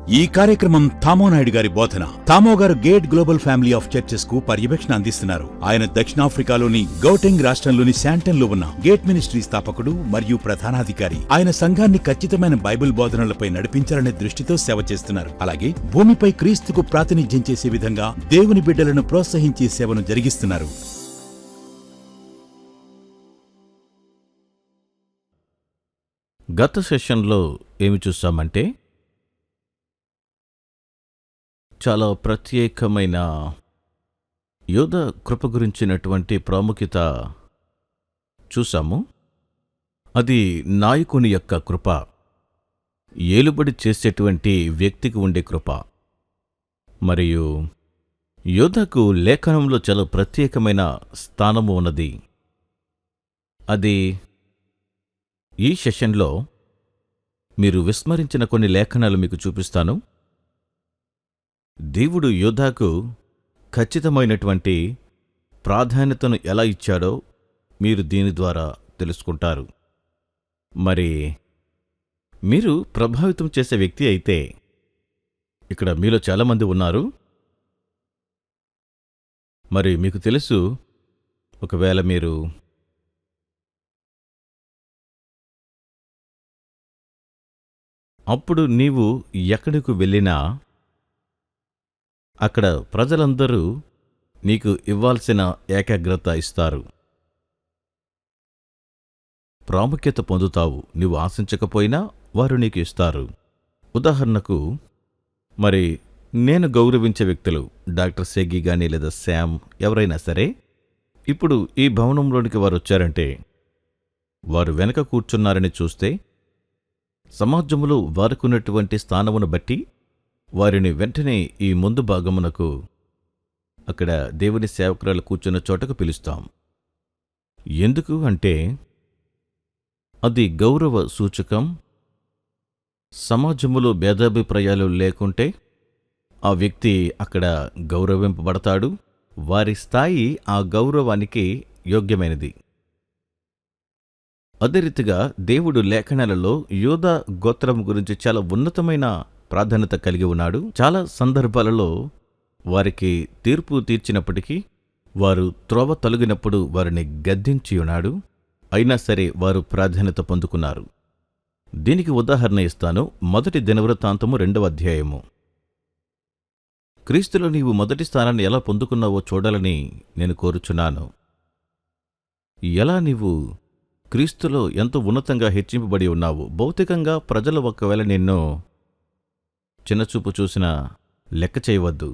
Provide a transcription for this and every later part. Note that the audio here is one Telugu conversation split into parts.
ఈ కార్యక్రమం థామోనాయుడు గారి బోధన. థామో గారు gate global family of churches కు పర్యవేక్షణ అందిస్తున్నారు. ఆయన దక్షిణాఫ్రికాలోని గౌటెంగ్ రాష్ట్రంలోని శాంటన్ లో ఉన్న గేట్ మినిస్ట్రీ స్థాపకుడు మరియు ప్రధానాధికారి. ఆయన సంఘాన్ని ఖచ్చితమైన బైబిల్ బోధనలపై నడిపించాలనే దృష్టితో సేవ చేస్తున్నారు. అలాగే భూమిపై క్రీస్తుకు ప్రాతినిధ్యం చేసే విధంగా దేవుని బిడ్డలను ప్రోత్సహించే సేవను జరిగిస్తున్నారు. గత సెషన్లో ఏమి చూసామంటే, చాలా ప్రత్యేకమైన యోధ కృప గురించినటువంటి ప్రాముఖ్యత చూసాము. అది నాయకుని యొక్క కృప, ఏలుబడి చేసేటువంటి వ్యక్తికి ఉండే కృప. మరియు యోధకు లేఖనంలో చాలా ప్రత్యేకమైన స్థానము ఉన్నది. అది ఈ సెషన్లో మీరు విస్మరించిన కొన్ని లేఖనాలు మీకు చూపిస్తాను. దేవుడు యోధాకు ఖచ్చితమైనటువంటి ప్రాధాన్యతను ఎలా ఇచ్చాడో మీరు దీని ద్వారా తెలుసుకుంటారు. మరి మీరు ప్రభావితం చేసే వ్యక్తి అయితే, ఇక్కడ మీలో చాలామంది ఉన్నారు. మరి మీకు తెలుసు, ఒకవేళ మీరు అప్పుడు నీవు ఎక్కడికి వెళ్ళినా అక్కడ ప్రజలందరూ నీకు ఇవ్వాల్సిన ఏకాగ్రత ఇస్తారు, ప్రాముఖ్యత పొందుతావు. నీవు ఆశించకపోయినా వారు నీకు ఇస్తారు. ఉదాహరణకు, మరి నేను గౌరవించే వ్యక్తులు డాక్టర్ సెగ్గి గానీ లేదా శామ్ ఎవరైనా సరే, ఇప్పుడు ఈ భవనంలోనికి వారు వచ్చారంటే, వారు వెనక కూర్చున్నారని చూస్తే సమాజంలో వారుకున్నటువంటి స్థానమును బట్టి వారిని వెంటనే ఈ ముందు భాగమునకు, అక్కడ దేవుని సేవకురాలు కూర్చున్న చోటకు పిలుస్తాం. ఎందుకు అంటే అది గౌరవ సూచకం. సమాజములో భేదాభిప్రాయాలు లేకుంటే ఆ వ్యక్తి అక్కడ గౌరవింపబడతాడు. వారి స్థాయి ఆ గౌరవానికి యోగ్యమైనది. అదే రీతిగా దేవుడు లేఖనాలలో యోధా గోత్రం గురించి చాలా ఉన్నతమైన ప్రాధాన్యత కలిగి ఉన్నాడు. చాలా సందర్భాలలో వారికి తీర్పు తీర్చినప్పటికీ వారు త్రోవ తొలగినప్పుడు వారిని గద్దించి ఉన్నాడు. అయినా సరే వారు ప్రాధాన్యత పొందుకున్నారు. దీనికి ఉదాహరణ ఇస్తాను. మొదటి దినవృత్తాంతము 2వ అధ్యాయము. క్రీస్తులో నీవు మొదటి స్థానాన్ని ఎలా పొందుకున్నావో చూడాలని నేను కోరుచున్నాను. ఎలా నీవు క్రీస్తులో ఎంతో ఉన్నతంగా హెచ్చింపబడి ఉన్నావు. భౌతికంగా ప్రజలు ఒకవేళ నిన్ను చిన్నచూపు చూసినా లెక్క చేయవద్దు.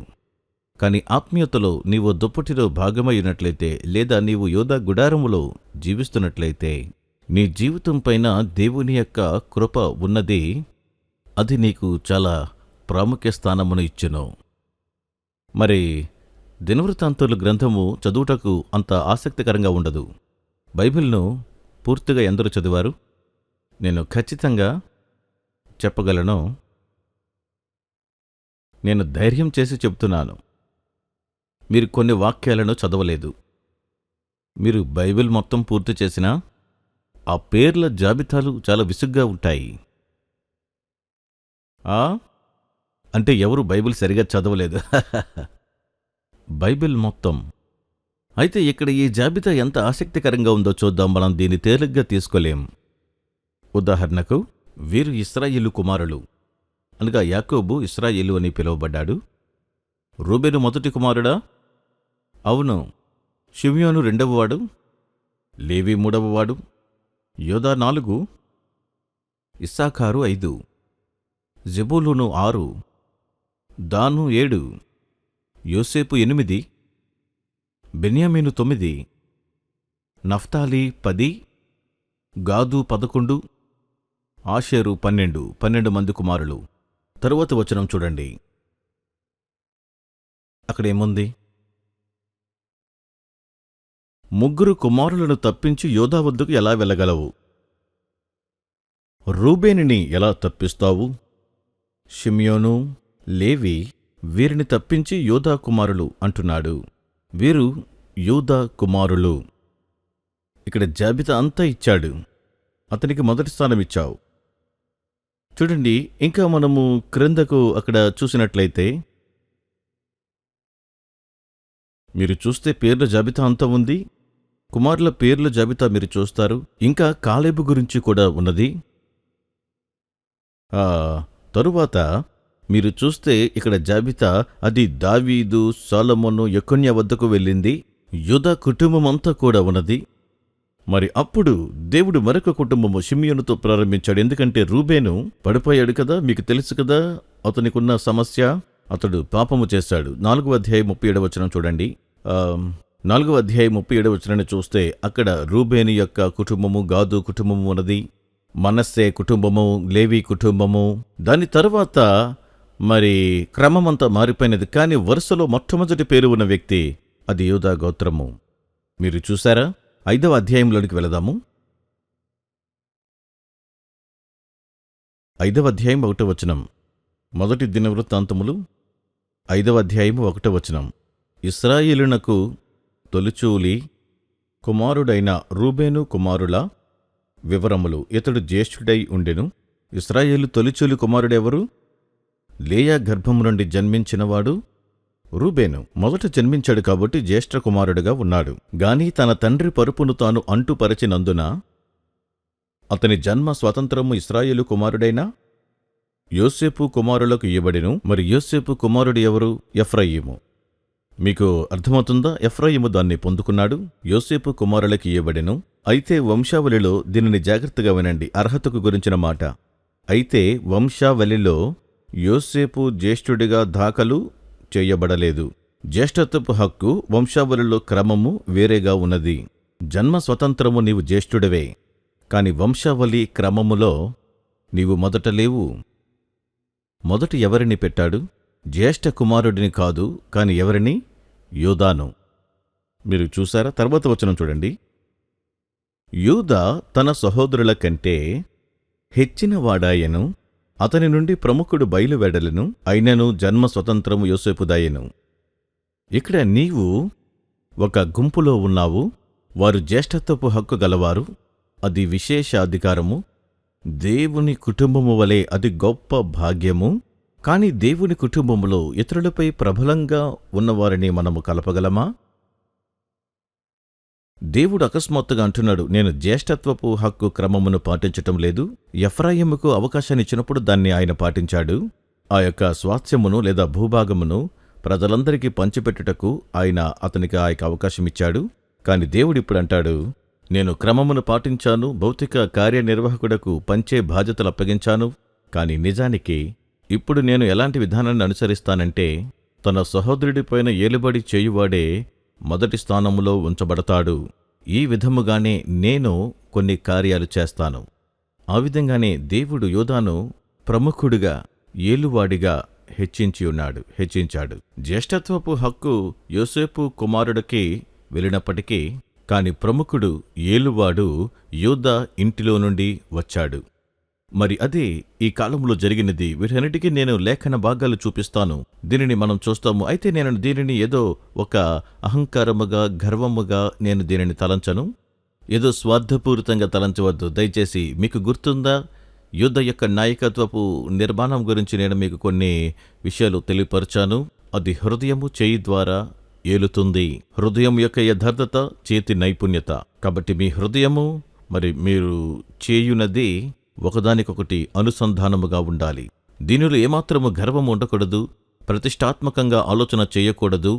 కాని ఆత్మీయతలో నీవు దుప్పటిలో భాగమైనట్లయితే, లేదా నీవు యోధా గుడారములో జీవిస్తున్నట్లయితే, నీ జీవితం పైన దేవుని యొక్క కృప ఉన్నది. అది నీకు చాలా ప్రాముఖ్య స్థానమును ఇచ్చును. మరి దినవృత్తాంతముల గ్రంథము చదువుటకు అంత ఆసక్తికరంగా ఉండదు. బైబిల్ను పూర్తిగా ఎందరూ చదివారు? నేను ఖచ్చితంగా చెప్పగలను. నేను ధైర్యం చేసి చెప్తున్నాను, మీరు కొన్ని వాక్యాలను చదవలేదు. మీరు బైబిల్ మొత్తం పూర్తి చేసినా ఆ పేర్ల జాబితాలు చాలా విసుగ్గా ఉంటాయి. అంటే ఎవరు బైబిల్ సరిగా చదవలేదు. బైబిల్ మొత్తం. అయితే ఇక్కడ ఈ జాబితా ఎంత ఆసక్తికరంగా ఉందో చూద్దాం. మనం దీన్ని తేలిగ్గా తీసుకోలేం. ఉదాహరణకు, వీరు ఇశ్రాయేలు కుమారులు అనగా యాకోబు ఇశ్రాయేలు అని పిలువబడ్డాడు. రూబేను మొదటి కుమారుడా? అవును. షిమ్యోను 2వవాడు, లేవి 3వవాడు, యోధా 4, ఇస్సాకారు 5, జెబూలూను 6, దాను 7, యోసేపు 8, బెన్యామీను 9, నఫ్తాలి 10, గాదు 11, ఆషేరు 12 మంది కుమారులు. తరువాత వచనం చూడండి. అక్కడేముంది? 3 కుమారులను తప్పించి యోధా వద్దకు ఎలా వెళ్ళగలవు? రూబేనుని ఎలా తప్పిస్తావు? షిమ్యోను, లేవి వీరిని తప్పించి యోధా కుమారులు అంటున్నాడు. వీరు యూదా కుమారులు. ఇక్కడ జాబితా అంతా ఇచ్చాడు. అతనికి మొదటి స్థానం ఇచ్చావు. చూడండి, ఇంకా మనము క్రిందకు అక్కడ చూసినట్లయితే మీరు చూస్తే పేర్ల జాబితా అంతా ఉంది. కుమారుల పేర్ల జాబితా మీరు చూస్తారు. ఇంకా కాలేబు గురించి కూడా ఉన్నది. తరువాత మీరు చూస్తే ఇక్కడ జాబితా అది దావీదు, సొలొమోను, యెకొన్యా వద్దకు వెళ్ళింది. యూదా కుటుంబమంతా కూడా ఉన్నది. మరి అప్పుడు దేవుడు మరొక కుటుంబము షిమ్యోనుతో ప్రారంభించాడు. ఎందుకంటే రూబేను పడిపోయాడు కదా, మీకు తెలుసు కదా అతనికున్న సమస్య. అతడు పాపము చేశాడు. 4వ అధ్యాయం 37వ వచనం చూడండి. 4వ అధ్యాయం 37వ వచనాన్ని చూస్తే అక్కడ రూబేను యొక్క కుటుంబము, గాదు కుటుంబము ఉన్నది, మనస్సే కుటుంబము, లేవి కుటుంబము. దాని తరువాత మరి క్రమమంతా మారిపోయినది. కానీ వరుసలో మొట్టమొదటి పేరు ఉన్న వ్యక్తి అది యూదా గోత్రము. మీరు చూసారా? 5వ అధ్యాయంలోనికి వెళదాము. 5వ అధ్యాయం 1వ వచనం. మొదటి దినవృత్తాంతములు 5వ అధ్యాయము 1వ వచనం. ఇశ్రాయేలునకు తొలిచూలి కుమారుడైన రూబేను కుమారుల వివరములు. ఇతడు జ్యేష్ఠుడై ఉండెను. ఇశ్రాయేలు తొలిచూలి కుమారుడెవరు? లేయా గర్భము నుండి జన్మించినవాడు రూబేను. మొదట జన్మించాడు కాబట్టి జ్యేష్ఠ కుమారుడుగా ఉన్నాడు. గాని తన తండ్రి పరుపును తాను అంటుపరచినందున అతని జన్మ స్వతంత్రము ఇశ్రాయేలు కుమారుడైన యోసేపు కుమారులకు ఇయ్యబడెను. మరి యోసేపు కుమారుడు ఎవరు? ఎఫ్రాయిము. మీకు అర్థమవుతుందా? ఎఫ్రాయిము దాన్ని పొందుకున్నాడు. యోసేపు కుమారులకు ఇయ్యబడెను. అయితే వంశావళిలో దీనిని జాగ్రత్తగా వినండి, అర్హతకు గురించిన మాట. అయితే వంశావళిలో యోసేపు జ్యేష్ఠుడిగా దాఖలు చేయబడలేదు. జ్యేష్ఠత్వపు హక్కు వంశావళిలో క్రమము వేరేగా ఉన్నది. జన్మ స్వతంత్రము నీవు జ్యేష్ఠుడవే, కాని వంశావళి క్రమములో నీవు మొదట లేవు. మొదట ఎవరిని పెట్టాడు? జ్యేష్ఠ కుమారుడిని కాదు, కాని ఎవరిని? యూదాను. మీరు చూసారా? తర్వాత వచనం చూడండి. యూదా తన సహోదరుల కంటే హెచ్చినవాడాయెను, అతని నుండి ప్రముఖుడు బయలువెడలెను, అయినను జన్మ స్వతంత్రము యోసేపుదాయెను. ఇక్కడ నీవు ఒక గుంపులో ఉన్నావు. వారు జ్యేష్ఠత్వపు హక్కు గలవారు. అది విశేష అధికారము. దేవుని కుటుంబము వలె అది గొప్ప భాగ్యము. కాని దేవుని కుటుంబములో ఇతరులపై ప్రబలంగా ఉన్నవారిని మనము కలపగలమా? దేవుడు అకస్మాత్తుగా అంటున్నాడు, నేను జ్యేష్ఠత్వపు హక్కు క్రమమును పాటించటం లేదు. ఎఫ్రాయిముకు అవకాశాన్నిచ్చినప్పుడు దాన్ని ఆయన పాటించాడు. ఆ యొక్క స్వాస్థ్యమును లేదా భూభాగమును ప్రజలందరికీ పంచిపెట్టుటకు ఆయన అతనికి ఆ యొక్క అవకాశమిచ్చాడు. కాని దేవుడిప్పుడంటాడు, నేను క్రమమును పాటించాను, భౌతిక కార్యనిర్వాహకుడకు పంచే బాధ్యతలు అప్పగించాను. కాని నిజానికి ఇప్పుడు నేను ఎలాంటి విధానాన్ని అనుసరిస్తానంటే, తన సహోదరుడిపైన ఏలుబడి చేయువాడే మొదటి స్థానములో ఉంచబడతాడు. ఈ విధముగానే నేను కొన్ని కార్యాలు చేస్తాను. ఆ విధంగానే దేవుడు యూదాను ప్రముఖుడిగా, ఏలువాడిగా హెచ్చించాడు. జ్యేష్ఠత్వపు హక్కు యోసేపు కుమారుడికి వెళ్ళినప్పటికీ కాని ప్రముఖుడు, ఏలువాడు యూదా ఇంటిలో నుండి వచ్చాడు. మరి అదే ఈ కాలంలో జరిగినది. వీటన్నిటికీ నేను లేఖన భాగాలు చూపిస్తాను. దీనిని మనం చూస్తాము. అయితే నేను దీనిని ఏదో ఒక అహంకారముగా, గర్వముగా నేను దీనిని తలంచను. ఏదో స్వార్థపూరితంగా తలంచవద్దు దయచేసి. మీకు గుర్తుందా? యూదా యొక్క నాయకత్వపు నిర్మాణం గురించి నేను మీకు కొన్ని విషయాలు తెలియపరచాను. అది హృదయము చేయి ద్వారా ఏలుతుంది. హృదయం యొక్క యథార్థత, చేతి నైపుణ్యత. కాబట్టి మీ హృదయము మరి మీరు చేయునది ఒకదానికొకటి అనుసంధానముగా ఉండాలి. దీనిలో ఏమాత్రము గర్వము ఉండకూడదు. ప్రతిష్టాత్మకంగా ఆలోచన చేయకూడదు.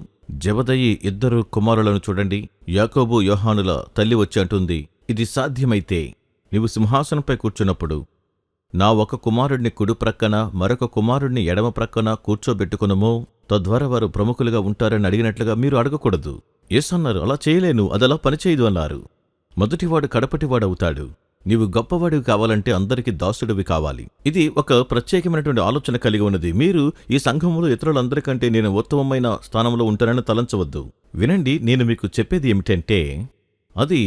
జెబెదయి 2 కుమారులను చూడండి. యాకోబు, యోహానుల తల్లి వచ్చి అంటుంది, ఇది సాధ్యమైతే నీవు సింహాసనంపై కూర్చున్నప్పుడు నా ఒక కుమారుడిని కుడి ప్రక్కన, మరొక కుమారుడిని ఎడమ ప్రక్కన కూర్చోబెట్టుకునమో, తద్వారా వారు ప్రముఖులుగా ఉంటారని అడిగినట్లుగా మీరు అడగకూడదు. యేసు అన్నారు, అలా చేయలేను, అదలా పనిచేయదు అన్నారు. మొదటివాడు కడపటివాడవుతాడు. నీవు గొప్పవాడివి కావాలంటే అందరికీ దాసుడివి కావాలి. ఇది ఒక ప్రత్యేకమైనటువంటి ఆలోచన కలిగి ఉన్నది. మీరు ఈ సంఘంలో ఇతరులందరికంటే నేను ఉత్తమమైన స్థానంలో ఉంటానని తలంచవద్దు. వినండి, నేను మీకు చెప్పేది ఏమిటంటే, అది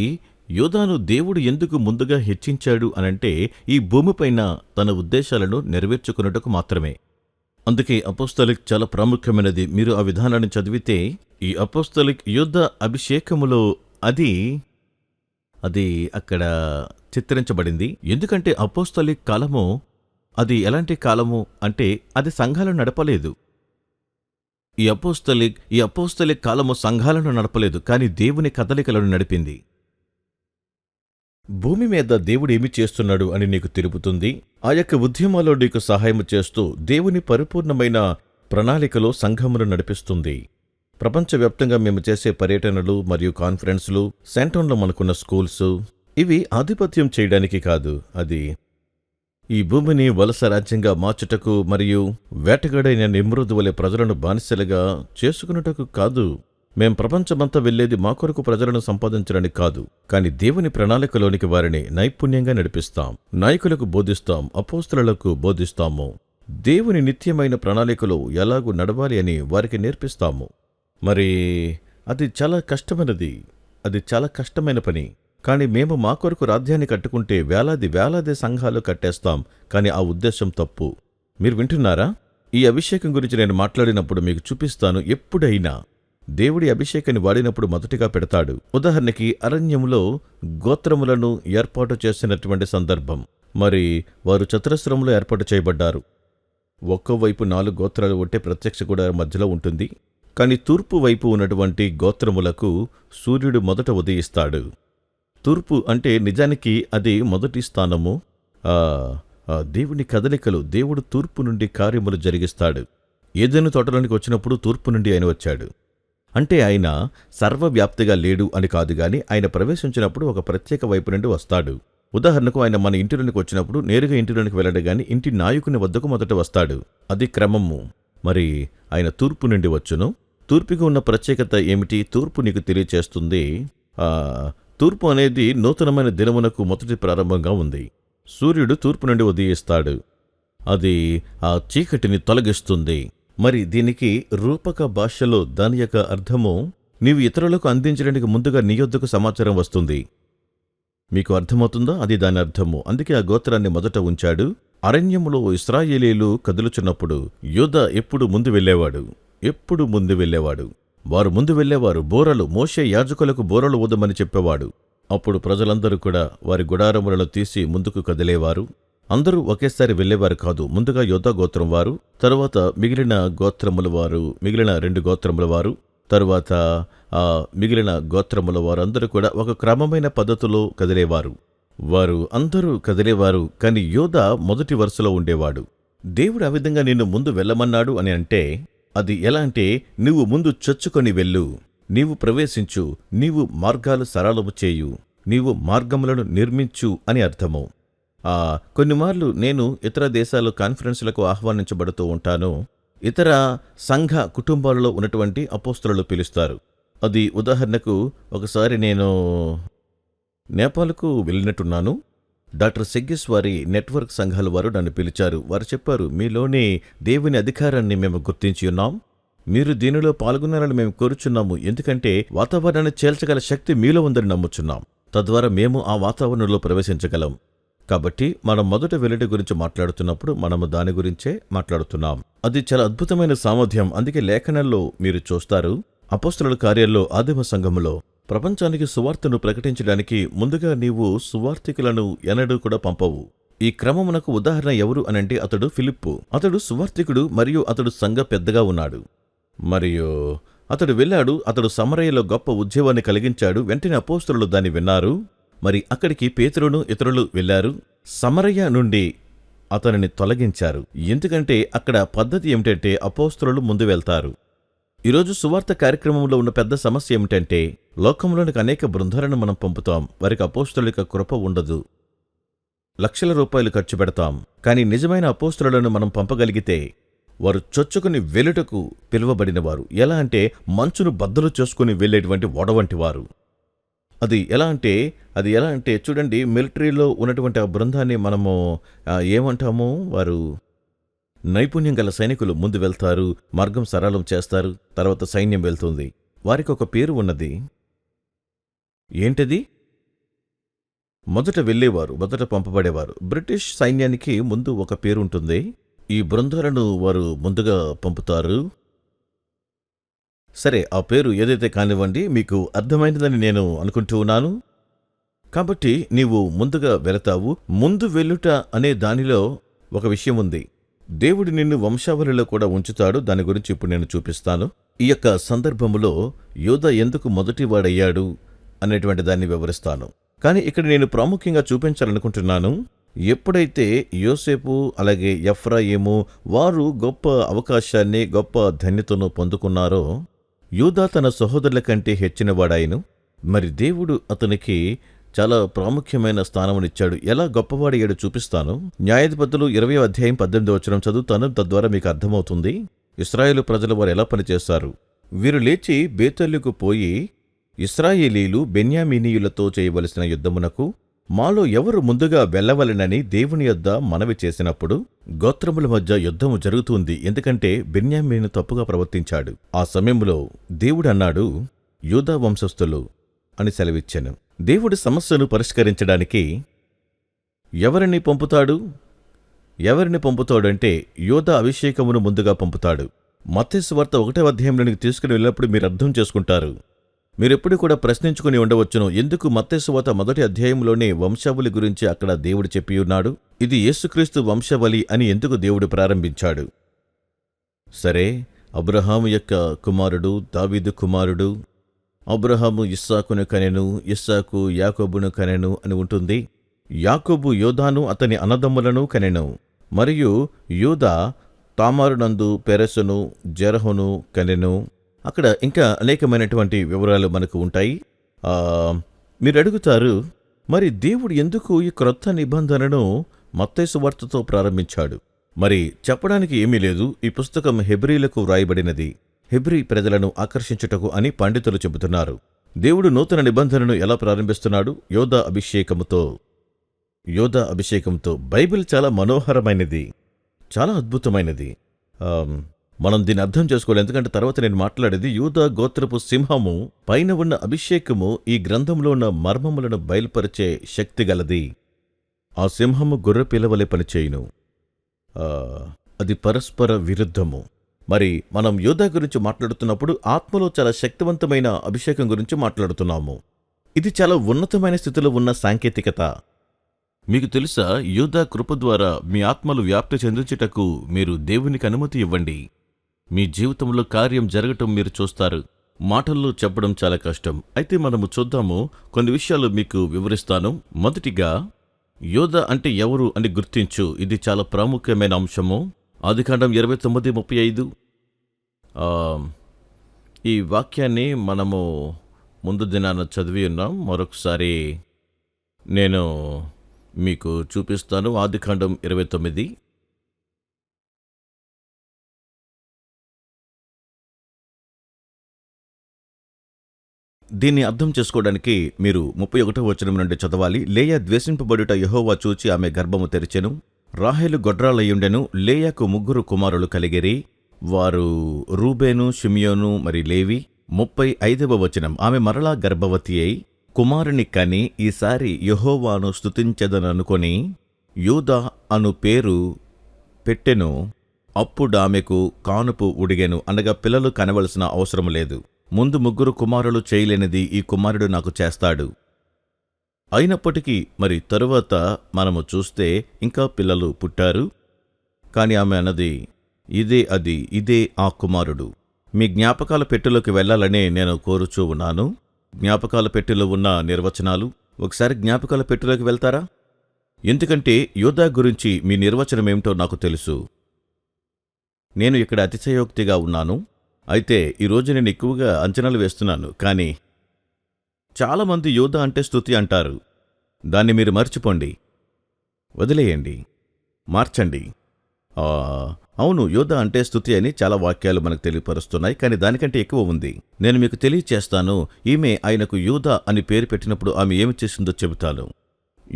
యూదాను దేవుడు ఎందుకు ముందుగా హెచ్చించాడు అనంటే ఈ భూమిపైన తన ఉద్దేశాలను నెరవేర్చుకున్నట్టుకు మాత్రమే. అందుకే అపోస్తలిక్ చాలా ప్రాముఖ్యమైనది. మీరు ఆ విధానాన్ని చదివితే ఈ అపోస్తలిక్ యుద్ధ అభిషేకములో అది అక్కడ చిత్రించబడింది. ఎందుకంటే అపోస్తలిక్ కాలము అది ఎలాంటి కాలము అంటే అది సంఘాలను నడపలేదు. ఈ అపోస్తలిక్ కాలము సంఘాలను నడపలేదు, కానీ దేవుని కదలికలను నడిపింది. భూమి మీద దేవుడేమి చేస్తున్నాడు అని నీకు తెలుపుతుంది. ఆ యొక్క ఉద్యమాల్లో నీకు సహాయం చేస్తూ దేవుని పరిపూర్ణమైన ప్రణాళికలో సంఘమును నడిపిస్తుంది. ప్రపంచవ్యాప్తంగా మేము చేసే పర్యటనలు మరియు కాన్ఫరెన్సులు, సెంటోన్లో మనకున్న స్కూల్స్, ఇవి ఆధిపత్యం చేయడానికి కాదు, అది ఈ భూమిని వలస రాజ్యంగా మార్చుటకు మరియు వేటగాడైన నిమ్రోదు వలె ప్రజలను బానిసలుగా చేసుకున్నటకు కాదు. మేం ప్రపంచమంతా వెళ్లేది మా కొరకు ప్రజలను సంపాదించడానికి కాదు, కాని దేవుని ప్రణాళికలోనికి వారిని నైపుణ్యంగా నడిపిస్తాం. నాయకులకు బోధిస్తాం, అపోస్తలులకు బోధిస్తాము. దేవుని నిత్యమైన ప్రణాళికలో ఎలాగూ నడవాలి అని వారికి నేర్పిస్తాము. మరి అది చాలా కష్టమైన పని. కాని మేము మా కొరకు రాజ్యాన్ని కట్టుకుంటే వేలాది సంఘాలు కట్టేస్తాం. కాని ఆ ఉద్దేశం తప్పు. మీరు వింటున్నారా? ఈ అభిషేకం గురించి నేను మాట్లాడినప్పుడు మీకు చూపిస్తాను. ఎప్పుడైనా దేవుడి అభిషేకాన్ని వాడినప్పుడు మొదటిగా పెడతాడు. ఉదాహరణకి అరణ్యములో గోత్రములను ఏర్పాటు చేసినటువంటి సందర్భం. మరి వారు చతురస్రములో ఏర్పాటు చేయబడ్డారు. ఒక్కోవైపు 4 గోత్రాలు ఉంటే ప్రత్యక్ష గుడారం మధ్యలో ఉంటుంది. కాని తూర్పు వైపు ఉన్నటువంటి గోత్రములకు సూర్యుడు మొదట ఉదయిస్తాడు. తూర్పు అంటే నిజానికి అది మొదటి స్థానము. దేవుని కదలికలు, దేవుడు తూర్పు నుండి కార్యములు జరిగిస్తాడు. ఏదైనా తోటలోనికి వచ్చినప్పుడు తూర్పు నుండి ఆయన వచ్చాడు. అంటే ఆయన సర్వవ్యాప్తిగా లేడు అని కాదు గాని ఆయన ప్రవేశించినప్పుడు ఒక ప్రత్యేక వైపు నుండి వస్తాడు. ఉదాహరణకు ఆయన మన ఇంటిలోనికి వచ్చినప్పుడు నేరుగా ఇంటిలోనికి వెళ్ళడు గాని ఇంటి నాయకుని వద్దకు మొదట వస్తాడు. అది క్రమము. మరి ఆయన తూర్పు నుండి వచ్చును. తూర్పుకి ఉన్న ప్రత్యేకత ఏమిటి? తూర్పు నీకు తెలియచేస్తుంది. తూర్పు అనేది నూతనమైన దినమునకు మొదటి ప్రారంభంగా ఉంది. సూర్యుడు తూర్పు నుండి ఉదయిస్తాడు. అది ఆ చీకటిని తొలగిస్తుంది. మరి దీనికి రూపక భాషలో దాని యొక్క అర్థము, నీవు ఇతరులకు అందించడానికి ముందుగా నీ యొద్దకు సమాచారం వస్తుంది. మీకు అర్థమవుతుందా? అది దాని అర్థము. అందుకే ఆ గోత్రాన్ని మొదట ఉంచాడు. అరణ్యములో ఇశ్రాయేలీయులు కదులుచున్నప్పుడు యోధా ఎప్పుడు ముందు వెళ్ళేవాడు. వారు ముందు వెళ్ళేవారు. బోరలు, మోషే యాజకులకు బోరలు ఊదమని చెప్పేవాడు. అప్పుడు ప్రజలందరూ కూడా వారి గుడారములను తీసి ముందుకు కదిలేవారు. అందరూ ఒకేసారి వెళ్లేవారు కాదు. ముందుగా యోధా గోత్రం వారు, తరువాత మిగిలిన 2 గోత్రముల వారు, తరువాత మిగిలిన గోత్రముల వారందరూ కూడా ఒక క్రమమైన పద్ధతిలో కదిలేవారు. వారు అందరూ కదిలేవారు. కాని యోధా మొదటి వరుసలో ఉండేవాడు. దేవుడు ఆ విధంగా నిన్ను ముందు వెళ్ళమన్నాడు అని అంటే అది ఎలా అంటే, నువ్వు ముందు చొచ్చుకొని వెళ్ళు, నీవు ప్రవేశించు, నీవు మార్గాలు సరళము చేయు, నీవు మార్గములను నిర్మించు అని అర్థము. కొన్నిమార్లు నేను ఇతర దేశాలు కాన్ఫరెన్సులకు ఆహ్వానించబడుతూ ఉంటాను. ఇతర సంఘ కుటుంబాలలో ఉన్నటువంటి అపోస్తలులు పిలుస్తారు. అది ఉదాహరణకు ఒకసారి నేను నేపాల్కు వెళ్ళినట్టున్నాను. డాక్టర్ సెగ్గిస్ వారి నెట్వర్క్ సంఘాల వారు నన్ను పిలిచారు. వారు చెప్పారు, మీలోని దేవుని అధికారాన్ని మేము గుర్తించి ఉన్నాం. మీరు దీనిలో పాల్గొనాలని మేము కోరుచున్నాము. ఎందుకంటే వాతావరణాన్ని చేల్చగల శక్తి మీలో ఉందని నమ్ముచున్నాం. తద్వారా మేము ఆ వాతావరణంలో ప్రవేశించగలం. కాబట్టి మనం మొదట వెల్లడి గురించి మాట్లాడుతున్నప్పుడు మనము దాని గురించే మాట్లాడుతున్నాం. అది చాలా అద్భుతమైన సామర్థ్యం. అందుకే లేఖనంలో మీరు చూస్తారు, అపోస్తలుల కార్యాల్లో ఆదిమ సంఘములో ప్రపంచానికి సువార్తను ప్రకటించడానికి ముందుగా నీవు సువార్తికులను ఎన్నడూ కూడా పంపవు. ఈ క్రమమునకు ఉదాహరణ ఎవరు అనంటే అతడు ఫిలిప్పు. అతడు సువార్తికుడు మరియు అతడు సంఘ పెద్దగా ఉన్నాడు. మరియు అతడు వెళ్ళాడు. అతడు సమరయలో గొప్ప ఉద్యమాన్ని కలిగించాడు. వెంటనే అపోస్తలులు దాన్ని విన్నారు. మరి అక్కడికి పేతురును ఇతరులు వెళ్లారు. సమరయ నుండి అతనిని తొలగించారు. ఎందుకంటే అక్కడ పద్ధతి ఏమిటంటే అపోస్తలులు ముందు వెళ్తారు. ఈరోజు సువార్త కార్యక్రమంలో ఉన్న పెద్ద సమస్య ఏమిటంటే లోకంలోనికి అనేక బృందాలను మనం పంపుతాం. వారికి అపోస్తలుల కృప ఉండదు. లక్షల రూపాయలు ఖర్చు పెడతాం. కానీ నిజమైన అపోస్తలులను మనం పంపగలిగితే వారు చొచ్చుకుని వెలుటకు పిలువబడినవారు. ఎలా అంటే మంచును బద్దలు చేసుకుని వెళ్లేటువంటి ఓడవంటి వారు. అది ఎలా అంటే చూడండి, మిలిటరీలో ఉన్నటువంటి ఆ బృందాన్ని మనము ఏమంటాము, వారు నైపుణ్యం గల సైనికులు ముందు వెళ్తారు, మార్గం సరళం చేస్తారు, తర్వాత సైన్యం వెళ్తుంది. వారికి ఒక పేరు ఉన్నది. ఏంటది? మొదట వెళ్ళేవారు, మొదట పంపబడేవారు. బ్రిటిష్ సైన్యానికి ముందు ఒక పేరు ఉంటుంది. ఈ బృందాలను వారు ముందుగా పంపుతారు. సరే, ఆ పేరు ఏదైతే కానివ్వండి, మీకు అర్థమైనదని నేను అనుకుంటూ ఉన్నాను. కాబట్టి నీవు ముందుగా వెళతావు. ముందు వెళ్ళుట అనే దానిలో ఒక విషయం ఉంది. దేవుడు నిన్ను వంశావళిలో కూడా ఉంచుతాడు. దాని గురించి ఇప్పుడు నేను చూపిస్తాను. ఈ యొక్క సందర్భంలో యోధా ఎందుకు మొదటివాడయ్యాడు అనేటువంటి దాన్ని వివరిస్తాను. కానీ ఇక్కడ నేను ప్రాముఖ్యంగా చూపించాలనుకుంటున్నాను, ఎప్పుడైతే యోసేపు అలాగే ఎఫ్రాయిము వారు గొప్ప అవకాశాన్ని గొప్ప ధన్యతను పొందుకున్నారో, యూదా తన సహోదరుల కంటే హెచ్చినవాడాయను. మరి దేవుడు అతనికి చాలా ప్రాముఖ్యమైన స్థానమునిచ్చాడు. ఎలా గొప్పవాడయ్యాడు చూపిస్తాను. న్యాయాధిపతులు 20వ అధ్యాయం 18వ వచనం చదువుతాను, తద్వారా మీకు అర్థమవుతుంది ఇశ్రాయేలు ప్రజలు వారు ఎలా పనిచేస్తారు. వీరు లేచి బేతేలుకు పోయి ఇశ్రాయేలీలు బెన్యామీనీయులతో చేయవలసిన యుద్ధమునకు మాలో ఎవరు ముందుగా వెళ్ళవలెనని దేవుని యొద్ద మనవి చేసినప్పుడు గోత్రముల మధ్య యుద్ధము జరుగుతుంది, ఎందుకంటే బెన్యామీను తప్పుగా ప్రవర్తించాడు. ఆ సమయంలో దేవుడన్నాడు, యూదా వంశస్థులు అని సెలవిచ్చెను. దేవుడి సమస్యను పరిష్కరించడానికి ఎవరిని పంపుతాడంటే యూదా అభిషేకమును ముందుగా పంపుతాడు. మత్తయి సువార్త 1వ అధ్యాయంలోనికి తీసుకుని వెళ్ళినప్పుడు మీరు అర్థం చేసుకుంటారు. మీరెప్పుడు కూడా ప్రశ్నించుకుని ఉండవచ్చును, ఎందుకు మత్తయి సువార్త 1వ అధ్యాయంలోనే వంశావళి గురించి అక్కడ దేవుడు చెప్పియున్నాడు? ఇది యేసుక్రీస్తు వంశావళి అని ఎందుకు దేవుడు ప్రారంభించాడు? సరే, అబ్రహాము యొక్క కుమారుడు దావీదు కుమారుడు. అబ్రహాము ఇస్సాకును కనెను, ఇస్సాకు యాకోబును కనెను అని ఉంటుంది. యాకోబు యోదాను అతని అన్నదమ్ములను కనెను. మరియు యూదా తామారునందు పెరెసును జెరహును కనెను. అక్కడ ఇంకా అనేకమైనటువంటి వివరాలు మనకు ఉంటాయి. మీరు అడుగుతారు, మరి దేవుడు ఎందుకు ఈ క్రొత్త నిబంధనను మత్తయి సువార్తతో ప్రారంభించాడు? మరి చెప్పడానికి ఏమీ లేదు. ఈ పుస్తకం హెబ్రీలకు వ్రాయబడినది, హెబ్రీ ప్రజలను ఆకర్షించుటకు అని పండితులు చెబుతున్నారు. దేవుడు నూతన నిబంధనను ఎలా ప్రారంభిస్తున్నాడు? యోధా అభిషేకంతో. బైబిల్ చాలా మనోహరమైనది, చాలా అద్భుతమైనది. మనం దీన్ని అర్థం చేసుకోవాలి, ఎందుకంటే తర్వాత నేను మాట్లాడేది యూదా గోత్రపు సింహము పైన ఉన్న అభిషేకము ఈ గ్రంథంలో ఉన్న మర్మములను బయలుపరిచే శక్తి గలది. ఆ సింహము గొర్రె పిల్లవలే పనిచేయును. అది పరస్పర విరుద్ధము. మరి మనం యూదా గురించి మాట్లాడుతున్నప్పుడు ఆత్మలో చాలా శక్తివంతమైన అభిషేకం గురించి మాట్లాడుతున్నాము. ఇది చాలా ఉన్నతమైన స్థితిలో ఉన్న సాంకేతికత. మీకు తెలుసా, యూదా కృప ద్వారా మీ ఆత్మలు వ్యాప్తి చెందించుటకు మీరు దేవునికి అనుమతి ఇవ్వండి. మీ జీవితంలో కార్యం జరగటం మీరు చూస్తారు. మాటల్లో చెప్పడం చాలా కష్టం. అయితే మనము చూద్దాము, కొన్ని విషయాలు మీకు వివరిస్తాను. మొదటిగా, యోధా అంటే ఎవరు అని గుర్తించు. ఇది చాలా ప్రాముఖ్యమైన అంశము. ఆదికాండం 29:35. ఈ వాక్యాన్ని మనము ముందు దినాన చదివి ఉన్నాం. మరొకసారి నేను మీకు చూపిస్తాను. ఆదికాండం 29. దీన్ని అర్థం చేసుకోవడానికి మీరు 31వ వచనం నుండి చదవాలి. లేయా ద్వేషింపబడుట యెహోవా చూచి ఆమె గర్భము తెరిచెను. రాహేలు గొడ్రాలయ్యుండెను. లేయాకు 3 కుమారులు కలిగిరి. వారు రూబేను, షిమియోను మరి లేవి. 35వ వచనం. ఆమె మరలా గర్భవతి అయి కుమారుని కని ఈసారి యెహోవాను స్తుతించెదననుకొని యూదా అను పేరు పెట్టెను. అప్పుడామెకు కానుపు ఉడిగెను, అనగా పిల్లలు కనవలసిన అవసరం లేదు. ముందు 3 కుమారులు చేయలేనిది ఈ కుమారుడు నాకు చేస్తాడు. అయినప్పటికీ మరి తరువాత మనము చూస్తే ఇంకా పిల్లలు పుట్టారు. కాని ఆమె అన్నది, ఇదే ఆ కుమారుడు. మీ జ్ఞాపకాల పెట్టెలోకి వెళ్లాలనే నేను కోరుచూ ఉన్నాను. జ్ఞాపకాల పెట్టెలో ఉన్న నిర్వచనాలు, ఒకసారి జ్ఞాపకాల పెట్టెలోకి వెళ్తారా? ఎందుకంటే యోధా గురించి మీ నిర్వచనమేమిటో నాకు తెలుసు. నేను ఇక్కడ అతిశయోక్తిగా ఉన్నాను. అయితే ఈరోజు నేను ఎక్కువగా అంచనాలు వేస్తున్నాను. కానీ చాలామంది యోధా అంటే స్తుతి అంటారు. దాన్ని మీరు మర్చిపోండి, వదిలేయండి, మార్చండి. అవును, యోధా అంటే స్తుతి అని చాలా వాక్యాలు మనకు తెలియపరుస్తున్నాయి. కానీ దానికంటే ఎక్కువ ఉంది. నేను మీకు తెలియచేస్తాను. ఈమె ఆయనకు యూదా అని పేరు పెట్టినప్పుడు ఆమె ఏమి చేసిందో చెబుతాను.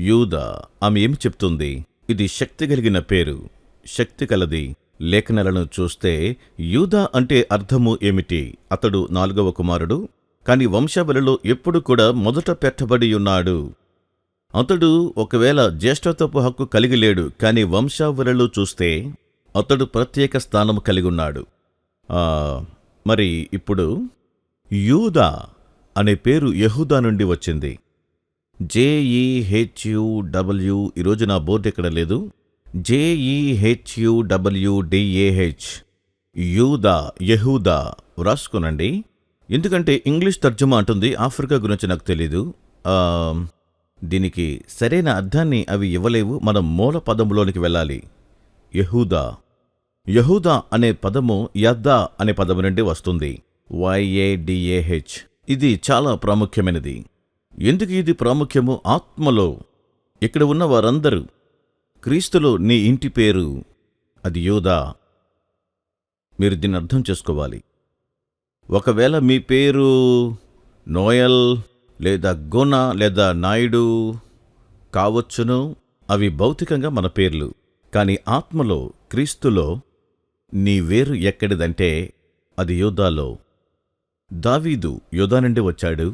యూదా, ఆమె ఏమి చెప్తుంది? ఇది శక్తి కలిగిన పేరు, శక్తి కలది. లేఖనాలను చూస్తే యూదా అంటే అర్థము ఏమిటి? అతడు 4వ కుమారుడు, కాని వంశావళిలో ఎప్పుడు కూడా మొదట పెట్టబడి ఉన్నాడు. అతడు ఒకవేళ జ్యేష్ఠత్వపు హక్కు కలిగి లేడు, కాని వంశావళిలో చూస్తే అతడు ప్రత్యేక స్థానము కలిగి ఉన్నాడు. మరి ఇప్పుడు యూదా అనే పేరు యెహూదా నుండి వచ్చింది. JEHUW. ఈరోజు నా బోర్డు ఎక్కడ లేదు. JEHUWDAH, యూదా, యెహూదా వ్రాసుకునండి. ఎందుకంటే ఇంగ్లీష్ తర్జుమా అంటుంది ఆఫ్రికా గురించి నాకు తెలీదు. దీనికి సరైన అర్థాన్ని అవి ఇవ్వలేవు. మనం మూల పదంలోనికి వెళ్ళాలి. యెహూదా. యెహూదా అనే పదము యద్దా అనే పదము నుండి వస్తుంది. YADAH. ఇది చాలా ప్రాముఖ్యమైనది. ఎందుకు ఇది ప్రాముఖ్యము? ఆత్మలో ఇక్కడ ఉన్న వారందరూ క్రీస్తులో నీ ఇంటి పేరు అది యూదా. మీరు దీన్ని అర్థం చేసుకోవాలి. ఒకవేళ మీ పేరు నోయల్ లేదా గుణ లేదా నాయుడు కావచ్చును, అవి భౌతికంగా మన పేర్లు. కాని ఆత్మలో క్రీస్తులో నీ వేరు ఎక్కడిదంటే అది యూదాలో. దావీదు యూదా నుండి వచ్చాడు.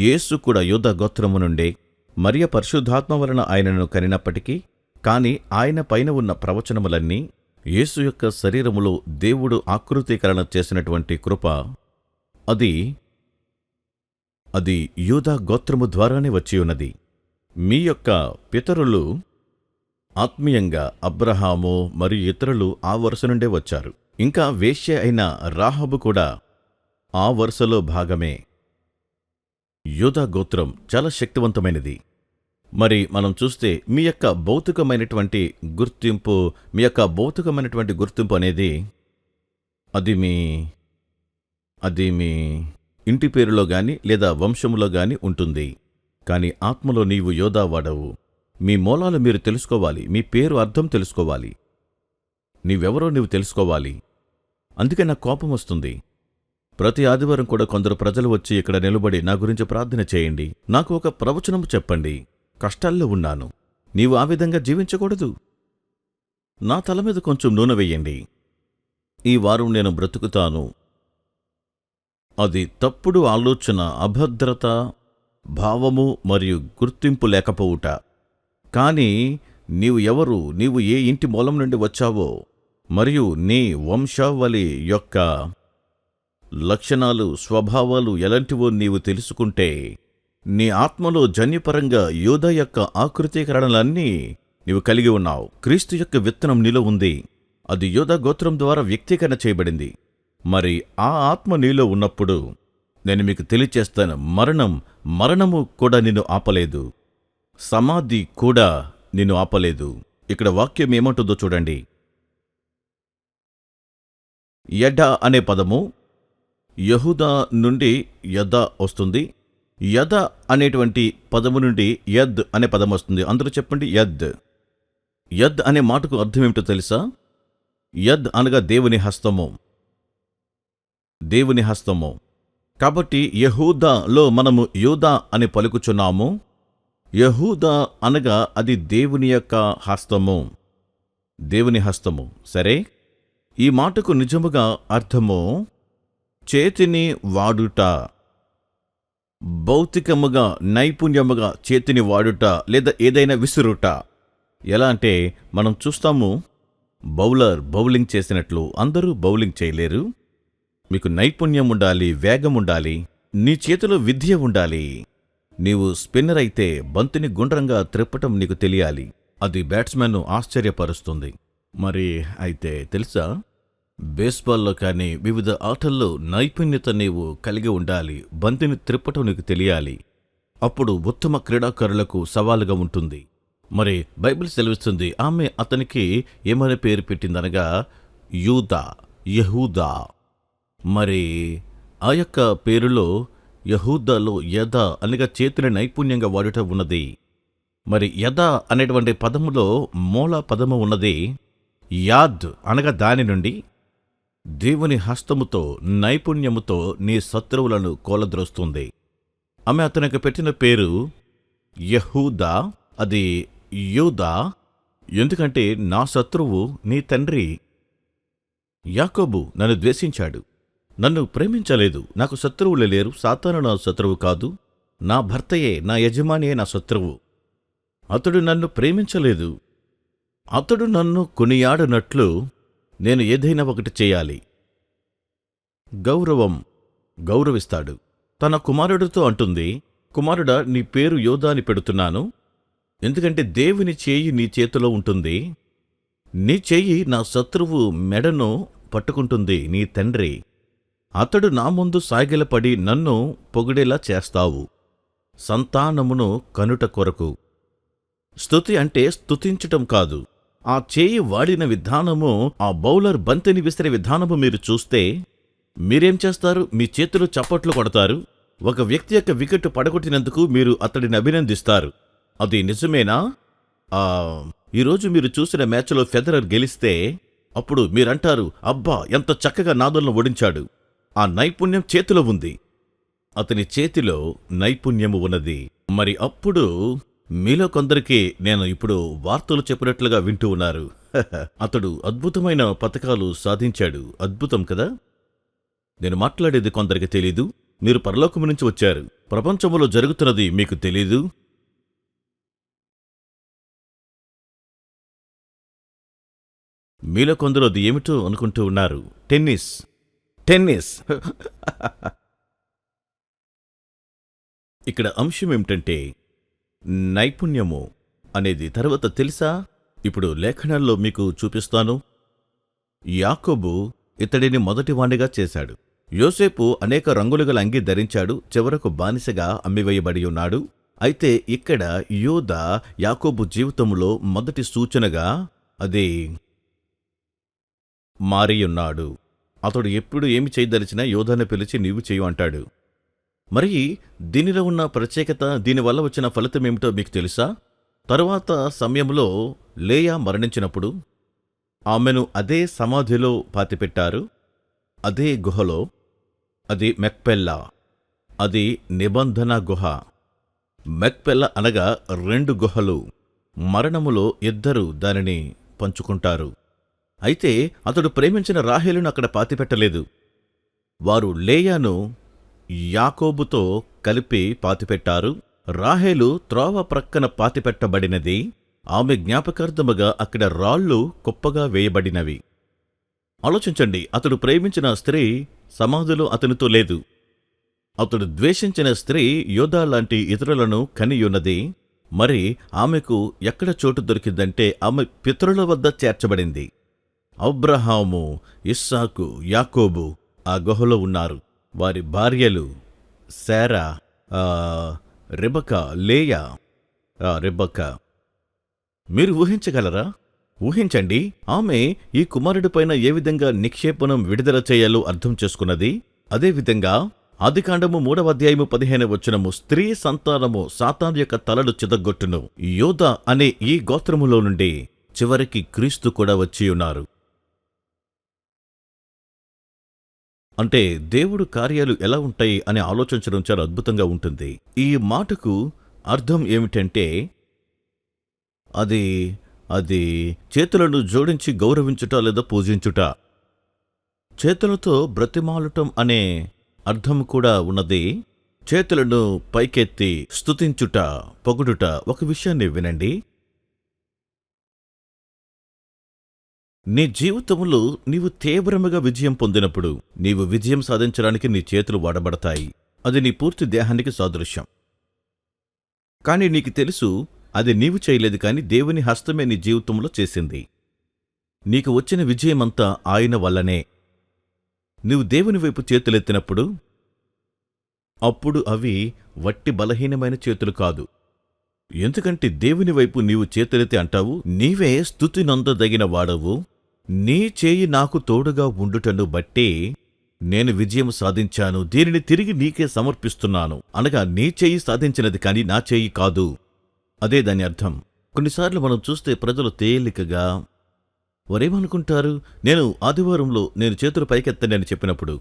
యేసు కూడా యూదా గోత్రము నుండే. మరియ పరిశుద్ధాత్మ వలన ఆయనను కనినప్పటికీ కాని ఆయన పైన ఉన్న ప్రవచనములన్నీ యేసు యొక్క శరీరములో దేవుడు ఆకృతీకరణ చేసినటువంటి కృప అది యూదా గోత్రము ద్వారానే వచ్చి ఉన్నది. మీ యొక్క పితరులు ఆత్మీయంగా అబ్రహాము మరియు ఇతరులు ఆ వరుస నుండే వచ్చారు. ఇంకా వేశ్య అయిన రాహాబు కూడా ఆ వరుసలో భాగమే. యూదా గోత్రం చాలా శక్తివంతమైనది. మరి మనం చూస్తే మీ యొక్క భౌతికమైనటువంటి గుర్తింపు అనేది అది మీ ఇంటి పేరులో గాని లేదా వంశములో గాని ఉంటుంది. కాని ఆత్మలో నీవు యోధా వాడవు. మీ మూలాలు మీరు తెలుసుకోవాలి. మీ పేరు అర్థం తెలుసుకోవాలి. నీవెవరో నీవు తెలుసుకోవాలి. అందుకే నాకు కోపం వస్తుంది. ప్రతి ఆదివారం కూడా కొందరు ప్రజలు వచ్చి ఇక్కడ నిలబడి నా గురించి ప్రార్థన చేయండి, నాకు ఒక ప్రవచనం చెప్పండి, కష్టాల్లో ఉన్నాను, నీవు ఆ విధంగా జీవించకూడదు, నా తల మీద కొంచెం నూనె వెయ్యండి, ఈ వారం నేను బ్రతుకుతాను. అది తప్పుడు ఆలోచన, అభద్రత భావము మరియు గుర్తింపు లేకపోవుట. కాని నీవు ఎవరు, నీవు ఏ ఇంటి మూలం నుండి వచ్చావో మరియు నీ వంశావళి యొక్క లక్షణాలు, స్వభావాలు ఎలాంటివో నీవు తెలుసుకుంటే నీ ఆత్మలో జన్యుపరంగా యూదా యొక్క ఆకృతీకరణలన్నీ నీవు కలిగి ఉన్నావు. క్రీస్తు యొక్క విత్తనం నీలో ఉంది. అది యూదా గోత్రం ద్వారా వ్యక్తీకరణ చేయబడింది. మరి ఆ ఆత్మ నీలో ఉన్నప్పుడు నేను మీకు తెలియచేస్తాను, మరణము కూడా నిన్ను ఆపలేదు, సమాధి కూడా నిన్ను ఆపలేదు. ఇక్కడ వాక్యం ఏమంటుందో చూడండి. యడ అనే పదము యెహూదా నుండి యద వస్తుంది. యద అనేటువంటి పదము నుండి యద్ అనే పదం వస్తుంది. అందరూ చెప్పండి, యద్. యద్ అనే మాటకు అర్థమేమిటో తెలుసా? యద్ అనగా దేవుని హస్తము, దేవుని హస్తము. కాబట్టి యెహూదాలో మనము యూదా అని పలుకుచున్నాము. యెహూదా అనగా అది దేవుని యొక్క హస్తము, దేవుని హస్తము. సరే, ఈ మాటకు నిజముగా అర్థము చేతిని వాడుట, భౌతికముగా నైపుణ్యముగా చేతిని వాడుట లేదా ఏదైనా విసురుట. ఎలా అంటే మనం చూస్తాము, బౌలింగ్ చేసినట్లు. అందరూ బౌలింగ్ చేయలేరు. మీకు నైపుణ్యం ఉండాలి, వేగం ఉండాలి, నీ చేతిలో విద్య ఉండాలి. నీవు స్పిన్నర్ అయితే బంతిని గుండ్రంగా త్రిప్పటం నీకు తెలియాలి. అది బ్యాట్స్మెన్ను ఆశ్చర్యపరుస్తుంది. మరి అయితే తెలుసా, బేస్బాల్లో కానీ వివిధ ఆటల్లో నైపుణ్యత నీవు కలిగి ఉండాలి. బంతిని త్రిప్పటం నీకు తెలియాలి. అప్పుడు ఉత్తమ క్రీడాకారులకు సవాలుగా ఉంటుంది. మరి బైబిల్ సెలవిస్తుంది, ఆమె అతనికి ఏమని పేరు పెట్టిందనగా యూదా, యెహూదా. మరి ఆ యొక్క పేరులో యెహూదాలో యద అనగా చేతిని నైపుణ్యంగా వాడుట ఉన్నది. మరి యద అనేటువంటి పదములో మూల పదము ఉన్నది యాద్ అనగా దాని నుండి దేవుని హస్తముతో నైపుణ్యముతో నీ శత్రువులను కూలద్రోస్తుంది. ఆమె అతనికి పెట్టిన పేరు యెహూదా, అది యూదా. ఎందుకంటే నా శత్రువు నీ తండ్రి యాకోబు నన్ను ద్వేషించాడు, నన్ను ప్రేమించలేదు. నాకు శత్రువులు లేరు. సాతాను నా శత్రువు కాదు, నా భర్తయే, నా యజమానియే నా శత్రువు. అతడు నన్ను ప్రేమించలేదు. అతడు నన్ను కొనియాడనట్లు నేను ఏదైనా ఒకటి చేయాలి. గౌరవిస్తాడు. తన కుమారుడితో అంటుంది, కుమారుడా, నీ పేరు యోధా అని పెడుతున్నాను. ఎందుకంటే దేవుని చేయి నీ చేతిలో ఉంటుంది. నీ చెయ్యి నా శత్రువు మెడను పట్టుకుంటుంది, నీ తండ్రి. అతడు నా ముందు సాగిలపడి నన్ను పొగిడేలా చేస్తావు, సంతానమును కనుట కొరకు. స్తుతి అంటే స్తుతించటం కాదు. ఆ చేయి వాడిన విధానము, ఆ బౌలర్ బంతిని విసిరే విధానము మీరు చూస్తే మీరేం చేస్తారు? మీ చేతులు చప్పట్లు కొడతారు. ఒక వ్యక్తి యొక్క వికెట్ పడగొట్టినందుకు మీరు అతడిని అభినందిస్తారు. అది నిజమేనా? ఈరోజు మీరు చూసిన మ్యాచ్లో ఫెదరర్ గెలిస్తే అప్పుడు మీరంటారు, అబ్బా ఎంత చక్కగా నాదోలను ఓడించాడు. ఆ నైపుణ్యం చేతిలో ఉంది. అతని చేతిలో నైపుణ్యము ఉన్నది. మరి అప్పుడు మీలో కొందరికి నేను ఇప్పుడు వార్తలు చెప్పినట్లుగా వింటూ ఉన్నారు. అతడు అద్భుతమైన పతకాలు సాధించాడు. అద్భుతం కదా? నేను మాట్లాడేది కొందరికి తెలీదు. మీరు పరలోకము నుంచి వచ్చారు. ప్రపంచంలో జరుగుతున్నది మీకు తెలీదు. మీలో కొందరు అది ఏమిటో అనుకుంటూ ఉన్నారు. టెన్నిస్. ఇక్కడ అంశం ఏమిటంటే నైపుణ్యము అనేది తర్వాత తెలుసా? ఇప్పుడు లేఖనాల్లో మీకు చూపిస్తాను. యాకోబు ఇతడిని మొదటివాణ్ణిగా చేశాడు. యోసేపు అనేక రంగులుగల అంగి ధరించాడు, చివరకు బానిసగా అమ్మివేయబడి ఉన్నాడు. అయితే ఇక్కడ యూదా యాకోబు జీవితంలో మొదటి సూచనగా అది మారియున్నాడు. అతడు ఎప్పుడు ఏమి చేయదలిచినా యోధాను పిలిచి నీవు చేయు అంటాడు. మరి దీనిలో ఉన్న ప్రత్యేకత, దీనివల్ల వచ్చిన ఫలితమేమిటో మీకు తెలుసా? తరువాత సమయంలో లేయా మరణించినప్పుడు ఆమెను అదే సమాధిలో పాతిపెట్టారు, అదే గుహలో. అది మెక్పెల్లా. అది నిబంధన గుహ. మెక్పెల్లా అనగా 2 గుహలు. మరణములో 2 దానిని పంచుకుంటారు. అయితే అతడు ప్రేమించిన రాహేలును అక్కడ పాతిపెట్టలేదు. వారు లేయాను యాకోబుతో కలిపి పాతిపెట్టారు. రాహేలు త్రోవ ప్రక్కన పాతిపెట్టబడినది. ఆమె జ్ఞాపకార్థముగా అక్కడ రాళ్ళు కుప్పగా వేయబడినవి. ఆలోచించండి, అతడు ప్రేమించిన స్త్రీ సమాధిలో అతనితో లేదు. అతడు ద్వేషించిన స్త్రీ యోధా లాంటి ఇతరులను కనియున్నది. మరి ఆమెకు ఎక్కడ చోటు దొరికిందంటే ఆమె పితరుల వద్ద చేర్చబడింది. అబ్రహాము, ఇస్సాకు, యాకోబు ఆ గుహలో ఉన్నారు. వారి భార్యలు శారా, రెబకా, లేయా. రెబకా మీరు ఊహించగలరా? ఊహించండి, ఆమె ఈ కుమారుడిపైన ఏ విధంగా నిక్షేపణం విడుదల చేయాలో అర్థం చేసుకున్నది. అదేవిధంగా ఆదికాండము 3వ అధ్యాయము 15వ వచనము, స్త్రీ సంతానము సాతాను యొక్క తలలు చిదగొట్టును. యోధా అనే ఈ గోత్రములో నుండి చివరికి క్రీస్తు కూడా వచ్చియున్నారు. అంటే దేవుడు కార్యాలు ఎలా ఉంటాయి అని ఆలోచించడం చాలా అద్భుతంగా ఉంటుంది. ఈ మాటకు అర్థం ఏమిటంటే అది చేతులను జోడించి గౌరవించుట లేదా పూజించుట. చేతులతో బ్రతిమాలుటం అనే అర్థం కూడా ఉన్నది. చేతులను పైకెత్తి స్తుతించుట, పొగుడుట. ఒక విషయాన్ని వినండి. నీ జీవితంలో నీవు తీవ్రముగా విజయం పొందినప్పుడు నీవు విజయం సాధించడానికి నీ చేతులు వాడబడతాయి. అది నీ పూర్తి దేహానికి సాదృశ్యం. కాని నీకు తెలుసు, అది నీవు చేయలేదు, కాని దేవుని హస్తమే నీ జీవితంలో చేసింది. నీకు వచ్చిన విజయమంతా ఆయన వల్లనే. నీవు దేవుని వైపు చేతులెత్తినప్పుడు అప్పుడు అవి వట్టి బలహీనమైన చేతులు కాదు. ఎందుకంటే దేవుని వైపు నీవు చేతులెత్తి అంటావు, నీవే స్తుతి నొందదగిన వాడవు, నీ చేయి నాకు తోడుగా ఉండుటను బట్టి నేను విజయం సాధించాను, దీనిని తిరిగి నీకే సమర్పిస్తున్నాను. అనగా నీ చేయి సాధించినది కాని నా చేయి కాదు. అదే దాని అర్థం. కొన్నిసార్లు మనం చూస్తే ప్రజలు తేలికగా వారేమనుకుంటారు, నేను ఆదివారంలో నేను చేతులు పైకెత్తని అని చెప్పినప్పుడు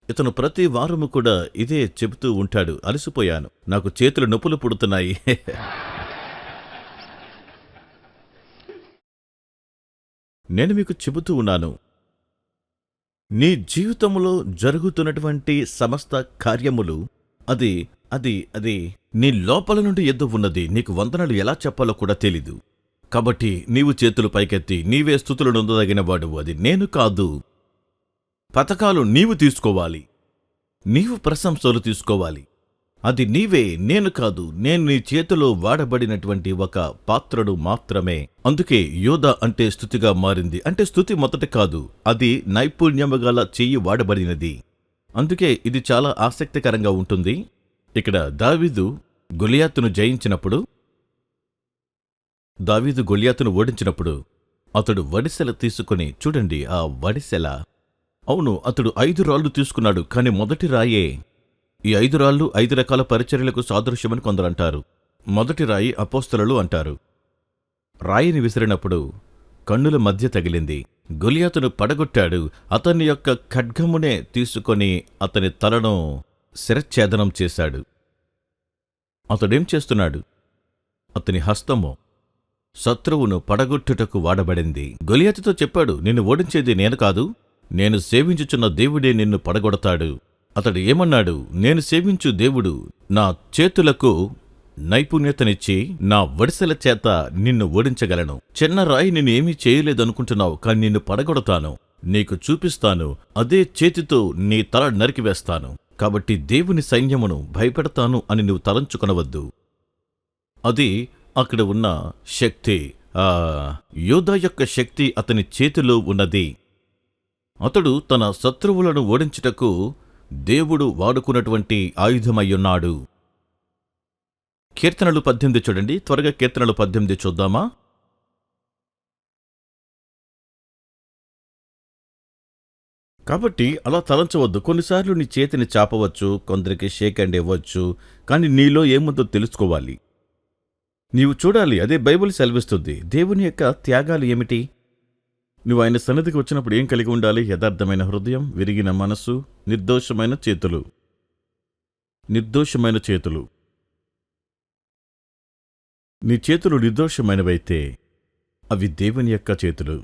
ఇతను ప్రతి వారము కూడా ఇదే చెబుతూ ఉంటాడు, అలసిపోయాను, నాకు చేతులు నొప్పులు పుడుతున్నాయి. నేను మీకు చెబుతూ ఉన్నాను, నీ జీవితంలో జరుగుతున్నటువంటి సమస్త కార్యములు అది నీ లోపల నుండి ఎద్దు ఉన్నది. నీకు వందనాలు ఎలా చెప్పాలో కూడా తెలీదు. కాబట్టి నీవు చేతులు పైకెత్తి నీవే స్తుతులు నొందదగిన వాడువు. అది నేను కాదు. పతకాలు నీవు తీసుకోవాలి, నీవు ప్రశంసలు తీసుకోవాలి. అది నీవే, నేను కాదు. నేను నీ చేతిలో వాడబడినటువంటి ఒక పాత్రను మాత్రమే. అందుకే యోధా అంటే స్తుతిగా మారింది. అంటే స్తుతి మొదట కాదు, అది నైపుణ్యము గల చెయ్యి వాడబడినది. అందుకే ఇది చాలా ఆసక్తికరంగా ఉంటుంది. ఇక్కడ దావీదు గొలియాతును ఓడించినప్పుడు అతడు వడిసెల తీసుకుని, చూడండి ఆ వడిసెల, అవును అతడు 5 రాళ్లు తీసుకున్నాడు, కాని మొదటి రాయే. ఈ 5 రాళ్లు 5 రకాల పరిచర్యలకు సాదృశ్యమని కొందరంటారు. మొదటి రాయి అపోస్తలులు అంటారు. రాయిని విసిరినప్పుడు కన్నుల మధ్య తగిలింది. గొలియాతును పడగొట్టాడు. అతని యొక్క ఖడ్గమునే తీసుకొని అతని తలను శిరచ్ఛేదనం చేశాడు. అతడేం చేస్తున్నాడు? అతని హస్తము శత్రువును పడగొట్టుటకు వాడబడింది. గొలియాతుతో చెప్పాడు, నిన్ను ఓడించేది నేను కాదు, నేను సేవించుచున్న దేవుడే నిన్ను పడగొడతాడు. అతడు ఏమన్నాడు? నేను సేవించు దేవుడు నా చేతులకు నైపుణ్యతనిచ్చి నా వడిసెల చేత నిన్ను ఓడించగలను. చిన్న రాయి నిన్ను ఏమీ చేయలేదనుకుంటున్నావు, కాని నిన్ను పడగొడతాను, నీకు చూపిస్తాను, అదే చేతితో నీ తల నరికివేస్తాను. కాబట్టి దేవుని సైన్యమును భయపెడతాను అని నువ్వు తలంచుకొనవద్దు. అది అక్కడ ఉన్న శక్తి, యోధా యొక్క శక్తి అతని చేతిలో ఉన్నది. అతడు తన శత్రువులను ఓడించుటకు దేవుడు వాడుకున్నటువంటి ఆయుధమయ్యున్నాడు. కీర్తనలు 18 చూడండి, త్వరగా కీర్తనలు 18 చూద్దామా? కాబట్టి అలా తలంచవద్దు. కొన్నిసార్లు నీ చేతిని చాపవచ్చు, కొందరికి షేక్ హ్యాండ్ ఇవ్వచ్చు, కానీ నీలో ఏముందో తెలుసుకోవాలి. నీవు చూడాలి. అదే బైబిల్ సెలవిస్తుంది. దేవుని యొక్క త్యాగాలు ఏమిటి? నువ్వు ఆయన సన్నిధికి వచ్చినప్పుడు ఏం కలిగి ఉండాలి? యథార్థమైన హృదయం, విరిగిన మనస్సు, నిర్దోషమైన చేతులు. నీ చేతులు నిర్దోషమైనవైతే అవి దేవుని యొక్క చేతులు.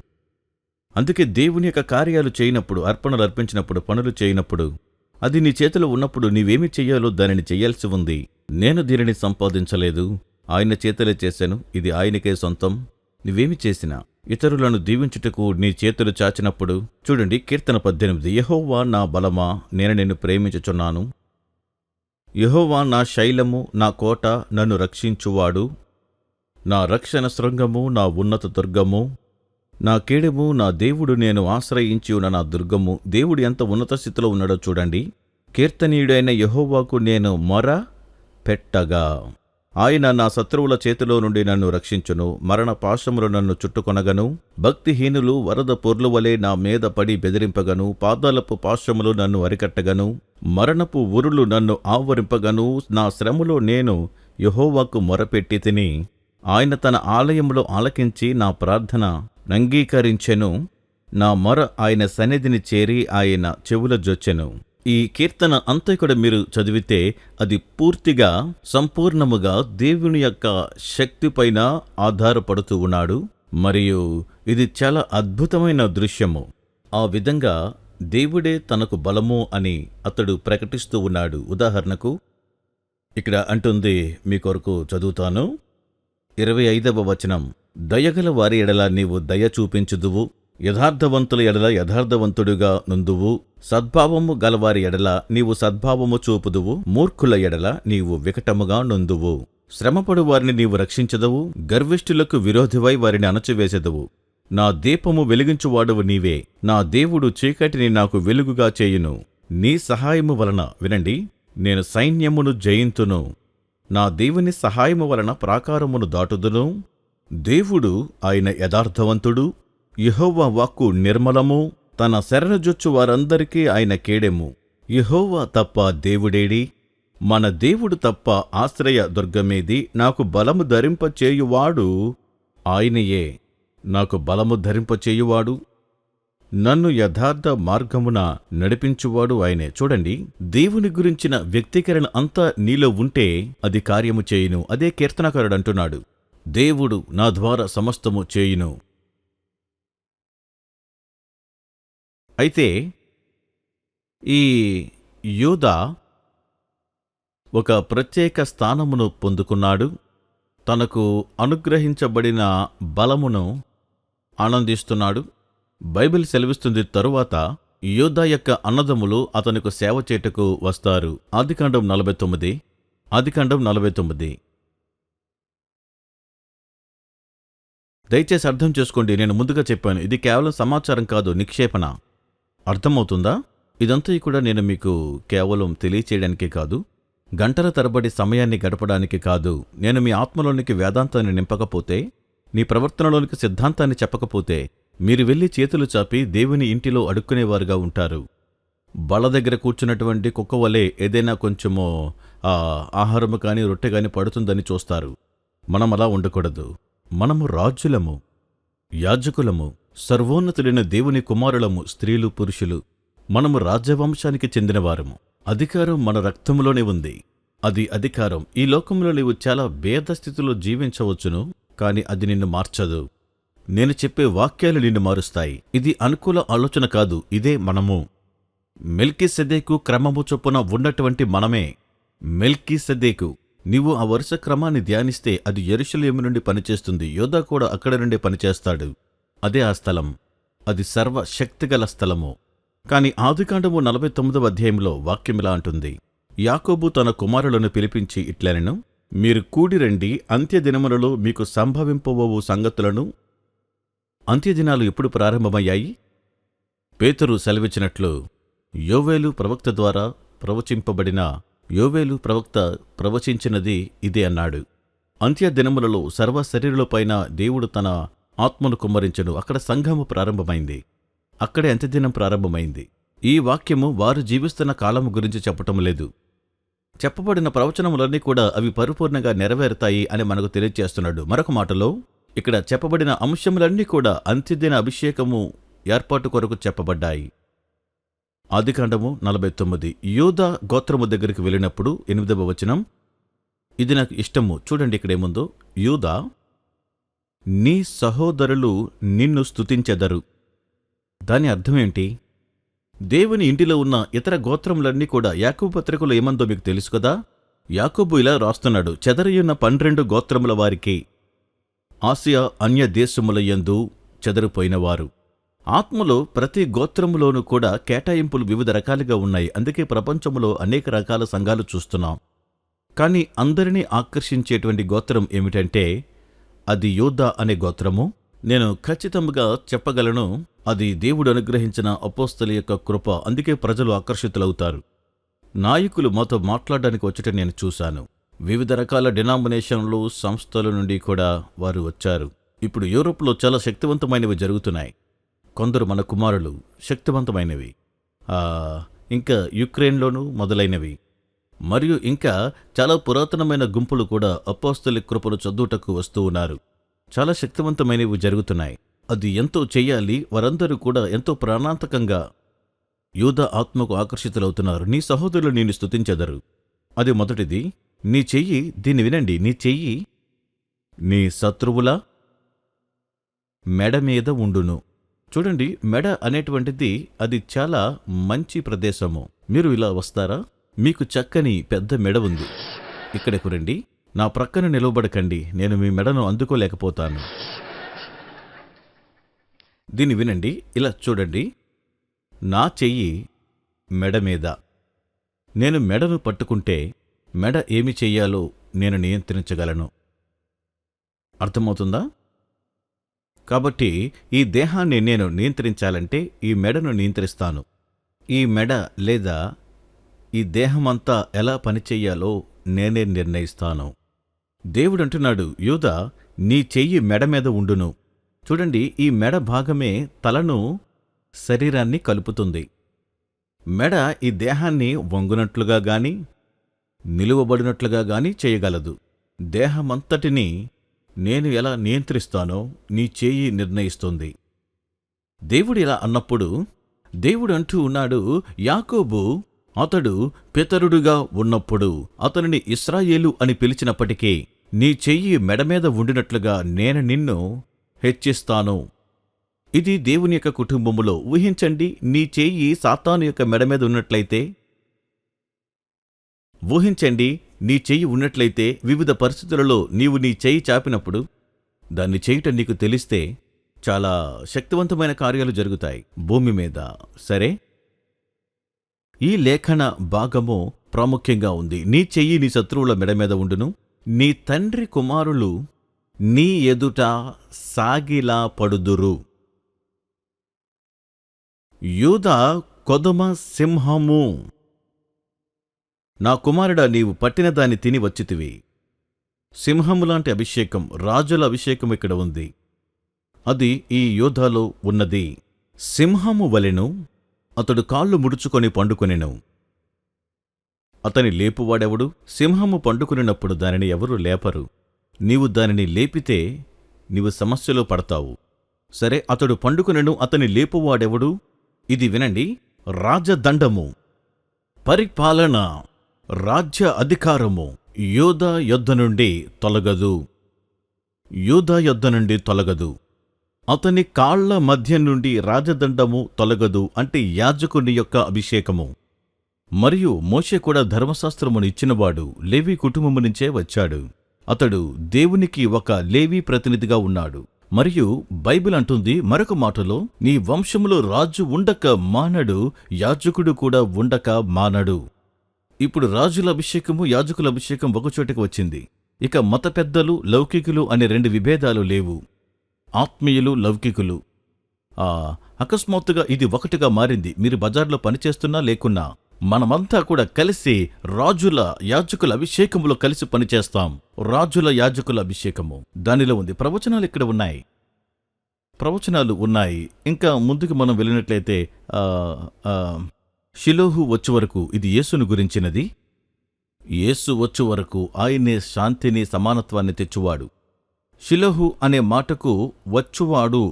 అందుకే దేవుని యొక్క కార్యాలు చేయనప్పుడు, అర్పణలు అర్పించినప్పుడు, పనులు చేయనప్పుడు, అది నీ చేతిలో ఉన్నప్పుడు నీవేమి చెయ్యాలో దానిని చెయ్యాల్సి ఉంది. నేను దీనిని సంపాదించలేదు, ఆయన చేతులే చేశాను, ఇది ఆయనకే సొంతం. నువ్వేమి చేసినా ఇతరులను దీవించుటకు నీ చేతులు చాచినప్పుడు, చూడండి కీర్తన 18, యెహోవా నా బలమా, నేను నిన్ను ప్రేమించుచున్నాను. యెహోవా నా శైలము, నా కోట, నన్ను రక్షించువాడు, నా రక్షణ శృంగము, నా ఉన్నత దుర్గము, నా కేడెము, నా దేవుడు, నేను ఆశ్రయించి ఉన్న నా దుర్గము. దేవుడు ఎంత ఉన్నత స్థితిలో ఉన్నాడో చూడండి. కీర్తనీయుడైన యెహోవాకు నేను మొర పెట్టగా ఆయన నా శత్రువుల చేతిలో నుండి నన్ను రక్షించును. మరణ పాశములు నన్ను చుట్టుకొనగను. భక్తిహీనులు వరద పొర్లు వలె నా మీద పడి బెదిరింపగను. పాదాలపు పాశములు నన్ను అరికట్టగను. మరణపు ఉరులు నన్ను ఆవరింపగను. నా శ్రమలో నేను యెహోవాకు మొరపెట్టి తిని, ఆయన తన ఆలయంలో ఆలకించి నా ప్రార్థన నంగీకరించెను. నా మొర ఆయన సన్నిధిని చేరి ఆయన చెవుల జొచ్చెను. ఈ కీర్తన అంతా కూడా మీరు చదివితే అది పూర్తిగా సంపూర్ణముగా దేవుని యొక్క శక్తిపైన ఆధారపడుతూ ఉన్నాడు. మరియు ఇది చాలా అద్భుతమైన దృశ్యము. ఆ విధంగా దేవుడే తనకు బలము అని అతడు ప్రకటిస్తూ ఉన్నాడు. ఉదాహరణకు ఇక్కడ అంటుంది, మీ కొరకు చదువుతాను, 25వ వచనం, దయగల వారి ఎడల నీవు దయ చూపించుదువు, యథార్థవంతుల ఎడల యథార్థవంతుడుగా నుందువు, సద్భావము గలవారి ఎడల నీవు సద్భావము చూపుదువు, మూర్ఖుల ఎడల నీవు వికటముగా నొందువు. శ్రమపడు వారిని నీవు రక్షించదవు, గర్విష్ఠులకు విరోధివై వారిని అణచివేసెదవు. నా దీపము వెలిగించువాడువు నీవే, నా దేవుడు చీకటిని నాకు వెలుగుగా చేయును. నీ సహాయము వలన, వినండి, నేను సైన్యమును జయింతును. నా దేవుని సహాయము వలన ప్రాకారమును దాటుదును. దేవుడు ఆయన యథార్థవంతుడు, యెహోవా వాక్కు నిర్మలము, తన శరణుజొచ్చు వారందరికీ ఆయన కేడెము. యెహోవా తప్ప దేవుడేడి? మన దేవుడు తప్ప ఆశ్రయ దుర్గమేది? నాకు బలము ధరింపచేయువాడు ఆయనయే. నాకు బలము ధరింపచేయువాడు, నన్ను యథార్థ మార్గమున నడిపించువాడు ఆయనే. చూడండి, దేవుని గురించిన వ్యక్తీకరణ అంతా నీలో ఉంటే అది కార్యము చేయును. అదే కీర్తనకారుడు అంటున్నాడు, దేవుడు నా ద్వారా సమస్తము చేయును. అయితే ఈ యోధా ఒక ప్రత్యేక స్థానమును పొందుకున్నాడు. తనకు అనుగ్రహించబడిన బలమును ఆనందిస్తున్నాడు. బైబిల్ సెలవిస్తుంది, తరువాత యోధా యొక్క అన్నదమ్ములు అతనికి సేవ చేయుటకు వస్తారు. ఆదికాండం 49, ఆదికాండం 49. దయచేసి అర్థం చేసుకోండి, నేను ముందుగా చెప్పాను, ఇది కేవలం సమాచారం కాదు, నిక్షేపణ. అర్థమవుతుందా? ఇదంతా కూడా నేను మీకు కేవలం తెలియచేయడానికి కాదు, గంటల తరబడి సమయాన్ని గడపడానికి కాదు. నేను మీ ఆత్మలోనికి వేదాంతాన్ని నింపకపోతే, నీ ప్రవర్తనలోనికి సిద్ధాంతాన్ని చెప్పకపోతే, మీరు వెళ్ళి చేతులు చాపి దేవుని ఇంటిలో అడుక్కునేవారుగా ఉంటారు. బళ్ళ దగ్గర కూర్చున్నటువంటి కుక్క వలె ఏదైనా కొంచెమో ఆహారము కానీ రొట్టె కానీ పడుతుందని చూస్తారు. మనం అలా ఉండకూడదు. మనము రాజులము, యాజకులము, సర్వోన్నతుడైన దేవుని కుమారులము, స్త్రీలు పురుషులు. మనము రాజ్యవంశానికి చెందినవారము. అధికారం మన రక్తంలోనే ఉంది. అది అధికారం. ఈ లోకంలో నీవు చాలా భేద స్థితిలో జీవించవచ్చును, కాని అది నిన్ను మార్చదు. నేను చెప్పే వాక్యాలు నిన్ను మారుస్తాయి. ఇది అనుకూల ఆలోచన కాదు, ఇదే మనము. మెల్కీసెదెకు క్రమము చొప్పున ఉన్నటువంటి మనమే. మెల్కీసెదెకు. నీవు ఆ వరుస క్రమాన్ని ధ్యానిస్తే అది యెరూషలేము నుండి పనిచేస్తుంది. యోధా కూడా అక్కడ నుండి పనిచేస్తాడు. అదే ఆ స్థలం. అది సర్వశక్తిగల స్థలము. కాని ఆదికాండము 49వ అధ్యాయంలో వాక్యమిలా అంటుంది. యాకోబు తన కుమారులను పిలిపించి ఇట్లనెను, మీరు కూడిరండి, అంత్యదినములలో మీకు సంభవింపబోవు సంగతులను. అంత్యదినాలు ఎప్పుడు ప్రారంభమయ్యాయి? పేతురు సెలవిచ్చినట్లు యోవేలు ప్రవక్త ద్వారా ప్రవచింపబడిన యోవేలు ప్రవక్త ప్రవచించినది ఇదే అన్నాడు. అంత్యదినములలో సర్వశరీరులపైన దేవుడు తన ఆత్మను కుమ్మరించెను. అక్కడ సంఘము ప్రారంభమైంది. అక్కడే అంత్యదినం ప్రారంభమైంది. ఈ వాక్యము వారు జీవిస్తున్న కాలము గురించి చెప్పటం లేదు. చెప్పబడిన ప్రవచనములన్నీ కూడా అవి పరిపూర్ణంగా నెరవేరుతాయి అని మనకు తెలియజేస్తున్నాడు. మరొక మాటలో ఇక్కడ చెప్పబడిన అంశములన్నీ కూడా అంత్యదిన అభిషేకము ఏర్పాటు కొరకు చెప్పబడ్డాయి. ఆదికాండము 49. యూదా గోత్రము దగ్గరికి వెళ్ళినప్పుడు 8వ వచనం, ఇది నాకు ఇష్టము. చూడండి ఇక్కడేముందో. యూదా, నీ సహోదరులు నిన్ను స్తుతించెదరు. దాని అర్థమేంటి? దేవుని ఇంటిలో ఉన్న ఇతర గోత్రములన్నీ కూడా యాకోబు పత్రికలో ఏమందో మీకు తెలుసు కదా. యాకోబు ఇలా రాస్తున్నాడు, చెదరియున్న 12 గోత్రముల వారికి, ఆసియా అన్య దేశములయందు చెదరిపోయినవారు. ఆత్మలో ప్రతి గోత్రములోనూ కూడా కేటాయింపులు వివిధ రకాలుగా ఉన్నాయి. అందుకే ప్రపంచంలో అనేక రకాల సంఘాలు చూస్తున్నాం. కానీ అందరినీ ఆకర్షించేటువంటి గోత్రం ఏమిటంటే అది యూదా అనే గోత్రము. నేను ఖచ్చితంగా చెప్పగలను, అది దేవుడు అనుగ్రహించిన అపోస్తల యొక్క కృప. అందుకే ప్రజలు ఆకర్షితులవుతారు. నాయకులు మాతో మాట్లాడడానికి వచ్చట నేను చూశాను. వివిధ రకాల డినామినేషన్లు, సంస్థల నుండి కూడా వారు వచ్చారు. ఇప్పుడు యూరోప్లో చాలా శక్తివంతమైనవి జరుగుతున్నాయి. కొందరు మన కుమారులు శక్తివంతమైనవి, ఇంకా యుక్రెయిన్లోనూ మొదలైనవి, మరియు ఇంకా చాలా పురాతనమైన గుంపులు కూడా అపోస్తలి కృపను చదువుటకు వస్తూ ఉన్నారు. చాలా శక్తివంతమైనవి జరుగుతున్నాయి. అది ఎంతో చెయ్యాలి. వారందరూ కూడా ఎంతో ప్రాణాంతకంగా యూదా ఆత్మకు ఆకర్షితులవుతున్నారు. నీ సహోదరులు నిన్ను స్తుతించెదరు. అది మొదటిది. నీ చెయ్యి, దీన్ని వినండి, నీ చెయ్యి నీ శత్రువుల మెడ మీద ఉండును. చూడండి, మెడ అనేటువంటిది అది చాలా మంచి ప్రదేశము. మీరు ఇలా వస్తారా? మీకు చక్కని పెద్ద మెడ ఉంది. ఇక్కడకు రండి, నా ప్రక్కన నిలవబడకండి, నేను మీ మెడను అందుకోలేకపోతాను. దీన్ని వినండి, ఇలా చూడండి. నా చెయ్యి మెడ మీద. నేను మెడను పట్టుకుంటే మెడ ఏమి చెయ్యాలో నేను నియంత్రించగలను. అర్థమవుతుందా? కాబట్టి ఈ దేహాన్ని నేను నియంత్రించాలంటే ఈ మెడను నియంత్రిస్తాను. ఈ మెడ లేదా ఈ దేహమంతా ఎలా పనిచెయ్యాలో నేనే నిర్ణయిస్తాను. దేవుడంటున్నాడు, యూదా, నీ చెయ్యి మెడ మీద ఉండును. చూడండి, ఈ మెడ భాగమే తలను, శరీరాన్ని కలుపుతుంది. మెడ ఈ దేహాన్ని వంగునట్లుగా గాని నిలువబడినట్లుగా గాని చేయగలదు. దేహమంతటినీ నేను ఎలా నియంత్రిస్తానో నీ చేయి నిర్ణయిస్తుంది. దేవుడు ఇలా అన్నప్పుడు దేవుడు అంటూ ఉన్నాడు, యాకోబు అతడు పితరుడుగా ఉన్నప్పుడు అతనిని ఇశ్రాయేలు అని పిలిచినప్పటికీ నీ చెయ్యి మెడమీద ఉండినట్లుగా నేను నిన్ను హెచ్చిస్తాను. ఇది దేవుని యొక్క కుటుంబములో. ఊహించండి, నీ చెయ్యి సాతాను యొక్క మెడమీద ఉన్నట్లయితే, ఊహించండి, నీ చెయ్యి ఉన్నట్లయితే వివిధ పరిస్థితులలో నీవు నీ చెయ్యి చాపినప్పుడు దాన్ని చేయటం నీకు తెలిస్తే చాలా శక్తివంతమైన కార్యాలు జరుగుతాయి భూమి మీద. సరే, ఈ లేఖన భాగము ప్రాముఖ్యంగా ఉంది. నీ చెయ్యి నీ శత్రువుల మెడ మీద ఉండును, నీ తండ్రి కుమారులు నీ ఎదుట సాగిలా పడుదురు. యూదా కొదమ సింహము. నా కుమారుడా, నీవు పట్టిన దాన్ని తిని వచ్చితివి. సింహములాంటి అభిషేకం, రాజుల అభిషేకం ఇక్కడ ఉంది. అది ఈ యూదాలో ఉన్నది. సింహము వలెను అతడు కాళ్ళు ముడుచుకొని పండుకొనెను. అతని లేపువాడెవడు? సింహము పండుకునినప్పుడు దానిని ఎవరూ లేపరు. నీవు దానిని లేపితే నీవు సమస్యలో పడతావు. సరే, అతడు పండుకొనెను, అతని లేపువాడెవడు? ఇది వినండి. రాజదండము, పరిపాలన, రాజ్య అధికారము యూదా యొద్ద నుండి తొలగదు. యూదా యొద్ద నుండి తొలగదు. అతని కాళ్ల మధ్య నుండి రాజదండము తొలగదు. అంటే యాజకుని యొక్క అభిషేకము. మరియు మోషే కూడా ధర్మశాస్త్రమును ఇచ్చినవాడు లేవీ కుటుంబము నుంచే వచ్చాడు. అతడు దేవునికి ఒక లేవీ ప్రతినిధిగా ఉన్నాడు. మరియు బైబిల్ అంటుంది మరొక మాటలో, నీ వంశములో రాజు ఉండక మానడు, యాజకుడు కూడా ఉండక మానడు. ఇప్పుడు రాజుల అభిషేకము, యాజకుల అభిషేకం ఒకచోటికి వచ్చింది. ఇక మత పెద్దలు, లౌకికులు అనే రెండు విభేదాలు లేవు. ఆత్మీయులు, లౌకికులు. అకస్మాత్తుగా ఇది ఒకటిగా మారింది. మీరు బజార్లో పనిచేస్తున్నా లేకున్నా మనమంతా కూడా కలిసి రాజుల యాజకుల అభిషేకములో కలిసి పనిచేస్తాం. రాజుల యాజకుల అభిషేకము దానిలో ఉంది. ప్రవచనాలు ఇక్కడ ఉన్నాయి, ప్రవచనాలు ఉన్నాయి. ఇంకా ముందుకు మనం వెళ్ళినట్లయితే షిలోహు వచ్చు వరకు ఇది యేసును గురించినది. యేసు వచ్చు వరకు ఆయనే శాంతిని, సమానత్వాన్ని తెచ్చువాడు. షిలోహు అనే మాటకు వచ్చువాడు,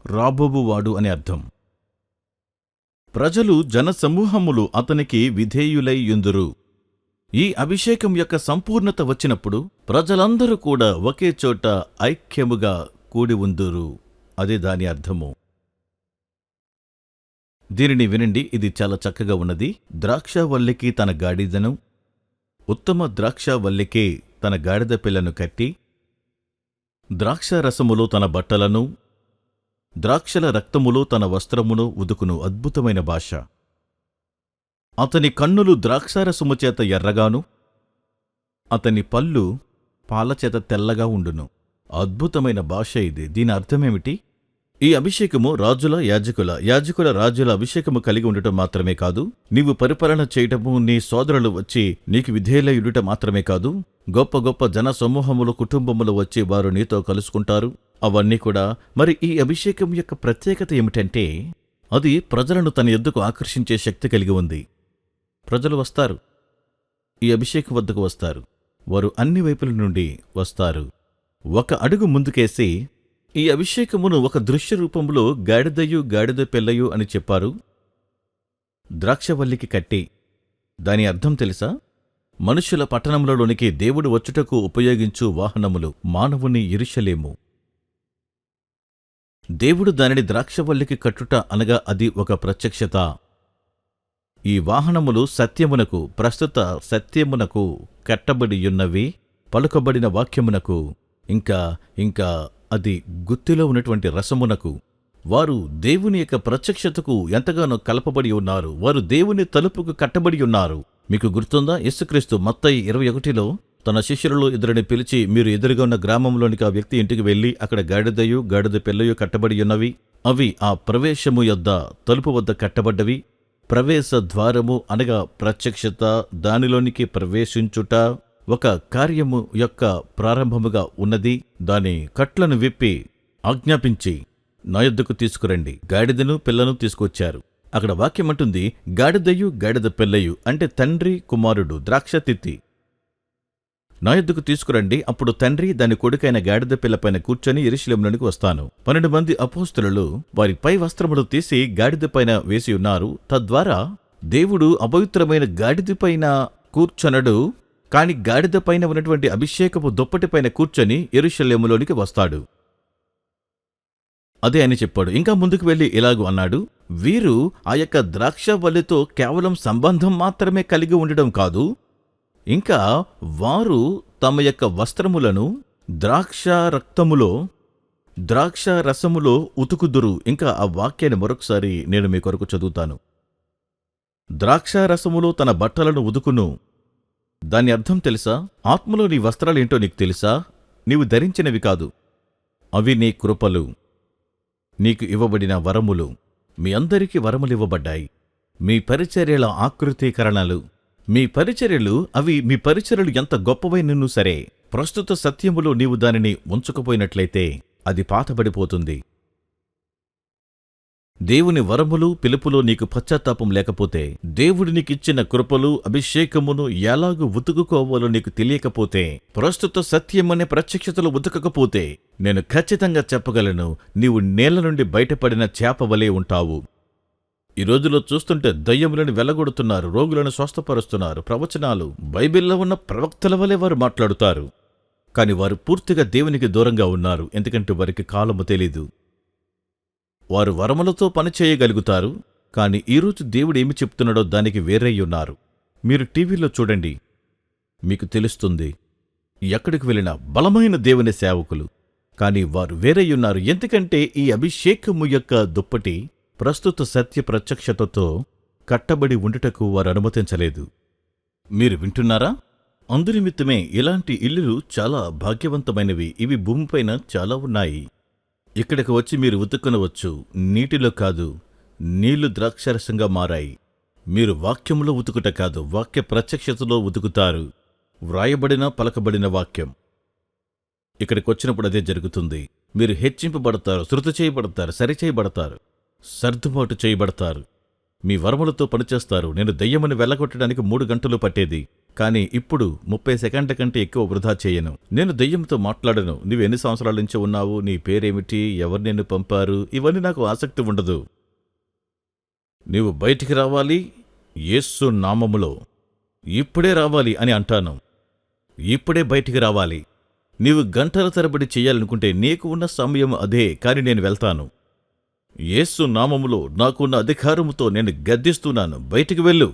రాబోబువాడు అని అర్థం. ప్రజలు, జనసమూహములు అతనికి విధేయులై యుందురు. ఈ అభిషేకం యొక్క సంపూర్ణత వచ్చినప్పుడు ప్రజలందరూ కూడా ఒకే చోట ఐక్యముగా కూడి ఉందురు. అదే దాని అర్థము. దీనిని వినండి, ఇది చాలా చక్కగా ఉన్నది. ద్రాక్షవల్లికి తన గాడిదను, ఉత్తమ ద్రాక్షవల్లికి తన గాడిద పిల్లను కట్టి, ద్రాక్షరసములో తన బట్టలను, ద్రాక్షల రక్తములో తన వస్త్రమును ఉదుకును. అద్భుతమైన భాష. అతని కన్నులు ద్రాక్షారసము చేత ఎర్రగాను, అతని పళ్ళు పాలచేత తెల్లగా ఉండును. అద్భుతమైన భాష ఇది. దీని అర్థమేమిటి? ఈ అభిషేకము రాజుల, యాజకుల రాజుల అభిషేకము కలిగి ఉండటం మాత్రమే కాదు, నీవు పరిపాలన చేయటము, నీ సోదరులు వచ్చి నీకు విధేయులయుట మాత్రమే కాదు, గొప్ప గొప్ప జన సమూహములు, కుటుంబములు వచ్చి వారు నీతో కలుసుకుంటారు. అవన్నీ కూడా. మరి ఈ అభిషేకం యొక్క ప్రత్యేకత ఏమిటంటే, అది ప్రజలను తన యొద్దకు ఆకర్షించే శక్తి కలిగి ఉంది. ప్రజలు వస్తారు, ఈ అభిషేకం వద్దకు వస్తారు. వారు అన్ని వైపుల నుండి వస్తారు. ఒక అడుగు ముందుకేసి ఈ అభిషేకమును ఒక దృశ్య రూపంలో గాడిదయు, గాడిద పిల్లయు అని చెప్పారు. ద్రాక్షవల్లికి కట్టి. దాని అర్థం తెలుసా? మనుష్యుల పట్టణములలోనికి దేవుడు వచ్చుటకు ఉపయోగించు వాహనములు, మానవుని యెరూషలేము. దేవుడు దానిని ద్రాక్షవల్లికి కట్టుట అనగా అది ఒక ప్రత్యక్షత. ఈ వాహనములు సత్యమునకు, ప్రస్తుత సత్యమునకు కట్టబడియున్నవి, పలుకబడిన వాక్యమునకు, ఇంకా అది గుత్తిలో ఉన్నటువంటి రసమునకు. వారు దేవుని యొక్క ప్రత్యక్షతకు ఎంతగానో కలపబడి ఉన్నారు. వారు దేవుని తలుపుకు కట్టబడి ఉన్నారు. మీకు గుర్తుందా? యేసుక్రీస్తు మత్తయి 21లో తన శిష్యులలో ఇద్దరిని పిలిచి, మీరు ఎదురుగా ఉన్న గ్రామంలోనికి ఆ వ్యక్తి ఇంటికి వెళ్లి అక్కడ గాడిదయు, గాడిద పిల్లయు కట్టబడి ఉన్నవి, అవి ఆ ప్రవేశము యొద్ద తలుపు వద్ద కట్టబడ్డవి. ప్రవేశ ద్వారము అనగా ప్రత్యక్షత, దానిలోనికి ప్రవేశించుట ఒక కార్యము యొక్క ప్రారంభముగా ఉన్నది. దాని కట్లను విప్పి ఆజ్ఞాపించి నా యొద్దకు తీసుకురండి. గాడిదను, పిల్లను తీసుకొచ్చారు. అక్కడ వాక్యమంటుంది, గాడిదయు, గాడిద పిల్లయు అంటే తండ్రి, కుమారుడు, ద్రాక్ష తిత్తి నా యొద్దకు తీసుకురండి. అప్పుడు తండ్రి దాని కొడుకైన గాడిద పిల్లపైన కూర్చొని యెరూషలేములోనికి వస్తాను. 12 మంది అపోస్తలులు వారి పై వస్త్రములు తీసి గాడిద పైన వేసి ఉన్నారు. తద్వారా దేవుడు అపవిత్రమైన గాడిదపైన కూర్చొనడు, కాని గాడిద పైన ఉన్నటువంటి అభిషేకపు దుప్పటిపైన కూర్చొని యెరూషలేములోనికి వస్తాడు. అదే అని చెప్పాడు. ఇంకా ముందుకు వెళ్లి ఇలాగూ అన్నాడు, వీరు ఆ యొక్క ద్రాక్షవల్లితో కేవలం సంబంధం మాత్రమే కలిగి ఉండడం కాదు, ఇంకా వారు తమ యొక్క వస్త్రములను ద్రాక్ష రసములో ఉతుకుదురు. ఇంకా ఆ వాక్యాన్ని మరొకసారి నేను మీ కొరకు చదువుతాను. ద్రాక్షారసములో తన బట్టలను ఉదుకును. దాని అర్థం తెలుసా? ఆత్మలో నీ వస్త్రాలేంటో నీకు తెలుసా? నీవు ధరించినవి కాదు, అవి నీ కృపలు, నీకు ఇవ్వబడిన వరములు. మీ అందరికీ వరములివ్వబడ్డాయి. మీ పరిచర్యల ఆకృతీకరణలు, మీ పరిచర్యలు, అవి మీ పరిచర్యలు ఎంత గొప్పవైనను సరే, ప్రస్తుత సత్యములో నీవు దానిని ఉంచకపోయినట్లయితే అది పాతబడిపోతుంది. దేవుని వరములు పిలుపులో నీకు పశ్చాత్తాపం లేకపోతే, దేవుడు నీకిచ్చిన కృపలు అభిషేకమును ఎలాగూ ఉతుకుకోవాలో నీకు తెలియకపోతే, ప్రస్తుత సత్యమనే ప్రత్యక్షతలు ఉతకకపోతే, నేను ఖచ్చితంగా చెప్పగలను, నీవు నేల నుండి బయటపడిన చేప వలె ఉంటావు. ఈ రోజులో చూస్తుంటే దయ్యములను వెలగొడుతున్నారు, రోగులను స్వస్థపరుస్తున్నారు, ప్రవచనాలు, బైబిల్లో ఉన్న ప్రవక్తల వలె వారు మాట్లాడుతారు. కాని వారు పూర్తిగా దేవునికి దూరంగా ఉన్నారు, ఎందుకంటే వారికి కాలము తెలీదు. వారు వరములతో పనిచేయగలుగుతారు, కాని ఈరోజు దేవుడేమి చెప్తున్నాడో దానికి వేరయ్యున్నారు. మీరు టీవీలో చూడండి, మీకు తెలుస్తుంది. ఎక్కడికి వెళ్ళినా బలమైన దేవుని సేవకులు, కాని వారు వేరయ్యున్నారు. ఎందుకంటే ఈ అభిషేకము యొక్క దుప్పటి ప్రస్తుత సత్య ప్రత్యక్షతతో కట్టబడి ఉండుటకు వారు అనుమతించలేదు. మీరు వింటున్నారా? అందునిమిత్తమే ఇలాంటి ఇల్లులు చాలా భాగ్యవంతమైనవి. ఇవి భూమిపైన చాలా ఉన్నాయి. ఇక్కడికి వచ్చి మీరు ఉతుక్కునవచ్చు. నీటిలో కాదు, నీళ్లు ద్రాక్షరసంగా మారాయి. మీరు వాక్యంలో ఉతుకుట కాదు, వాక్య ప్రత్యక్షతలో ఉతుకుతారు. వ్రాయబడిన పలకబడిన వాక్యం. ఇక్కడికి వచ్చినప్పుడు అదే జరుగుతుంది. మీరు హెచ్చింపబడతారు, శృతి చేయబడతారు, సరిచేయబడతారు, సర్దుబాటు చేయబడతారు. మీ వరములతో పనిచేస్తారు. నేను దయ్యమని వెళ్ళగొట్టడానికి 3 గంటలు పట్టేది, కానీ ఇప్పుడు 30 సెకండ్ల కంటే ఎక్కువ వృధా చేయను. నేను దయ్యంతో మాట్లాడను. నువ్వు ఎన్ని సంవత్సరాల నుంచి ఉన్నావు, నీ పేరేమిటి, ఎవరు నిన్ను పంపారు, ఇవన్నీ నాకు ఆసక్తి ఉండదు. నీవు బయటికి రావాలి, యేసు నామములో ఇప్పుడే రావాలి అని అంటాను. ఇప్పుడే బయటికి రావాలి. నీవు గంటల తరబడి చెయ్యాలనుకుంటే నీకు ఉన్న సమయం అదే, కాని నేను వెళ్తాను. యేసు నామములో నాకున్న అధికారముతో నేను గద్దిస్తున్నాను, బయటికి వెళ్ళు.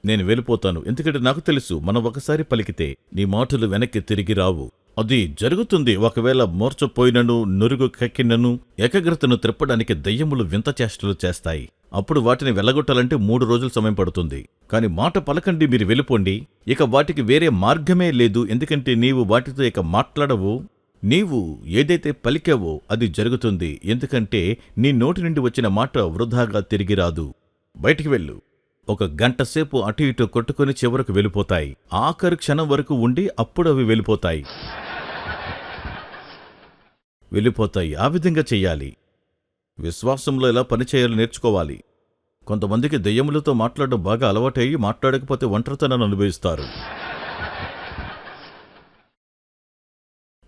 నేను వెళ్ళిపోతాను, ఎందుకంటే నాకు తెలుసు, మనం ఒకసారి పలికితే నీ మాటలు వెనక్కి తిరిగి రావు. అది జరుగుతుంది. ఒకవేళ మూర్చపోయినను, నురుగు కక్కినను, ఏకాగ్రతను త్రిప్పడానికి దయ్యములు వింత చేష్టలు చేస్తాయి. అప్పుడు వాటిని వెళ్ళగొట్టాలంటే 3 రోజులు సమయం పడుతుంది. కాని మాట పలకండి, మీరు వెళ్ళిపోండి. ఇక వాటికి వేరే మార్గమే లేదు, ఎందుకంటే నీవు వాటితో ఇక మాట్లాడవు. నీవు ఏదైతే పలికావో అది జరుగుతుంది, ఎందుకంటే నీ నోటి నుండి వచ్చిన మాట వృధాగా తిరిగి రాదు. బయటికి వెళ్ళు. 1 గంట సేపు అటు ఇటు కొట్టుకుని చివరకు వెళ్ళిపోతాయి. ఆఖరి క్షణం వరకు ఉండి అప్పుడు అవి వెళ్ళిపోతాయి. ఆ విధంగా చెయ్యాలి. విశ్వాసంలో ఎలా పనిచేయాలో నేర్చుకోవాలి. కొంతమందికి దెయ్యములతో మాట్లాడడం బాగా అలవాటయ్యి మాట్లాడకపోతే ఒంటరితనాన్ని అనుభవిస్తారు.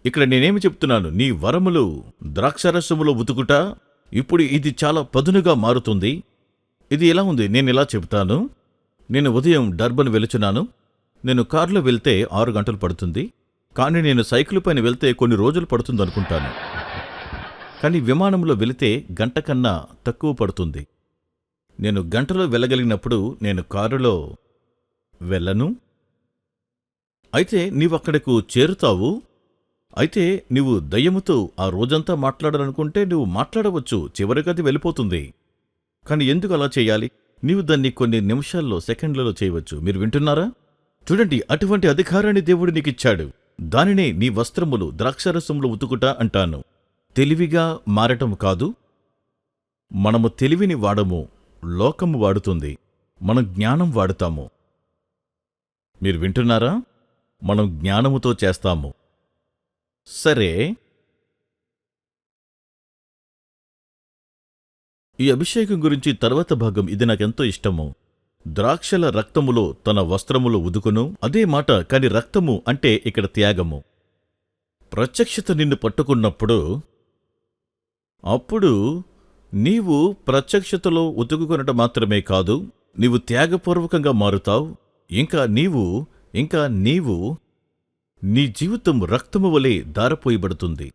ఇక్కడ నేనేమి చెప్తున్నాను? నీ వరములు ద్రాక్షరసములో ఉతుకుట. ఇప్పుడు ఇది చాలా పదునుగా మారుతుంది. ఇది ఎలా ఉంది? నేను ఇలా చెప్తాను. నేను ఉదయం డర్బన్ వెళుచున్నాను. నేను కారులో వెళ్తే 6 గంటలు పడుతుంది, కానీ నేను సైకిల్ పైన వెళ్తే కొన్ని రోజులు పడుతుందనుకుంటాను. కానీ విమానంలో వెళితే గంట కన్నా తక్కువ పడుతుంది. నేను గంటలో వెళ్ళగలిగినప్పుడు నేను కారులో వెళ్ళను. అయితే నీవక్కడకు చేరుతావు. అయితే నీవు దయ్యముతో ఆ రోజంతా మాట్లాడాలనుకుంటే నువ్వు మాట్లాడవచ్చు, చివరికది వెళ్ళిపోతుంది. కాని ఎందుకు అలా చేయాలి? నీవు దాన్ని కొన్ని నిమిషాల్లో, సెకండ్లలో చేయవచ్చు. మీరు వింటున్నారా? చూడండి, అటువంటి అధికారాన్ని దేవుడు నీకిచ్చాడు. దానినే నీ వస్త్రములు ద్రాక్షరసములు ఉతుకుట అంటాను. తెలివిగా మారటం కాదు. మనము తెలివిని వాడము, లోకము వాడుతుంది. మనం జ్ఞానం వాడుతాము. మీరు వింటున్నారా? మనం జ్ఞానముతో చేస్తాము. సరే, ఈ అభిషేకం గురించి తర్వాత భాగం ఇది నాకెంతో ఇష్టము. ద్రాక్షల రక్తములో తన వస్త్రములు ఉదుకును. అదే మాట, కాని రక్తము అంటే ఇక్కడ త్యాగము. ప్రత్యక్షత నిన్ను పట్టుకున్నప్పుడు అప్పుడు నీవు ప్రత్యక్షతలో ఉతుకుకొనట మాత్రమే కాదు, నీవు త్యాగపూర్వకంగా మారుతావు. ఇంకా నీవు నీ జీవితం రక్తము వలె దారపోయబడుతుంది.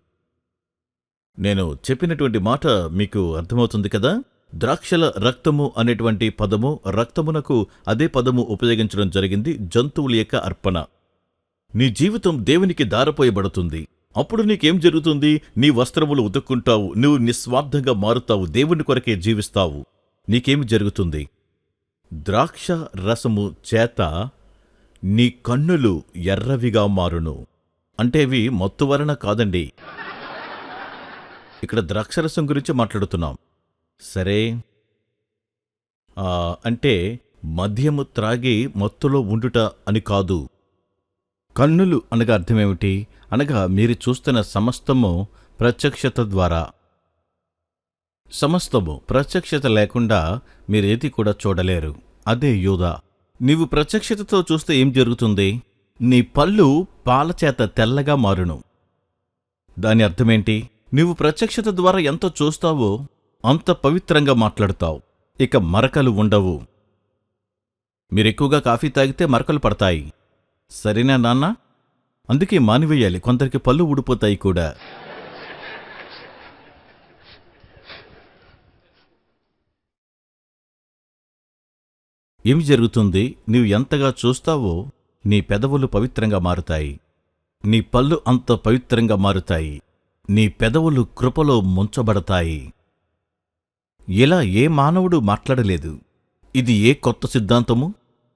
నేను చెప్పినటువంటి మాట మీకు అర్థమవుతుంది కదా? ద్రాక్షల రక్తము అనేటువంటి పదము, రక్తమునకు అదే పదము ఉపయోగించడం జరిగింది, జంతువుల యొక్క అర్పణ. నీ జీవితం దేవునికి దారపోయబడుతుంది. అప్పుడు నీకేం జరుగుతుంది? నీ వస్త్రములు ఉతుక్కుంటావు, నువ్వు నిస్వార్థంగా మారుతావు, దేవుని కొరకే జీవిస్తావు. నీకేమి జరుగుతుంది? ద్రాక్ష రసము చేత నీ కన్నులు ఎర్రవిగా మారును. అంటే ఇవి మత్తు వలన కాదండి. ఇక్కడ ద్రాక్షరసం గురించి మాట్లాడుతున్నాం. సరే, అంటే మద్యము త్రాగి మత్తులో ఉండుట అని కాదు. కన్నులు అనగా అర్థమేమిటి? అనగా మీరు చూస్తున్న సమస్తము ప్రత్యక్షత ద్వారా. సమస్తము ప్రత్యక్షత లేకుండా మీరేది కూడా చూడలేరు. అదే యూదా. నీవు ప్రత్యక్షతతో చూస్తే ఏం జరుగుతుంది? నీ పళ్ళు పాలచేత తెల్లగా మారును. దాని అర్థమేంటి? నీవు ప్రత్యక్షత ద్వారా ఎంత చూస్తావో అంత పవిత్రంగా మాట్లాడుతావు. ఇక మరకలు ఉండవు. మీరెక్కువగా కాఫీ తాగితే మరకలు పడతాయి. సరేనా నాన్న? అందుకే మానివేయాలి. కొందరికి పళ్ళు ఊడిపోతాయి కూడా. ఏమి జరుగుతుంది? నీవు ఎంతగా చూస్తావో నీ పెదవులు పవిత్రంగా మారుతాయి. నీ పళ్ళు అంత పవిత్రంగా మారుతాయి. నీ పెదవులు కృపలో ముంచబడతాయి. ఇలా ఏ మానవుడు మాట్లాడలేదు. ఇది ఏ కొత్త సిద్ధాంతము?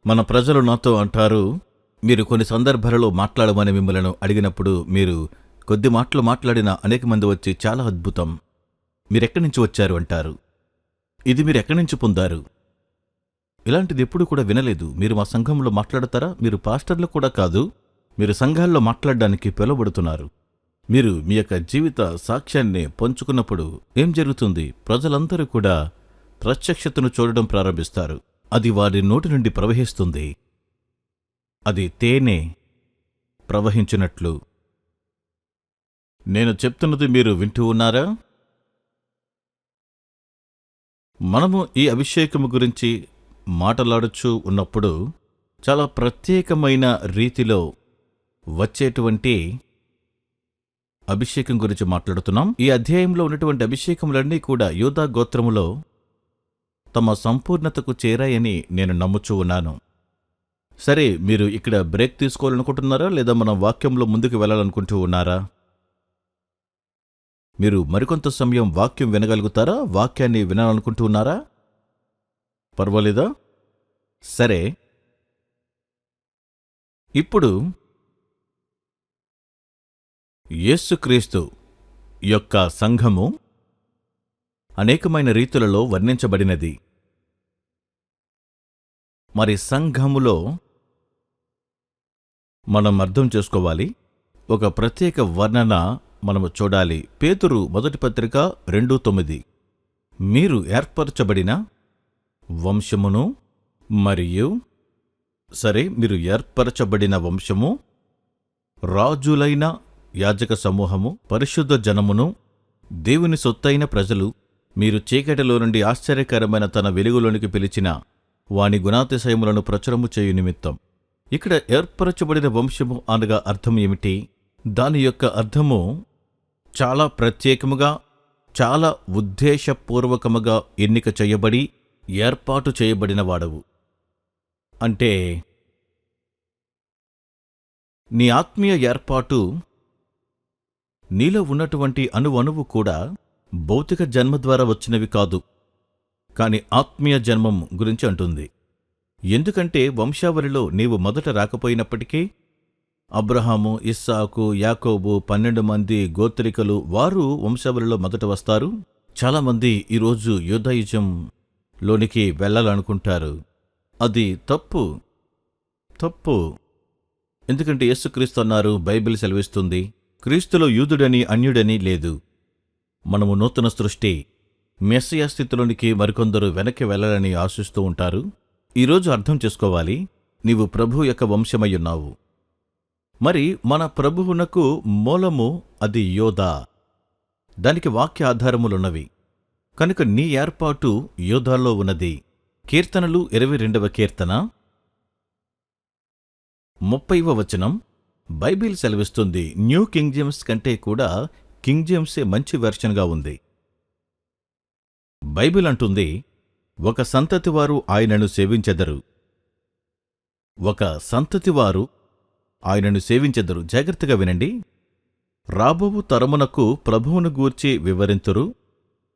మన ప్రజలు నాతో అంటారు, మీరు కొన్ని సందర్భాలలో మాట్లాడమని మిమ్మల్ని అడిగినప్పుడు మీరు కొద్ది మాటలు మాట్లాడిన అనేక మంది వచ్చి చాలా అద్భుతం, మీరెక్కడి నుంచి వచ్చారు అంటారు. ఇది మీరెక్కడి నుంచి పొందారు? ఇలాంటిది ఎప్పుడు కూడా వినలేదు. మీరు మా సంఘంలో మాట్లాడతారా? మీరు పాస్టర్లు కూడా కాదు. మీరు సంఘాల్లో మాట్లాడడానికి పిలువబడుతున్నారు. మీరు మీ యొక్క జీవిత సాక్ష్యాన్ని పంచుకున్నప్పుడు ఏం జరుగుతుంది? ప్రజలందరూ కూడా ప్రత్యక్షతను చూడడం ప్రారంభిస్తారు. అది వారి నోటి నుండి ప్రవహిస్తుంది. అది తేనె ప్రవహించినట్లు. నేను చెప్తున్నది మీరు వింటూ ఉన్నారా? మనము ఈ అభిషేకము గురించి మాట్లాడుచూ ఉన్నప్పుడు చాలా ప్రత్యేకమైన రీతిలో వచ్చేటువంటి అభిషేకం గురించి మాట్లాడుతున్నాం. ఈ అధ్యాయంలో ఉన్నటువంటి అభిషేకములన్నీ కూడా యూదా గోత్రములో తమ సంపూర్ణతకు చేరాయని నేను నమ్ముచూ ఉన్నాను. సరే, మీరు ఇక్కడ బ్రేక్ తీసుకోవాలనుకుంటున్నారా లేదా మనం వాక్యంలో ముందుకు వెళ్ళాలనుకుంటూ ఉన్నారా? మీరు మరికొంత సమయం వాక్యం వినగలుగుతారా? వాక్యాన్ని వినాలనుకుంటూ ఉన్నారా? పర్వాలేదా? సరే, ఇప్పుడు యేసుక్రీస్తు యొక్క సంఘము అనేకమైన రీతులలో వర్ణించబడినది. మరి సంఘములో మనం అర్థం చేసుకోవాలి. ఒక ప్రత్యేక వర్ణన మనము చూడాలి. పేతురు మొదటి పత్రిక 2:9 మీరు ఏర్పరచబడిన వంశమును మరియు మీరు ఏర్పరచబడిన వంశము, రాజులైన యాజక సమూహము, పరిశుద్ధ జనమును, దేవుని సొత్తైన ప్రజలు, మీరు చీకటిలో నుండి ఆశ్చర్యకరమైన తన వెలుగులోనికి పిలిచిన వాని గుణాతిశయములను ప్రచురము చేయు నిమిత్తం. ఇక్కడ ఏర్పరచబడిన వంశము అనగా అర్థం ఏమిటి? దాని యొక్క అర్థము చాలా ప్రత్యేకముగా, చాలా ఉద్దేశపూర్వకముగా ఎన్నిక చేయబడి ఏర్పాటు చేయబడిన వాడవు. అంటే నీ ఆత్మీయ ఏర్పాటు, నీలో ఉన్నటువంటి అణువణువు కూడా భౌతిక జన్మ ద్వారా వచ్చినవి కాదు, కాని ఆత్మీయ జన్మం గురించి అంటుంది. ఎందుకంటే వంశావళిలో నీవు మొదట రాకపోయినప్పటికీ అబ్రహాము, ఇస్సాకు, యాకోబు 12 మంది గోత్రికలు వారు వంశావళిలో మొదట వస్తారు. చాలామంది ఈరోజు యూదాయిజంలోనికి వెళ్ళాలనుకుంటారు. అది తప్పు. ఎందుకంటే యేసుక్రీస్తు అన్నారు, బైబిల్ సెలవిస్తుంది, క్రీస్తులో యూదుడని అన్యుడని లేదు. మనము నూతన సృష్టి. మెస్సియా స్థితిలోనికి మరికొందరు వెనక్కి వెళ్లాలని ఆశిస్తూ ఉంటారు. ఈరోజు అర్థం చేసుకోవాలి, నీవు ప్రభు యొక్క వంశమయ్యున్నావు. మరి మన ప్రభువునకు మూలము అది యోధా. దానికి వాక్య ఆధారములున్నవి. కనుక నీ ఏర్పాటు యోధాలో ఉన్నది. కీర్తనలు 22వ కీర్తన 30వ వచనం బైబిల్ సెలవిస్తుంది. న్యూ కింగ్ జేమ్స్ కంటే కూడా కింగ్ జేమ్సే మంచి వెర్షన్గా ఉంది. బైబిల్ అంటుంది, ఒక సంతతివారు ఆయనను సేవించెదరు. ఒక సంతతివారు ఆయనను సేవించెదరు. జాగ్రత్తగా వినండి. రాబోవు తరమునకు ప్రభువును గూర్చి వివరింతురు.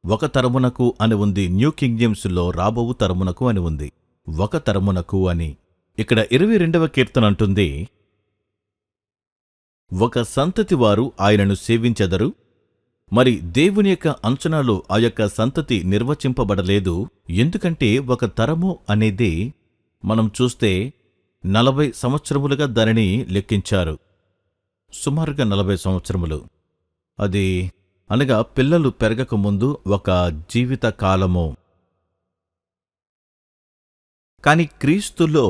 ఒక తరమునకు అని ఉంది. న్యూ కింగ్ జేమ్స్లో రాబోవు తరమునకు అని ఉంది. ఒక తరమునకు అని. ఇక్కడ 22వ కీర్తన అంటుంది, ఒక సంతతి వారు ఆయనను సేవించెదరు. మరి దేవుని యొక్క అంచనాలో ఆ యొక్క సంతతి నిర్వచింపబడలేదు. ఎందుకంటే ఒక తరము అనేది మనం చూస్తే 40 సంవత్సరములుగా దానిని లెక్కించారు. సుమారుగా 40 సంవత్సరములు. అది అనగా పిల్లలు పెరగకముందు ఒక జీవిత కాలము. కాని క్రీస్తులో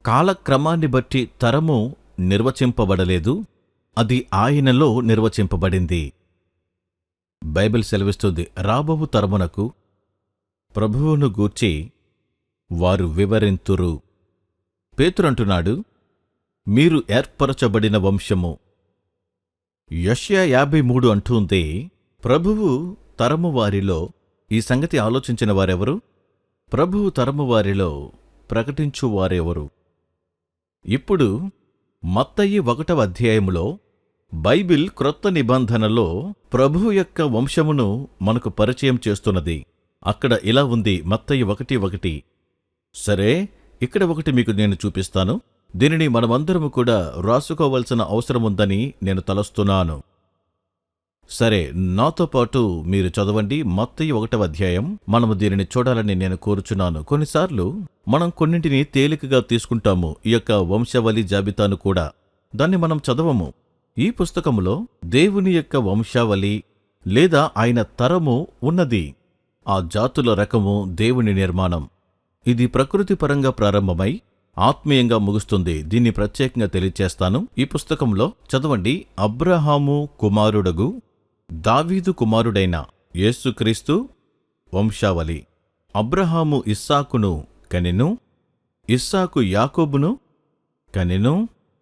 కాలక్రమాన్ని బట్టి తరము నిర్వచింపబడలేదు, అది ఆయనలో నిర్వచింపబడింది. బైబిల్ సెలవిస్తుంది, రాబోవు తరమునకు ప్రభువును గూర్చి వారు వివరింతురు. పేతురంటున్నాడు, మీరు ఏర్పరచబడిన వంశము. యెషయా 53 అంటుంది, ప్రభువు తరము వారిలో ఈ సంగతి ఆలోచించిన వారెవరు? ప్రభువు తరము వారిలో ప్రకటించువారెవరు? ఇప్పుడు మత్తయి 1వ అధ్యాయములో బైబిల్ క్రొత్త నిబంధనలో ప్రభువు యొక్క వంశమును మనకు పరిచయం చేస్తున్నది. అక్కడ ఇలా ఉంది, మత్తయి 1:1. సరే, ఇక్కడ ఒకటి మీకు నేను చూపిస్తాను. దీనిని మనమందరము కూడా రాసుకోవలసిన అవసరముందని నేను తలస్తున్నాను. సరే, నాతో పాటు మీరు చదవండి. మత్తయి 1వ అధ్యాయం. మనము దీనిని చూడాలని నేను కోరుచున్నాను. కొన్నిసార్లు మనం కొన్నింటిని తేలికగా తీసుకుంటాము, ఈ యొక్క వంశావళి జాబితాను కూడా. దాన్ని మనం చదవము. ఈ పుస్తకములో దేవుని యొక్క వంశావళి లేదా ఆయన తరము ఉన్నది. ఆ జాతుల రకము దేవుని నిర్మాణం. ఇది ప్రకృతిపరంగా ప్రారంభమై ఆత్మీయంగా ముగుస్తుంది. దీన్ని ప్రత్యేకంగా తెలియచేస్తాను. ఈ పుస్తకంలో చదవండి. అబ్రహాము కుమారుడగు దావీదు కుమారుడైన యేసుక్రీస్తు వంశావళి. అబ్రహాము ఇస్సాకును కనెను, ఇస్సాకు యాకోబును కనెను.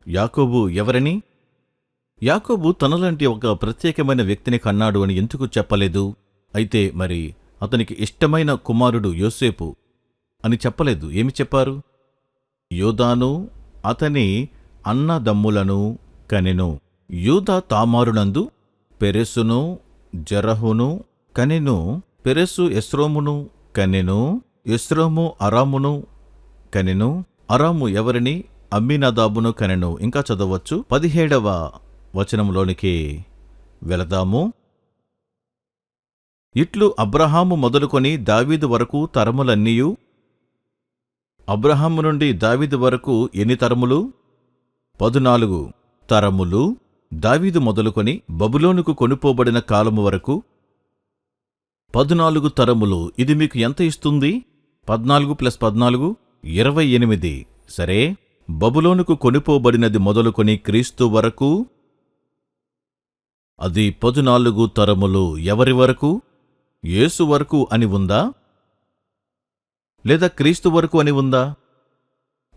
యాకోబు ఎవరని? యాకోబు తనలాంటి ఒక ప్రత్యేకమైన వ్యక్తిని కన్నాడు అని ఎందుకు చెప్పలేదు? అయితే మరి అతనికి ఇష్టమైన కుమారుడు యోసేపు అని చెప్పలేదు. ఏమి చెప్పారు? యూదాను అతని అన్నదమ్ములను కనెను. యూదా తామారునందు పెరెసును జెరహును కనెను. పెరెసు ఎస్రోమును కనెను. ఎస్రోము అరామును కనెను. అరాము ఎవరిని? అమ్మినదాబును కనెను. ఇంకా చదవచ్చు. 17వ వచనంలోనికి వెళదాము. ఇట్లు అబ్రహాము మొదలుకొని దావీదు వరకు తరములన్నీయు. అబ్రహాము నుండి దావీదు వరకు ఎన్ని తరములు? 14 తరములు. దావీదు మొదలుకొని బబులోనుకు కొనుపోబడిన కాలము వరకు 14 తరములు. ఇది మీకు ఎంత ఇస్తుంది? 14 + 14 28. సరే, బబులోనుకు కొనుపోబడినది మొదలుకొని క్రీస్తు వరకు అది 14 తరములు. ఎవరి వరకు? యేసు వరకు అని ఉందా? లేదా క్రీస్తు వరకు అని ఉందా?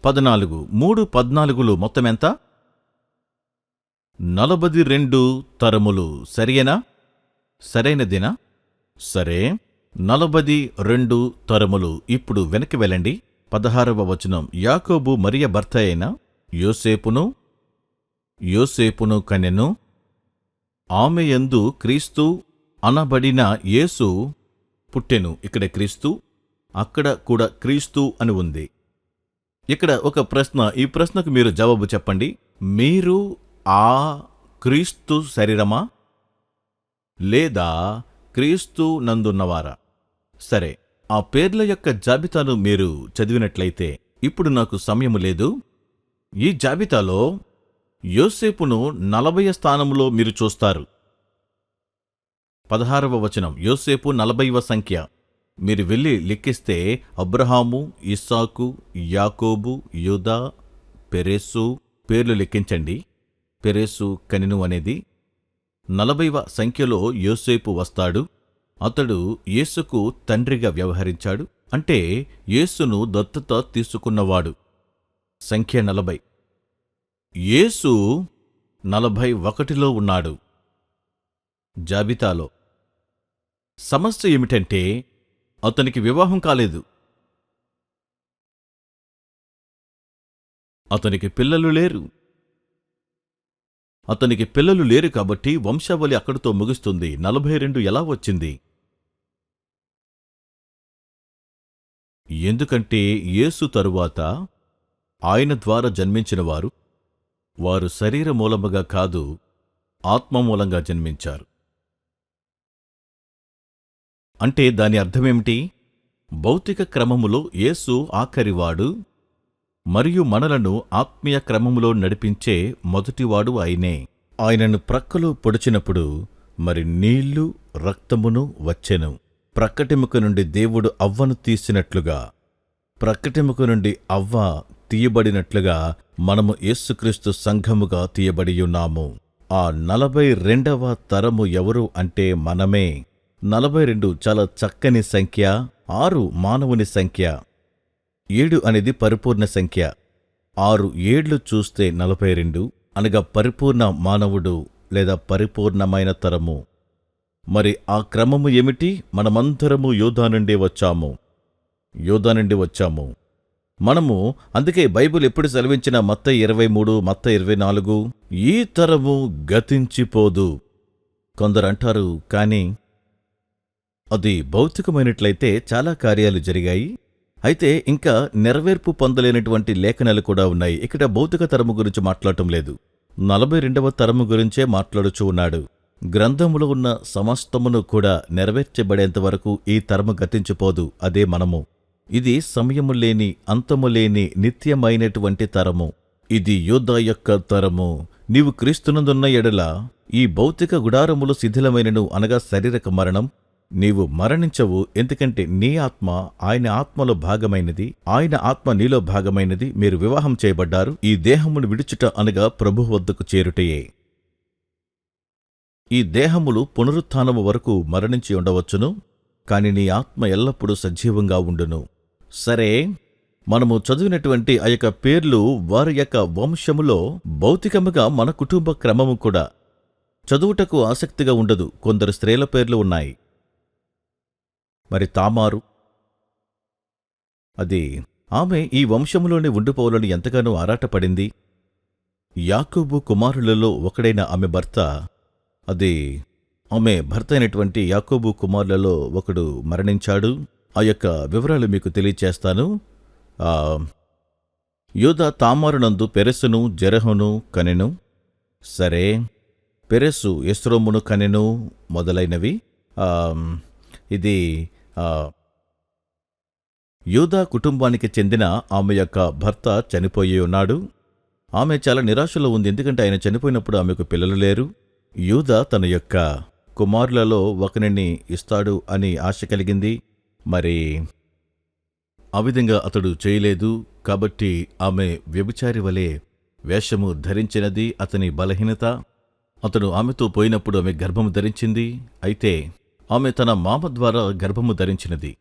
14 3 14లు మొత్తమెంత? 42 తరములు. సరియేనా? సరైనదేనా? సరే, 42 తరములు. ఇప్పుడు వెనక్కి వెళ్ళండి. 16వ వచనం. యాకోబు మరియ భర్త అయిన యోసేపును కనెను. ఆమె యందు క్రీస్తు అనబడిన యేసు పుట్టెను. ఇక్కడ క్రీస్తు, అక్కడ కూడా క్రీస్తు అని ఉంది. ఇక్కడ ఒక ప్రశ్న. ఈ ప్రశ్నకు మీరు జవాబు చెప్పండి. మీరు ఆ క్రీస్తు శరీరమా లేదా క్రీస్తు నందున్నవారా? సరే, ఆ పేర్ల యొక్క జాబితాను మీరు చదివినట్లయితే, ఇప్పుడు నాకు సమయము లేదు. ఈ జాబితాలో యోసేపును 40వ స్థానంలో మీరు చూస్తారు. 16వ వచనం. యోసేపు 40వ సంఖ్య. మీరు వెళ్ళి లెక్కిస్తే అబ్రహాము, ఇస్సాకు, యాకోబు, యూదా, పెరెసు పేర్లు లెక్కించండి. పెరెసు కనెను అనేది 40వ సంఖ్యలో యోసేపు వస్తాడు. అతడు యేసుకు తండ్రిగా వ్యవహరించాడు. అంటే యేసును దత్తత తీసుకున్నవాడు. సంఖ్య 40. యేసు 41లో ఉన్నాడు జాబితాలో. సమస్య ఏమిటంటే అతనికి వివాహం కాలేదు. అతనికి పిల్లలు లేరు. అతనికి పిల్లలు లేరు కాబట్టి వంశావళి అక్కడితో ముగుస్తుంది. 42 ఎలా వచ్చింది? ఎందుకంటే యేసు తరువాత ఆయన ద్వారా జన్మించిన వారు శరీర మూలముగా కాదు, ఆత్మ మూలంగా జన్మించారు. అంటే దాని అర్థమేమిటి? భౌతిక క్రమములో యేసు ఆఖరివాడు మరియు మనలను ఆత్మీయ క్రమములో నడిపించే మొదటివాడు ఆయనే. ఆయనను ప్రక్కలో పొడిచినప్పుడు మరి నీళ్లు రక్తమును వచ్చెను. ప్రక్కటెముక నుండి దేవుడు అవ్వను తీసినట్లుగా, ప్రక్కటెముక నుండి అవ్వ తీయబడినట్లుగా మనము యేసుక్రీస్తు సంఘముగా తీయబడియున్నాము. ఆ 42వ తరము ఎవరు అంటే మనమే. 42 చాలా చక్కని సంఖ్య, 6 మానవుని సంఖ్య, 7 అనేది పరిపూర్ణ సంఖ్య. 6 ఏళ్లు చూస్తే 42 అనగా పరిపూర్ణ మానవుడు లేదా పరిపూర్ణమైన తరము. మరి ఆ క్రమము ఏమిటి? మనమందరము యోధా నుండి వచ్చాము. మనము అందుకే బైబిల్ ఎప్పుడు సెలవించిన మత్తయి 23, మత్తయి 24 ఈ తరము గతించిపోదు. కొందరంటారు, కాని అది భౌతికమైనట్లయితే చాలా కార్యాలు జరిగాయి, అయితే ఇంకా నెరవేర్పు పొందలేనటువంటి లేఖనాలు కూడా ఉన్నాయి. ఇక్కడ భౌతిక తరము గురించి మాట్లాడటం లేదు, 42వ తరము గురించే మాట్లాడుచూ ఉన్నాడు. గ్రంథములో ఉన్న సమస్తమును కూడా నెరవేర్చబడేంతవరకు ఈ తరము గతించిపోదు, అదే మనము. ఇది సమయము లేని, అంతము లేని, నిత్యమైనటువంటి తరము. ఇది యోధా యొక్క తరము. నీవు క్రీస్తునందున్న ఎడల ఈ భౌతిక గుడారములు శిథిలమైనను, అనగా శారీరక మరణం, నీవు మరణించవు. ఎందుకంటే నీ ఆత్మ ఆయన ఆత్మలో భాగమైనది, ఆయన ఆత్మ నీలో భాగమైనది. మీరు వివాహం చేయబడ్డారు. ఈ దేహమును విడుచుట అనగా ప్రభువు వద్దకు చేరుటయే. ఈ దేహములు పునరుత్థానము వరకు మరణించి ఉండవచ్చును, కాని నీ ఆత్మ ఎల్లప్పుడూ సజీవంగా ఉండును. సరే, మనము చదివినటువంటి ఆ యొక్క పేర్లు వారి యొక్క వంశములో భౌతికముగా మన కుటుంబ క్రమము కూడా చదువుటకు ఆసక్తిగా ఉండదు. కొందరు స్త్రీల పేర్లు ఉన్నాయి. మరి తామారు, అది ఆమె ఈ వంశములోనే ఉండిపోవాలని ఎంతగానో ఆరాటపడింది. యాకోబు కుమారులలో ఒకడైన ఆమె భర్త, అది ఆమె భర్త అయినటువంటి యాకోబు కుమారులలో ఒకడు మరణించాడు. ఆ యొక్క వివరాలు మీకు తెలియచేస్తాను. యూదా తామారునందు పెరెసును జెరహును కనెను. సరే, పెరెసు ఎస్రోమును కనెను మొదలైనవి. ఇది యూదా కుటుంబానికి చెందిన ఆమె యొక్క భర్త చనిపోయి ఉన్నాడు. ఆమె చాలా నిరాశలో ఉంది, ఎందుకంటే ఆయన చనిపోయినప్పుడు ఆమెకు పిల్లలు లేరు. యూదా తన యొక్క కుమారులలో ఒకరిని ఇస్తాడు అని ఆశ కలిగింది. మరి ఆ విధంగా అతడు చేయలేదు. కాబట్టి ఆమె వ్యభిచారి వలె వేషము ధరించినది అతని బలహీనత. అతడు ఆమెతో పోయినప్పుడు ఆమె గర్భము ధరించింది. అయితే ఆమె తన మామ ద్వారా గర్భము ధరించినది.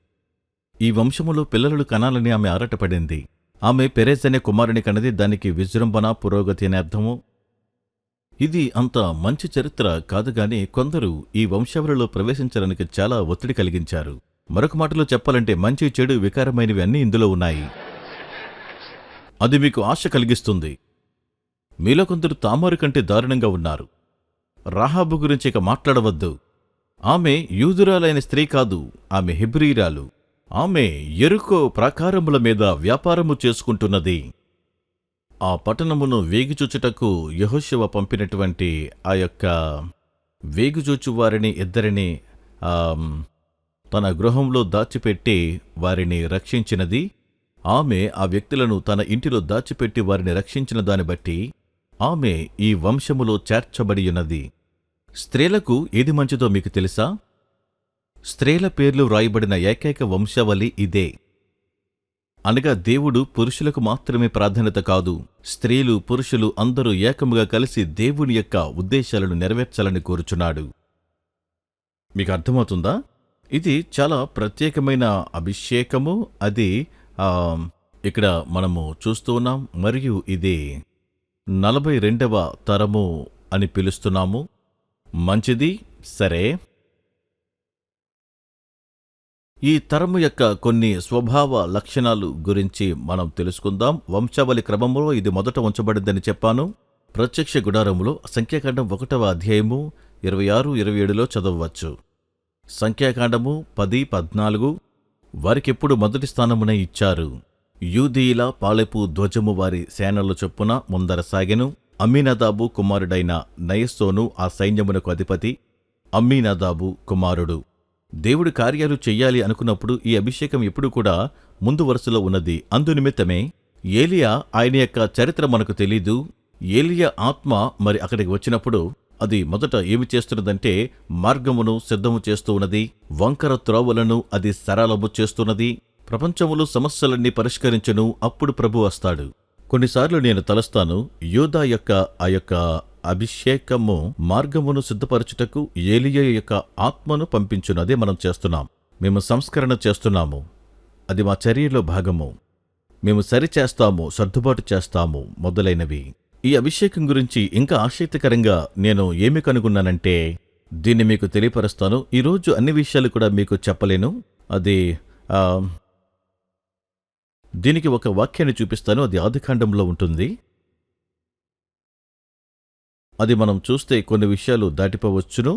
ఈ వంశములో పిల్లలు కనాలని ఆమె ఆరాటపడింది. ఆమె పెరెస్ అనే కుమారుని కన్నది. దానికి విజృంభణ, పురోగతి అనే అర్థము. ఇది అంత మంచి చరిత్ర కాదుగాని కొందరు ఈ వంశావళిలో ప్రవేశించడానికి చాలా ఒత్తిడి కలిగించారు. మరొక మాటలో చెప్పాలంటే మంచి, చెడు, వికారమైనవి అన్నీ ఇందులో ఉన్నాయి. అది మీకు ఆశ కలిగిస్తుంది. మీలో కొందరు తామారు కంటే దారుణంగా ఉన్నారు. రాహాబు గురించి ఇక మాట్లాడవద్దు. ఆమె యూదురాలైన స్త్రీ కాదు, ఆమె హెబ్రీరాలు. ఆమె యెరికో ప్రాకారముల మీద వ్యాపారము చేసుకుంటున్నది. ఆ పట్టణమును వేగిచూచుటకు యెహోషువ పంపినటువంటి ఆ యొక్క వేగుచూచువారిని ఇద్దరిని తన గృహంలో దాచిపెట్టి వారిని రక్షించినది. ఆమె ఆ వ్యక్తులను తన ఇంటిలో దాచిపెట్టి వారిని రక్షించిన దాన్ని బట్టి ఆమె ఈ వంశములో చేర్చబడియున్నది. స్త్రీలకు ఏది మంచిదో మీకు తెలుసా? స్త్రీల పేర్లు వ్రాయబడిన ఏకైక వంశావళి ఇదే. అనగా దేవుడు పురుషులకు మాత్రమే ప్రాధాన్యత కాదు, స్త్రీలు, పురుషులు అందరూ ఏకముగా కలిసి దేవుని యొక్క ఉద్దేశాలను నెరవేర్చాలని కోరుచున్నాడు. మీకు అర్థమవుతుందా? ఇది చాలా ప్రత్యేకమైన అభిషేకము. అది ఇక్కడ మనము చూస్తూ ఉన్నాం. మరియు ఇది 42వ తరము అని పిలుస్తున్నాము. మంచిది. సరే, ఈ తరము యొక్క కొన్ని స్వభావ లక్షణాలు గురించి మనం తెలుసుకుందాం. వంశావళి క్రమంలో ఇది మొదట ఉంచబడిందని చెప్పాను. ప్రత్యక్ష గుడారములో సంఖ్యాకాండం 1వ అధ్యాయము 26, 27లో చదవవచ్చు. సంఖ్యాకాండము 10, 14, వారికెప్పుడు మొదటి స్థానమునే ఇచ్చారు. యూదీయుల పాలెపు ధ్వజము వారి సేనల చొప్పున ముందర సాగెను. అమ్మీనదాబు కుమారుడైన నయస్సోను ఆ సైన్యమునకు అధిపతి. అమ్మీనదాబు కుమారుడు. దేవుడు కార్యాలు చెయ్యాలి అనుకున్నప్పుడు ఈ అభిషేకం ఎప్పుడూ కూడా ముందు వరుసలో ఉన్నది. అందునిమిత్తమే ఏలియా ఆయన యొక్క చరిత్ర మనకు తెలీదు. ఏలియా ఆత్మ మరి అక్కడికి వచ్చినప్పుడు అది మొదట ఏమి చేస్తున్నదంటే మార్గమును సిద్ధము చేస్తూ ఉన్నది. వంకర త్రోవలను అది సరళము చేస్తున్నది. ప్రపంచములో సమస్యలన్నీ పరిష్కరించును. అప్పుడు ప్రభు వస్తాడు. కొన్నిసార్లు నేను తలస్తాను, యూదా యొక్క ఆ యొక్క అభిషేకము మార్గమును సిద్ధపరచుటకు ఏలియా యొక్క ఆత్మను పంపించును. అదే మనం చేస్తున్నాం. మేము సంస్కరణ చేస్తున్నాము. అది మా చర్యలో భాగము. మేము సరిచేస్తాము, సర్దుబాటు చేస్తాము మొదలైనవి. ఈ అభిషేకం గురించి ఇంకా ఆసక్తికరంగా నేను ఏమి కనుగొన్నానంటే దీన్ని మీకు తెలియపరుస్తాను. ఈరోజు అన్ని విషయాలు కూడా మీకు చెప్పలేను. అది దీనికి ఒక వాక్యాన్ని చూపిస్తాను. అది ఆదికాండంలో ఉంటుంది. అది మనం చూస్తే కొన్ని విషయాలు దాటిపోవచ్చును.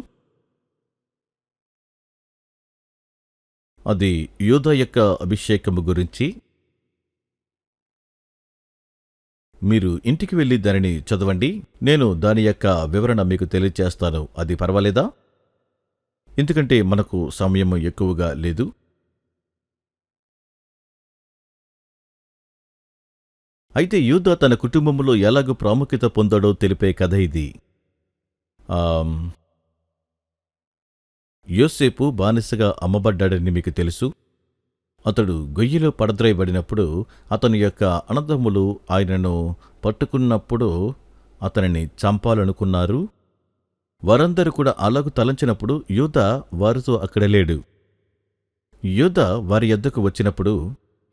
అది యూదా యొక్క అభిషేకము గురించి. మీరు ఇంటికి వెళ్ళి దానిని చదవండి. నేను దాని యొక్క వివరణ మీకు తెలియచేస్తాను. అది పర్వాలేదా? ఎందుకంటే మనకు సమయం ఎక్కువగా లేదు. అయితే యూదా తన కుటుంబంలో ఎలాగూ ప్రాముఖ్యత పొందాడో తెలిపే కథ ఇది. యోసేపు బానిసగా అమ్మబడ్డాడని మీకు తెలుసు. అతడు గొయ్యిలో పడద్రోయబడినప్పుడు అతని యొక్క అన్నదమ్ములు ఆయనను పట్టుకున్నప్పుడు అతనిని చంపాలనుకున్నారు. వారందరూ కూడా అలాగు తలంచినప్పుడు యూదా వారితో అక్కడ లేడు. యూదా వారి యొద్దకు వచ్చినప్పుడు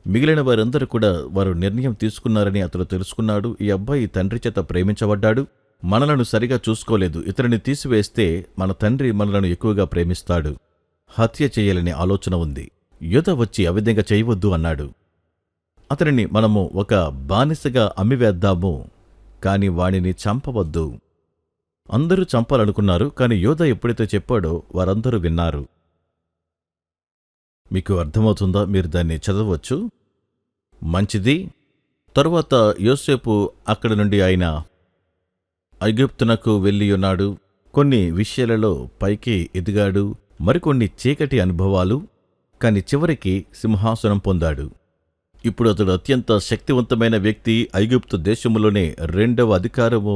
మిగిలిన వారందరూ కూడా వారు నిర్ణయం తీసుకున్నారని అతడు తెలుసుకున్నాడు. ఈ అబ్బాయి తండ్రి చేత ప్రేమించబడ్డాడు. మనలను సరిగా చూసుకోలేదు. ఇతరిని తీసివేస్తే మన తండ్రి మనలను ఎక్కువగా ప్రేమిస్తాడు. హత్య చేయాలనే ఆలోచన ఉంది. యూదా వచ్చి ఆ విధంగా చేయవద్దు అన్నాడు. అతనిని మనము ఒక బానిసగా అమ్మివేద్దాము, కాని వాణిని చంపవద్దు. అందరూ చంపాలనుకున్నారు. కాని యూదా ఎప్పుడైతే చెప్పాడో వారందరూ విన్నారు. మీకు అర్థమవుతుందా? మీరు దాన్ని చదవచ్చు. మంచిది. తరువాత యోసేపు అక్కడి నుండి ఆయన ఐగుప్తునకు వెళ్ళియున్నాడు. కొన్ని విషయాలలో పైకి ఎదిగాడు. మరికొన్ని చీకటి అనుభవాలు. కాని చివరికి సింహాసనం పొందాడు. ఇప్పుడు అతడు అత్యంత శక్తివంతమైన వ్యక్తి. ఐగుప్తు దేశములోనే 2వ అధికారము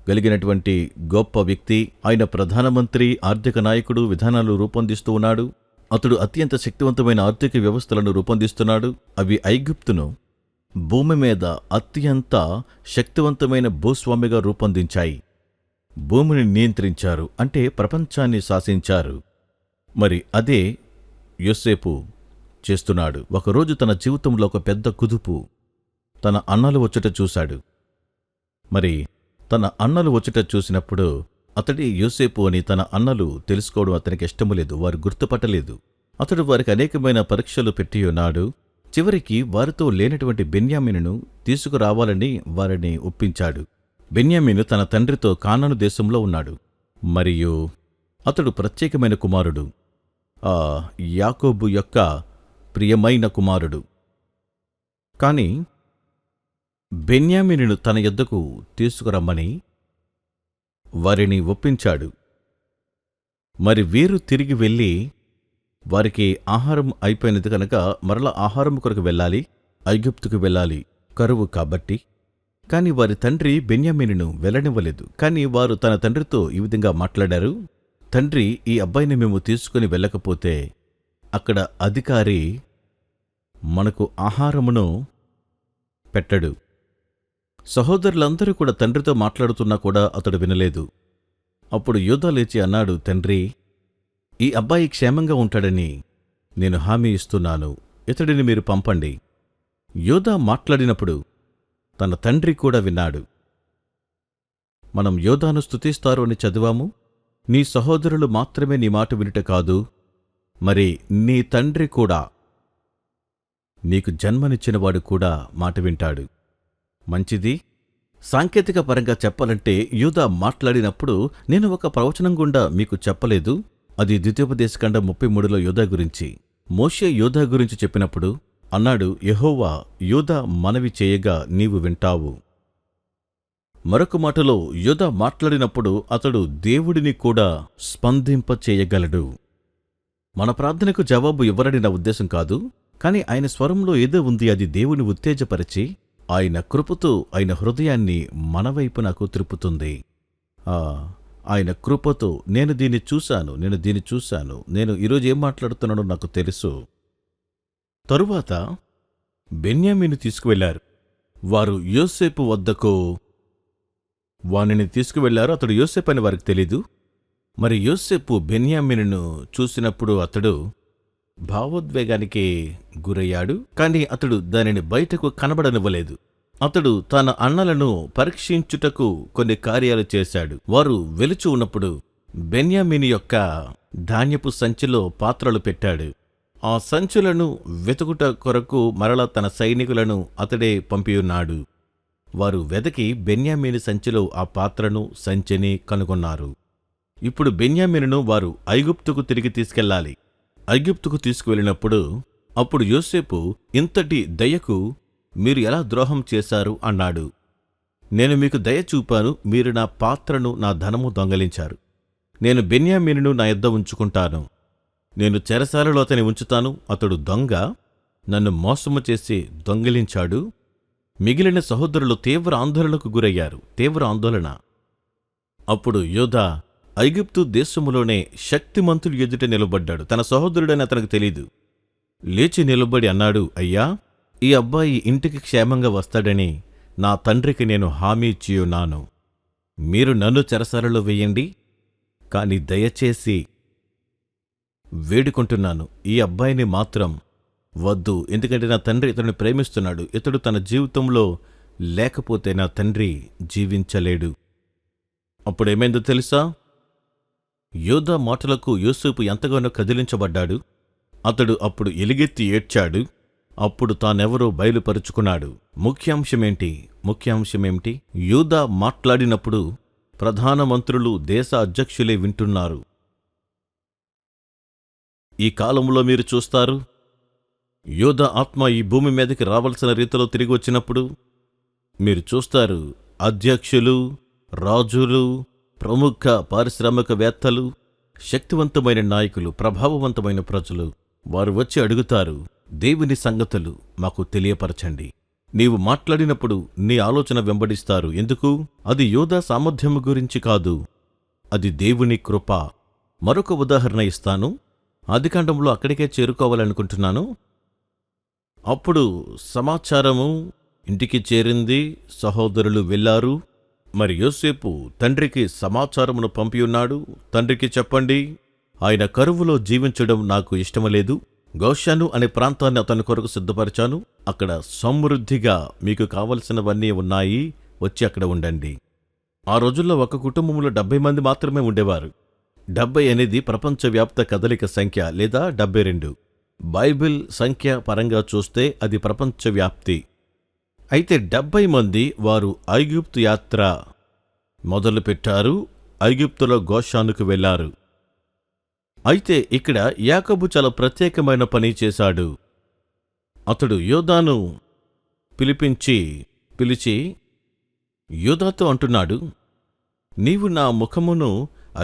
కలిగినటువంటి గొప్ప వ్యక్తి. ఆయన ప్రధానమంత్రి, ఆర్థిక నాయకుడు. విధానాలు రూపొందిస్తూ ఉన్నాడు. అతడు అత్యంత శక్తివంతమైన ఆర్థిక వ్యవస్థలను రూపొందిస్తున్నాడు. అవి ఐగుప్తును భూమి మీద అత్యంత శక్తివంతమైన భూస్వామిగా రూపొందించాయి. భూమిని నియంత్రించారు, అంటే ప్రపంచాన్ని శాసించారు. మరి అదే యోసేపు చేస్తున్నాడు. ఒకరోజు తన జీవితంలో ఒక పెద్ద కుదుపు. తన అన్నలు వచ్చుట చూశాడు. మరి తన అన్నలు వచ్చుట చూసినప్పుడు అతడి యోసేపు అని తన అన్నలు తెలుసుకోవడం అతనికి ఇష్టము లేదు. వారు గుర్తుపట్టలేదు. అతడు వారికి అనేకమైన పరీక్షలు పెట్టియున్నాడు. చివరికి వారితో లేనటువంటి బెన్యామీనును తీసుకురావాలని వారిని ఒప్పించాడు. బెన్యామీను తన తండ్రితో కానాను దేశంలో ఉన్నాడు. మరియు అతడు ప్రత్యేకమైన కుమారుడు, యాకోబు యొక్క ప్రియమైన కుమారుడు. కాని బెన్యామీనును తన యొద్దకు తీసుకురమ్మని వారిని ఒప్పించాడు. మరి వీరు తిరిగి వెళ్ళి వారికి ఆహారం అయిపోయినది కనుక మరల ఆహారం కొరకు వెళ్ళాలి, ఐగుప్తుకు వెళ్ళాలి, కరువు కాబట్టి. కాని వారి తండ్రి బెన్యామీనును వెళ్ళనివ్వలేదు. కాని వారు తన తండ్రితో ఈ విధంగా మాట్లాడారు, తండ్రి, ఈ అబ్బాయిని మేము తీసుకుని వెళ్ళకపోతే అక్కడ అధికారి మనకు ఆహారమును పెట్టడు. సహోదరులందరూ కూడా తండ్రితో మాట్లాడుతున్నా కూడా అతడు వినలేదు. అప్పుడు యూదా లేచి అన్నాడు, తండ్రి, ఈ అబ్బాయి క్షేమంగా ఉంటాడని నేను హామీ ఇస్తున్నాను. ఇతడిని మీరు పంపండి. యూదా మాట్లాడినప్పుడు తన తండ్రి కూడా విన్నాడు. మనం యూదాను స్తుతిస్తారు అని చదివాము. నీ సహోదరులు మాత్రమే నీ మాట వినుట కాదు, మరి నీ తండ్రి కూడా, నీకు జన్మనిచ్చినవాడు కూడా మాట వింటాడు. మంచిది. సాంకేతిక పరంగా చెప్పాలంటే యూదా మాట్లాడినప్పుడు నేను ఒక ప్రవచనం గుండా మీకు చెప్పలేదు. అది ద్వితీయోపదేశకాండం 33లో యూదా గురించి. మోషే యోధా గురించి చెప్పినప్పుడు అన్నాడు, యెహోవా యోధా మనవి చేయగా నీవు వింటావు. మరొక మాటలో యోధా మాట్లాడినప్పుడు అతడు దేవుడిని కూడా స్పందింపచేయగలడు. మన ప్రార్థనకు జవాబు ఇవ్వరని నా ఉద్దేశం కాదు, కాని ఆయన స్వరంలో ఏదో ఉంది, అది దేవుని ఉత్తేజపరిచి ఆయన కృపతో ఆయన హృదయాన్ని మనవైపు నాకు త్రిప్పుతుంది. ఆయన కృపతో నేను దీన్ని చూశాను, నేను ఈరోజు ఏం మాట్లాడుతున్నానో నాకు తెలుసు. తరువాత బెన్యామీను తీసుకువెళ్లారు. వారు యోసేపు వద్దకు వానిని తీసుకువెళ్లారు. అతడు యోసేపు అని వారికి తెలీదు. మరి యోసేపు బెన్యామీనును చూసినప్పుడు అతడు భావోద్వేగానికి గురయ్యాడు. కాని అతడు దానిని బయటకు కనబడనివ్వలేదు. అతడు తన అన్నలను పరీక్షించుటకు కొన్ని కార్యాలు చేశాడు. వారు వెలుచు ఉన్నప్పుడు బెన్యామీను యొక్క ధాన్యపు సంచిలో పాత్రలు పెట్టాడు. ఆ సంచులను వెతుకుట కొరకు మరల తన సైనికులను అతడే పంపియున్నాడు. వారు వెదకి బెన్యామీను సంచిలో ఆ పాత్రను సంచిని కనుగొన్నారు. ఇప్పుడు బెన్యామీనును వారు ఐగుప్తుకు తిరిగి తీసుకెళ్లాలి. ఐగుప్తుకు తీసుకువెళ్ళినప్పుడు అప్పుడు యోసేపు, ఇంతటి దయకు మీరు ఎలా ద్రోహం చేశారు అన్నాడు. నేను మీకు దయ చూపాను, మీరు నా పాత్రను నా ధనము దొంగలించారు. నేను బెన్యామీనును నా యొద్ద ఉంచుకుంటాను. నేను చెరసాలలో అతని ఉంచుతాను. అతడు దొంగ, నన్ను మోసము చేసి దొంగిలించాడు. మిగిలిన సహోదరులు తీవ్ర ఆందోళనకు గురయ్యారు. తీవ్ర ఆందోళన. అప్పుడు యోధా ఐగుప్తు దేశములోనే శక్తిమంతులు ఎదుట నిలబడ్డాడు. తన సహోదరుడని అతనికి తెలీదు. లేచి నిలబడి అన్నాడు, అయ్యా, ఈ అబ్బాయి ఇంటికి క్షేమంగా వస్తాడని నా తండ్రికి నేను హామీ ఇచ్చియున్నాను. మీరు నన్ను చెరసాలలో వెయ్యండి, కాని దయచేసి వేడుకుంటున్నాను, ఈ అబ్బాయిని మాత్రం వద్దు. ఎందుకంటే నా తండ్రి ఇతడిని ప్రేమిస్తున్నాడు. ఇతడు తన జీవితంలో లేకపోతే నా తండ్రి జీవించలేడు. అప్పుడేమైందో తెలుసా? యోధా మాటలకు యోసేపు ఎంతగానో కదిలించబడ్డాడు. అతడు అప్పుడు ఎలుగెత్తి ఏడ్చాడు. అప్పుడు తానెవరో బయలుపరుచుకున్నాడు. ముఖ్యాంశమేమిటి? యోధా మాట్లాడినప్పుడు ప్రధానమంత్రులు, దేశ అధ్యక్షులే వింటున్నారు. ఈ కాలంలో మీరు చూస్తారు, యోధా ఆత్మ ఈ భూమి మీదకి రావలసిన రీతిలో తిరిగి వచ్చినప్పుడు మీరు చూస్తారు, అధ్యక్షులు, రాజులు, ప్రముఖ పారిశ్రామికవేత్తలు, శక్తివంతమైన నాయకులు, ప్రభావవంతమైన ప్రజలు వారు వచ్చి అడుగుతారు, దేవుని సంగతులు మాకు తెలియపరచండి. నీవు మాట్లాడినప్పుడు నీ ఆలోచన వెంబడిస్తారు. ఎందుకు? అది యోధా సామర్థ్యము గురించి కాదు, అది దేవుని కృప. మరొక ఉదాహరణ ఇస్తాను. ఆదికాండంలో అక్కడికే చేరుకోవాలనుకుంటున్నాను. అప్పుడు సమాచారము ఇంటికి చేరింది. సహోదరులు వెళ్లారు. మరి యోసేపు తండ్రికి సమాచారమును పంపియున్నాడు. తండ్రికి చెప్పండి, ఆయన కరువులో జీవించడం నాకు ఇష్టమలేదు. గోషాను అనే ప్రాంతాన్ని అతని కొరకు సిద్ధపరిచాను. అక్కడ సమృద్ధిగా మీకు కావలసినవన్నీ ఉన్నాయి, వచ్చి అక్కడ ఉండండి. ఆ రోజుల్లో ఒక కుటుంబంలో 70 మంది మాత్రమే ఉండేవారు. 70 అనేది ప్రపంచవ్యాప్త కదలిక సంఖ్య, లేదా 72. బైబిల్ సంఖ్య పరంగా చూస్తే అది ప్రపంచవ్యాప్తి. అయితే 70 మంది వారు ఐగుప్తు యాత్ర మొదలుపెట్టారు. ఐగుప్తులో గోషానుకు వెళ్లారు. అయితే ఇక్కడ యాకోబు చాలా ప్రత్యేకమైన పని చేశాడు. అతడు యోధాను పిలిచి యోధాతో అంటున్నాడు, నీవు నా ముఖమును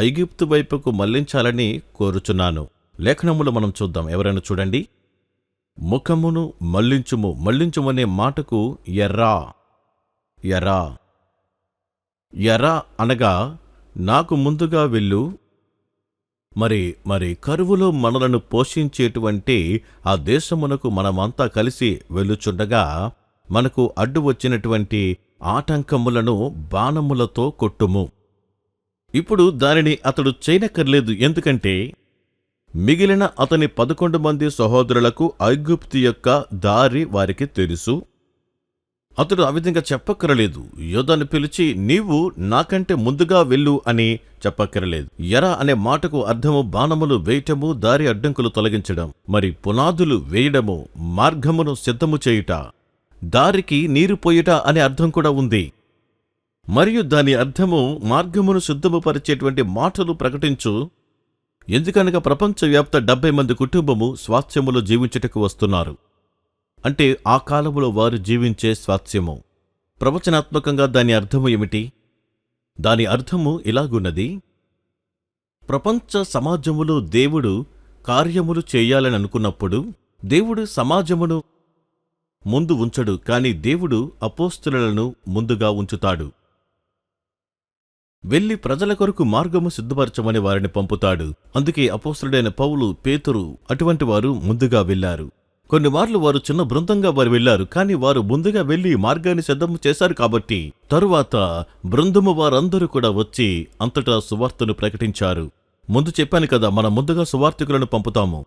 ఐగుప్తు వైపుకు మళ్లించాలని కోరుచున్నాను. లేఖనములో మనం చూద్దాం. ఎవరైనా చూడండి. ముఖమును మళ్లించుమనే మాటకు ఎర్రా అనగా నాకు ముందుగా వెళ్ళు. మరి కరువులో మనలను పోషించేటువంటి ఆ దేశమునకు మనమంతా కలిసి వెళ్ళుచుండగా మనకు అడ్డు వచ్చినటువంటి ఆటంకములను బాణములతో కొట్టుము. ఇప్పుడు దానిని అతడు చేయనక్కర్లేదు. ఎందుకంటే మిగిలిన అతని 11 మంది సహోదరులకు ఐగుప్తు యొక్క దారి వారికి తెలుసు. అతడు ఆ విధంగా చెప్పక్కరలేదు. యోధాను పిలిచి నీవు నాకంటే ముందుగా వెళ్ళు అని చెప్పక్కరలేదు. ఎరా అనే మాటకు అర్థము బాణములు వేయటము, దారి అడ్డంకులు తొలగించడం. మరి పునాదులు వేయడము, మార్గమును సిద్ధము చేయుట, దారికి నీరు పోయుట అనే అర్థం కూడా ఉంది. మరియు దాని అర్థము మార్గమును సిద్ధము పరిచేటువంటి మాటలు ప్రకటించు. ఎందుకనగా ప్రపంచవ్యాప్త 70 మంది కుటుంబము స్వాస్థ్యములో జీవించుటకు వస్తున్నారు. అంటే ఆ కాలములో వారు జీవించే స్వాస్థ్యము. ప్రవచనాత్మకంగా దాని అర్థము ఏమిటి? దాని అర్థము ఇలాగున్నది: ప్రపంచ సమాజములో దేవుడు కార్యములు చేయాలని అనుకున్నప్పుడు దేవుడు సమాజమును ముందు ఉంచడు, కాని దేవుడు అపోస్తలులను ముందుగా ఉంచుతాడు. వెళ్లి ప్రజల కొరకు మార్గము సిద్ధపరచమని వారిని పంపుతాడు. అందుకే అపోస్తలుడైన పౌలు, పేతురు అటువంటి వారు ముందుగా వెళ్లారు. కొన్నిమార్లు వారు చిన్న బృందంగా వారు వెళ్లారు, కాని వారు ముందుగా వెళ్లి మార్గాన్ని సిద్ధము చేశారు. కాబట్టి తరువాత బృందము వారందరూ కూడా వచ్చి అంతటా సువార్తను ప్రకటించారు. ముందు చెప్పాను కదా, మనం ముందుగా సువార్తికులను పంపుతాము.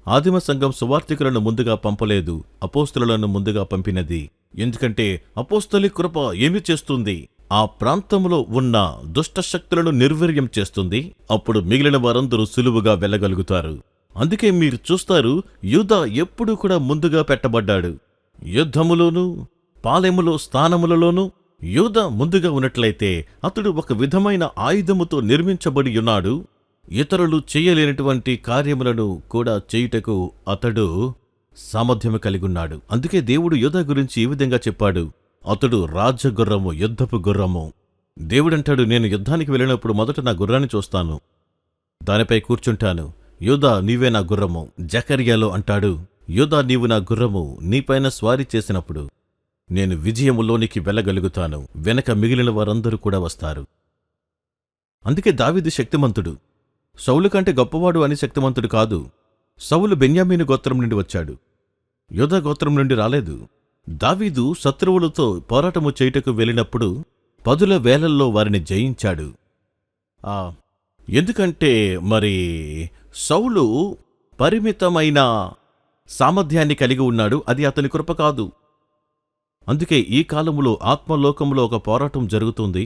ఆదిమ సంఘం సువార్తికులను ముందుగా పంపలేదు, అపోస్తలులను ముందుగా పంపినది. ఎందుకంటే అపోస్తలి కృప ఏమి చేస్తుంది? ఆ ప్రాంతంలో ఉన్న దుష్టశక్తులను నిర్వీర్యం చేస్తుంది. అప్పుడు మిగిలిన వారందరూ సులువుగా వెళ్ళగలుగుతారు. అందుకే మీరు చూస్తారు, యూదా ఎప్పుడూ కూడా ముందుగా పెట్టబడ్డాడు. యుద్ధములోనూ పాలెములో స్థానములలోనూ యూదా ముందుగా ఉన్నట్లయితే అతడు ఒక విధమైన ఆయుధముతో నిర్మించబడి ఉన్నాడు. ఇతరులు చేయలేనటువంటి కార్యములను కూడా చేయుటకు అతడు సామర్థ్యము కలిగున్నాడు. అందుకే దేవుడు యూదా గురించి ఈ విధంగా చెప్పాడు: అతడు రాజగుర్రము, యుద్ధపు గుర్రము. దేవుడంటాడు, నేను యుద్ధానికి వెళ్ళినప్పుడు మొదట నా గుర్రాన్ని చూస్తాను, దానిపై కూర్చుంటాను. యూదా, నీవే నా గుర్రము. జకర్యాలో అంటాడు, యూదా, నీవు నా గుర్రము, నీపైన స్వారీ చేసినప్పుడు నేను విజయములోనికి వెళ్ళగలుగుతాను. వెనక మిగిలిన వారందరూ కూడా వస్తారు. అందుకే దావీదు శక్తిమంతుడు. సౌలు కంటే గొప్పవాడు అని శక్తిమంతుడు కాదు. సౌలు బెన్యామీను గోత్రం నుండి వచ్చాడు, యూదా గోత్రం నుండి రాలేదు. దావీదు శత్రువులతో పోరాటము చేయుటకు వెళ్ళినప్పుడు 10 వేలల్లో వారిని జయించాడు. ఎందుకంటే మరి సౌలు పరిమితమైన సామర్థ్యాన్ని కలిగి ఉన్నాడు, అది అతని కృప కాదు. అందుకే ఈ కాలములో ఆత్మలోకంలో ఒక పోరాటం జరుగుతుంది.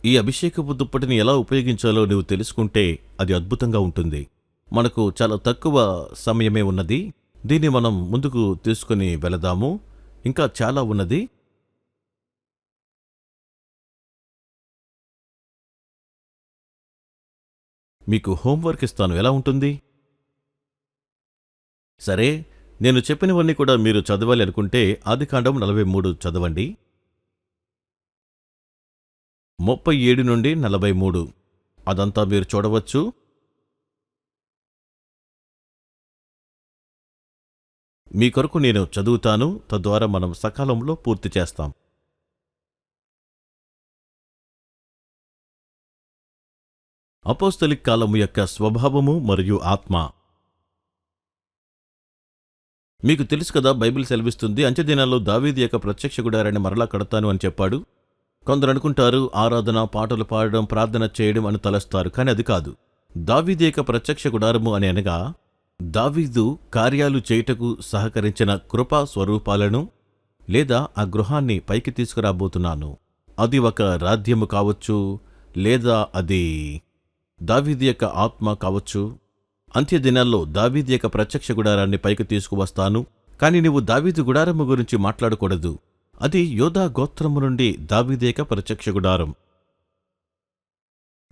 ఈ అభిషేకపు దుప్పటిని ఎలా ఉపయోగించాలో నువ్వు తెలుసుకుంటే అది అద్భుతంగా ఉంటుంది. మనకు చాలా తక్కువ సమయమే ఉన్నది. దీన్ని మనం ముందుకు తీసుకుని వెళదాము. ఇంకా చాలా ఉన్నది. మీకు హోంవర్క్ ఇస్తాను, ఎలా ఉంటుంది? సరే, నేను చెప్పినవన్నీ కూడా మీరు చదవాలి అనుకుంటే ఆదికాండం 43 చదవండి. 37 నుండి 43 అదంతా మీరు చూడవచ్చు. మీ కొరకు నేను చదువుతాను, తద్వారా మనం సకాలంలో పూర్తి చేస్తాం. అపోస్తలిక్ కాలము యొక్క స్వభావము మరియు ఆత్మ. మీకు తెలుసు కదా, బైబిల్ సెలవిస్తుంది, అంత్యదినాల్లో దావీదు యొక్క ప్రత్యక్ష గుడారాన్ని మరలా కడతాను అని చెప్పాడు. కొందరు అనుకుంటారు ఆరాధన, పాటలు పాడడం, ప్రార్థన చేయడం అని తలస్తారు, కానీ అది కాదు. దావీదు యొక్క ప్రత్యక్ష గుడారము అని అనగా దావీదు కార్యాలు చేయుటకు సహకరించిన కృపా స్వరూపాలను లేదా ఆ గృహాన్ని పైకి తీసుకురాబోతున్నాను. అది ఒక రాధ్యము కావచ్చు, లేదా అది దావీదు యొక్క ఆత్మ కావచ్చు. అంత్యదినాల్లో దావీదు యొక్క ప్రత్యక్ష గుడారాన్ని పైకి తీసుకువస్తాను. కాని నీవు దావీదు గుడారము గురించి మాట్లాడకూడదు. అది యోధా గోత్రము నుండి దావీదు యొక్క ప్రత్యక్ష గుడారం.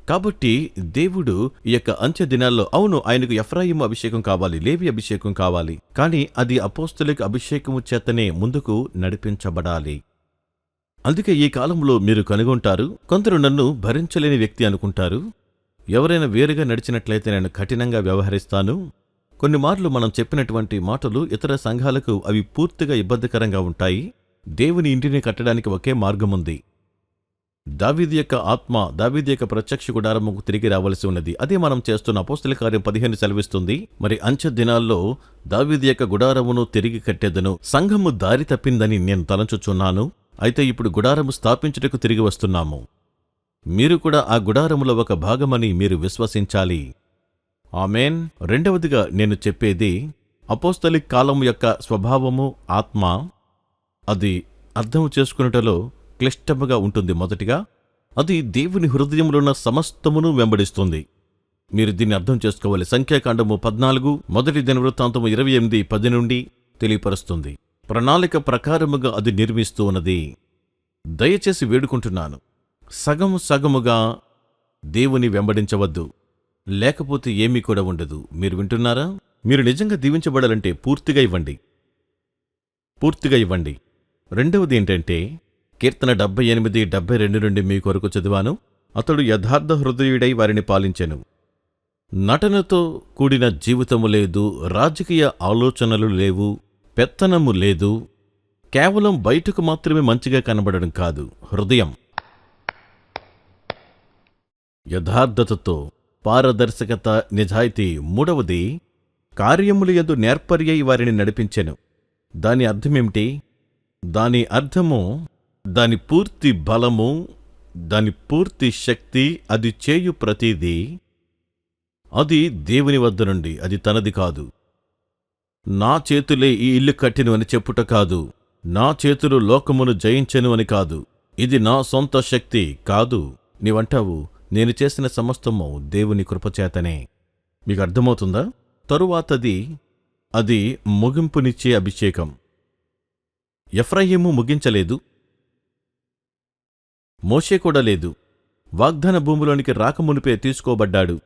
కాబట్టి దేవుడు ఈ యొక్క అంత్యదినాల్లో, అవును, ఆయనకు ఎఫ్రాయిము అభిషేకం కావాలి, లేవి అభిషేకం కావాలి, కానీ అది అపోస్తలిక్ అభిషేకము చేతనే ముందుకు నడిపించబడాలి. అందుకే ఈ కాలంలో మీరు కనుగొంటారు, కొందరు నన్ను భరించలేని వ్యక్తి అనుకుంటారు. ఎవరైనా వేరుగా నడిచినట్లయితే నేను కఠినంగా వ్యవహరిస్తాను. కొన్నిమార్లు మనం చెప్పినటువంటి మాటలు ఇతర సంఘాలకు అవి పూర్తిగా ఇబ్బందికరంగా ఉంటాయి. దేవుని ఇంటిని కట్టడానికి ఒకే మార్గముంది. దావీదు యొక్క ఆత్మ దావీదు యొక్క ప్రత్యక్ష గుడారముకు తిరిగి రావలసి ఉన్నది. అదే మనం చేస్తున్న అపోస్తల కార్యం 15 సెలవిస్తుంది. మరి అంచె దినాల్లో దావీదు యొక్క గుడారమును తిరిగి కట్టేదను. సంఘము దారి తప్పిందని నేను తలంచుచున్నాను. అయితే ఇప్పుడు గుడారము స్థాపించుటకు తిరిగి వస్తున్నాము. మీరు కూడా ఆ గుడారములో ఒక భాగమని మీరు విశ్వసించాలి. ఆమేన్. రెండవదిగా నేను చెప్పేది అపోస్తలిక్ కాలము యొక్క స్వభావము, ఆత్మ. అది అర్థం చేసుకున్నటలో క్లిష్టముగా ఉంటుంది. మొదటిగా, అది దేవుని హృదయంలో ఉన్న సమస్తమును వెంబడిస్తుంది. మీరు దీన్ని అర్థం చేసుకోవాలి. సంఖ్యాకాండము 14, మొదటి దినవృత్తాంతము 28:10 నుండి తెలియపరుస్తుంది. ప్రణాళిక ప్రకారముగా అది నిర్మిస్తూ ఉన్నది. దయచేసి వేడుకుంటున్నాను, సగము సగముగా దేవుని వెంబడించవద్దు. లేకపోతే ఏమీ కూడా ఉండదు. మీరు వింటున్నారా? మీరు నిజంగా దీవించబడాలంటే పూర్తిగా ఇవ్వండి. పూర్తిగా ఇవ్వండి. రెండవది ఏంటంటే, కీర్తన 78:72 నుండి మీ కొరకు చదివాను. అతడు యథార్థ హృదయుడై వారిని పాలించెను. నటనతో కూడిన జీవితము లేదు, రాజకీయ ఆలోచనలు లేవు, పెత్తనము లేదు. కేవలం బయటకు మాత్రమే మంచిగా కనబడడం కాదు, హృదయం యథార్థతతో, పారదర్శకత, నిజాయితీ. మూడవది, కార్యములు యందు నేర్పర్యై వారిని నడిపించెను. దాని అర్థమేమిటి? దాని అర్థము, దాని పూర్తి బలము, దాని పూర్తి శక్తి, అది చేయు ప్రతిదీ అది దేవుని వద్ద నుండి, అది తనది కాదు. నా చేతులే ఈ ఇల్లు కట్టిను అని చెప్పుట కాదు, నా చేతులు లోకమును జయించెను అని కాదు, ఇది నా సొంత శక్తి కాదు. నీవంటావు, నేను చేసిన సమస్తము దేవుని కృపచేతనే. మీకు అర్థమవుతుందా? తరువాతది, అది ముగింపునిచ్చే అభిషేకం. ఎఫ్రాయిము ముగించలేదు, మోషే కూడా లేదు. వాగ్దాన భూమిలోనికి రాకమునిపే తీసుకోబడ్డాడు.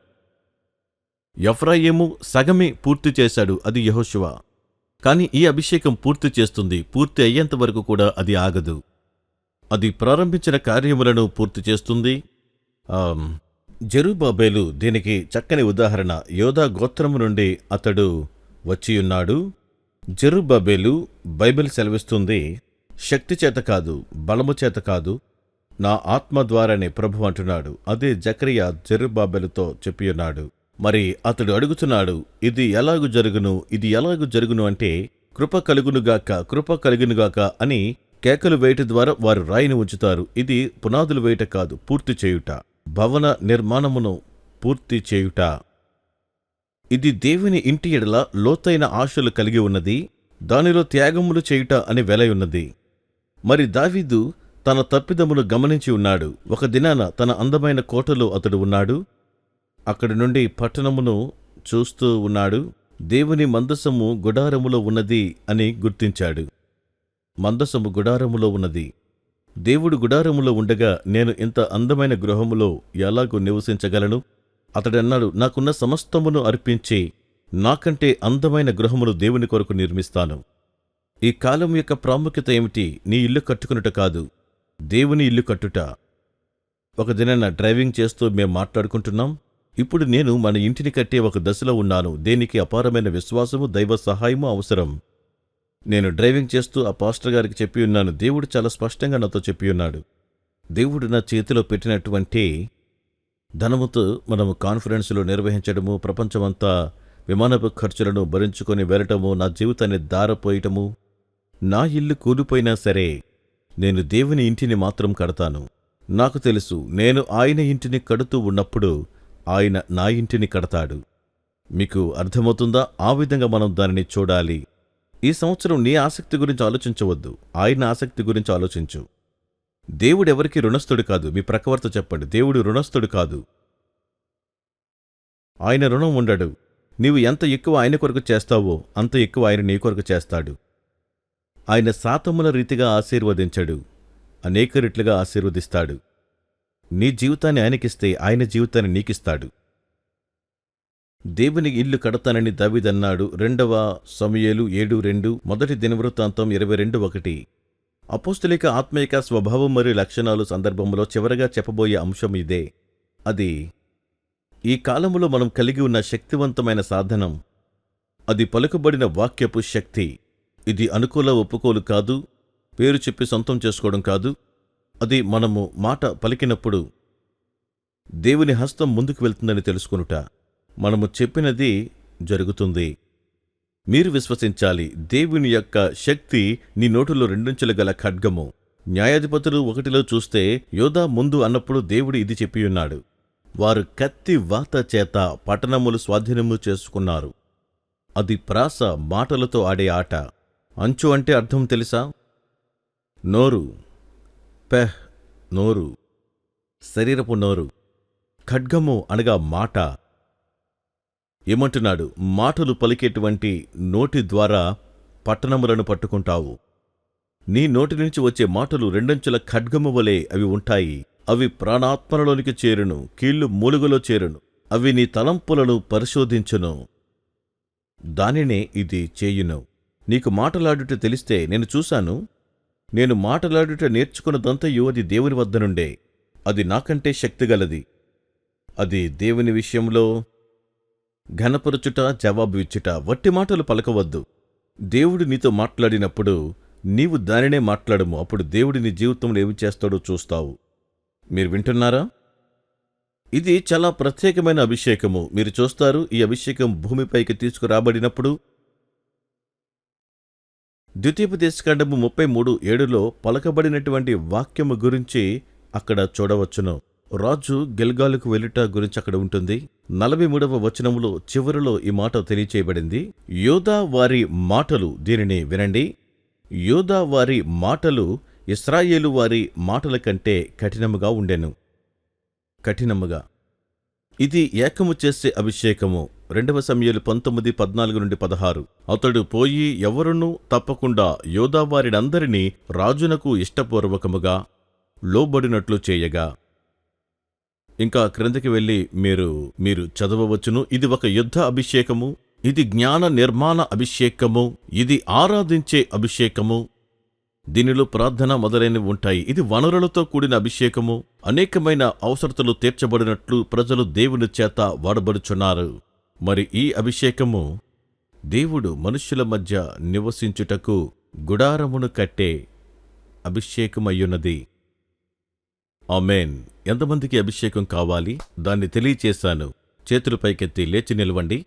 ఎఫ్రాయిము సగమే పూర్తి చేశాడు, అది యెహోషువ. కాని ఈ అభిషేకం పూర్తి చేస్తుంది. పూర్తి అయ్యేంతవరకు కూడా అది ఆగదు. అది ప్రారంభించిన కార్యములను పూర్తి చేస్తుంది. జెరుబ్బాబెలు దీనికి చక్కని ఉదాహరణ. యోధా గోత్రము నుండి అతడు వచ్చియున్నాడు. జెరుబ్బాబెలు, బైబిల్ సెలవిస్తుంది, శక్తి చేత కాదు, బలము చేత కాదు, నా ఆత్మ ద్వారానే ప్రభు అంటున్నాడు. అదే జకరియా జెరుబ్బాబెలుతో చెప్పియున్నాడు. మరి అతడు అడుగుతున్నాడు, ఇది ఎలాగు జరుగును, ఇది ఎలాగు జరుగును అంటే, కృప కలుగునుగాక, కృప కలుగునుగాక అని కేకలు వేయట ద్వారా వారు రాయిని ఉంచుతారు. ఇది పునాదులు వేయట కాదు, పూర్తి చేయుట, భవన నిర్మాణమును పూర్తి చేయుట. ఇది దేవుని ఇంటి ఎడల లోతైన ఆశలు కలిగి ఉన్నది, దానిలో త్యాగములు చేయుట అని వెలయున్నది. మరి దావీదు తన తప్పిదమును గమనించి ఉన్నాడు. ఒక దినాన తన అందమైన కోటలో అతడు ఉన్నాడు. అక్కడి నుండి పట్టణమును చూస్తూ ఉన్నాడు. దేవుని మందసము గుడారములో ఉన్నది అని గుర్తించాడు. మందసము గుడారములో ఉన్నది. దేవుడు గుడారములో ఉండగా నేను ఇంత అందమైన గృహములో ఎలాగూ నివసించగలను? అతడన్నాడు, నాకున్న సమస్తమును అర్పించి నాకంటే అందమైన గృహమును దేవుని కొరకు నిర్మిస్తాను. ఈ కాలం యొక్క ప్రాముఖ్యత ఏమిటి? నీ ఇల్లు కట్టుకునుట కాదు, దేవుని ఇల్లు కట్టుట. ఒక దినాన డ్రైవింగ్ చేస్తూ మేం మాట్లాడుకుంటున్నాం. ఇప్పుడు నేను మన ఇంటిని కట్టే ఒక దశలో ఉన్నాను. దేనికి అపారమైన విశ్వాసము, దైవ సహాయము అవసరం. నేను డ్రైవింగ్ చేస్తూ ఆ పాస్టర్ గారికి చెప్పి ఉన్నాను. దేవుడు చాలా స్పష్టంగా నాతో చెప్పి ఉన్నాడు. దేవుడు నా చేతిలో పెట్టినటువంటి ధనముతో మనము కాన్ఫరెన్సులు నిర్వహించడము, ప్రపంచమంతా విమానపు ఖర్చులను భరించుకొని వెళ్ళటము, నా జీవితాన్ని దారపోయటము. నా ఇల్లు కూలిపోయినా సరే నేను దేవుని ఇంటిని మాత్రం కడతాను. నాకు తెలుసు, నేను ఆయన ఇంటిని కడుతూ ఉన్నప్పుడు ఆయన నా ఇంటిని కడతాడు. మీకు అర్థమవుతుందా? ఆ విధంగా మనం దానిని చూడాలి. ఈ సంవత్సరం నీ ఆసక్తి గురించి ఆలోచించవద్దు, ఆయన ఆసక్తి గురించి ఆలోచించు. దేవుడెవరికి రుణస్థుడు కాదు. మీ ప్రక్కవర్త చెప్పండి, దేవుడు రుణస్థుడు కాదు. ఆయన రుణం ఉండడు. నీవు ఎంత ఎక్కువ ఆయన కొరకు చేస్తావో అంత ఎక్కువ ఆయన నీ కొరకు చేస్తాడు. ఆయన శాతముల రీతిగా ఆశీర్వదించడు, అనేక రెట్లుగా ఆశీర్వదిస్తాడు. నీ జీవితాన్ని ఆయనకిస్తే ఆయన జీవితాన్ని నీకిస్తాడు. దేవుని ఇల్లు కడతానని దావీదన్నాడు. 2వ సమూయేలు 7:2, 1 దినవృత్తాంతం 22:1. అపోస్తలిక ఆత్మీయ స్వభావం మరియు లక్షణాలు సందర్భంలో చివరగా చెప్పబోయే అంశం ఇదే. అది ఈ కాలములో మనం కలిగి ఉన్న శక్తివంతమైన సాధనం. అది పలుకుబడిన వాక్యపు శక్తి. ఇది అనుకూల ఒప్పుకోలు కాదు, పేరు చెప్పి సొంతం చేసుకోవడం కాదు. అది మనము మాట పలికినప్పుడు దేవుని హస్తం ముందుకు వెళ్తుందని తెలుసుకొనుట. మనము చెప్పినది జరుగుతుంది. మీరు విశ్వసించాలి. దేవుని యొక్క శక్తి నీ నోటిలో 2 గల ఖడ్గము. న్యాయాధిపతులు 1లో చూస్తే యోధా ముందు అన్నప్పుడు దేవుడు ఇది చెప్పియున్నాడు. వారు కత్తి వాత చేత పట్టణములు స్వాధీనము చేసుకున్నారు. అది ప్రాస, మాటలతో ఆడే ఆట. అంచు అంటే అర్థం తెలుసా? నోరు, పెహ్, నోరు, శరీరపు నోరు. ఖడ్గము అనగా మాట. ఏమంటున్నాడు? మాటలు పలికేటువంటి నోటి ద్వారా పట్టణములను పట్టుకుంటావు. నీ నోటి నుంచి వచ్చే మాటలు 2 ఖడ్గము వలె అవి ఉంటాయి. అవి ప్రాణాత్మలలోనికి చేరును, కీళ్లు మూలుగులో చేరును, అవి నీ తలంపులను పరిశోధించును. దానినే ఇది చేయును. నీకు మాటలాడుట తెలిస్తే నేను చూశాను. నేను మాటలాడుట నేర్చుకున్నదంతయు అది దేవుని వద్ద నుండే. అది నాకంటే శక్తిగలది. అది దేవుని విషయంలో ఘనపరచుట, జవాబు ఇచ్చుట. వట్టి మాటలు పలకవద్దు. దేవుడు నీతో మాట్లాడినప్పుడు నీవు దానినే మాట్లాడము. అప్పుడు దేవుడు నీ జీవితంలో ఏమి చేస్తాడో చూస్తావు. మీరు వింటున్నారా? ఇది చాలా ప్రత్యేకమైన అభిషేకము. మీరు చూస్తారు, ఈ అభిషేకం భూమిపైకి తీసుకురాబడినప్పుడు ద్వితీయోపదేశకాండము 33:7 పలకబడినటువంటి వాక్యము గురించి అక్కడ చూడవచ్చును. రాజు గిల్గాలుకు వెళ్ళుట గురించి అక్కడ ఉంటుంది. 43వ వచనములో చివరిలో ఈ మాట తెలియచేయబడింది. యోదా వారి మాటలు, దీనిని వినండి, యోదా వారి మాటలు ఇశ్రాయేలు వారి మాటల కంటే కఠినముగా ఉండెను. కఠినముగా. ఇది ఏకము చేసే అభిషేకము. 2 సమూయేలు 19:14-16. అతడు పోయి ఎవరునూ తప్పకుండా యోదావారినందరినీ రాజునకు ఇష్టపూర్వకముగా లోబడినట్లు చేయగా. ఇంకా క్రిందకి వెళ్ళి మీరు చదవవచ్చును. ఇది ఒక యుద్ధ అభిషేకము. ఇది జ్ఞాన నిర్మాణ అభిషేకము. ఇది ఆరాధించే అభిషేకము. దీనిలో ప్రార్థన మొదలైనవి ఉంటాయి. ఇది వనరులతో కూడిన అభిషేకము. అనేకమైన అవసరతలు తీర్చబడినట్లు ప్రజలు దేవుని చేత వాడబడుచున్నారు. మరి ఈ అభిషేకము దేవుడు మనుష్యుల మధ్య నివసించుటకు గుడారమును కట్టే అభిషేకమయ్యున్నది. ఆమేన్. ఎంతమందికి అభిషేకం కావాలి? దాన్ని తెలియచేశాను. చేతులు పైకెత్తి లేచి నిలవండి.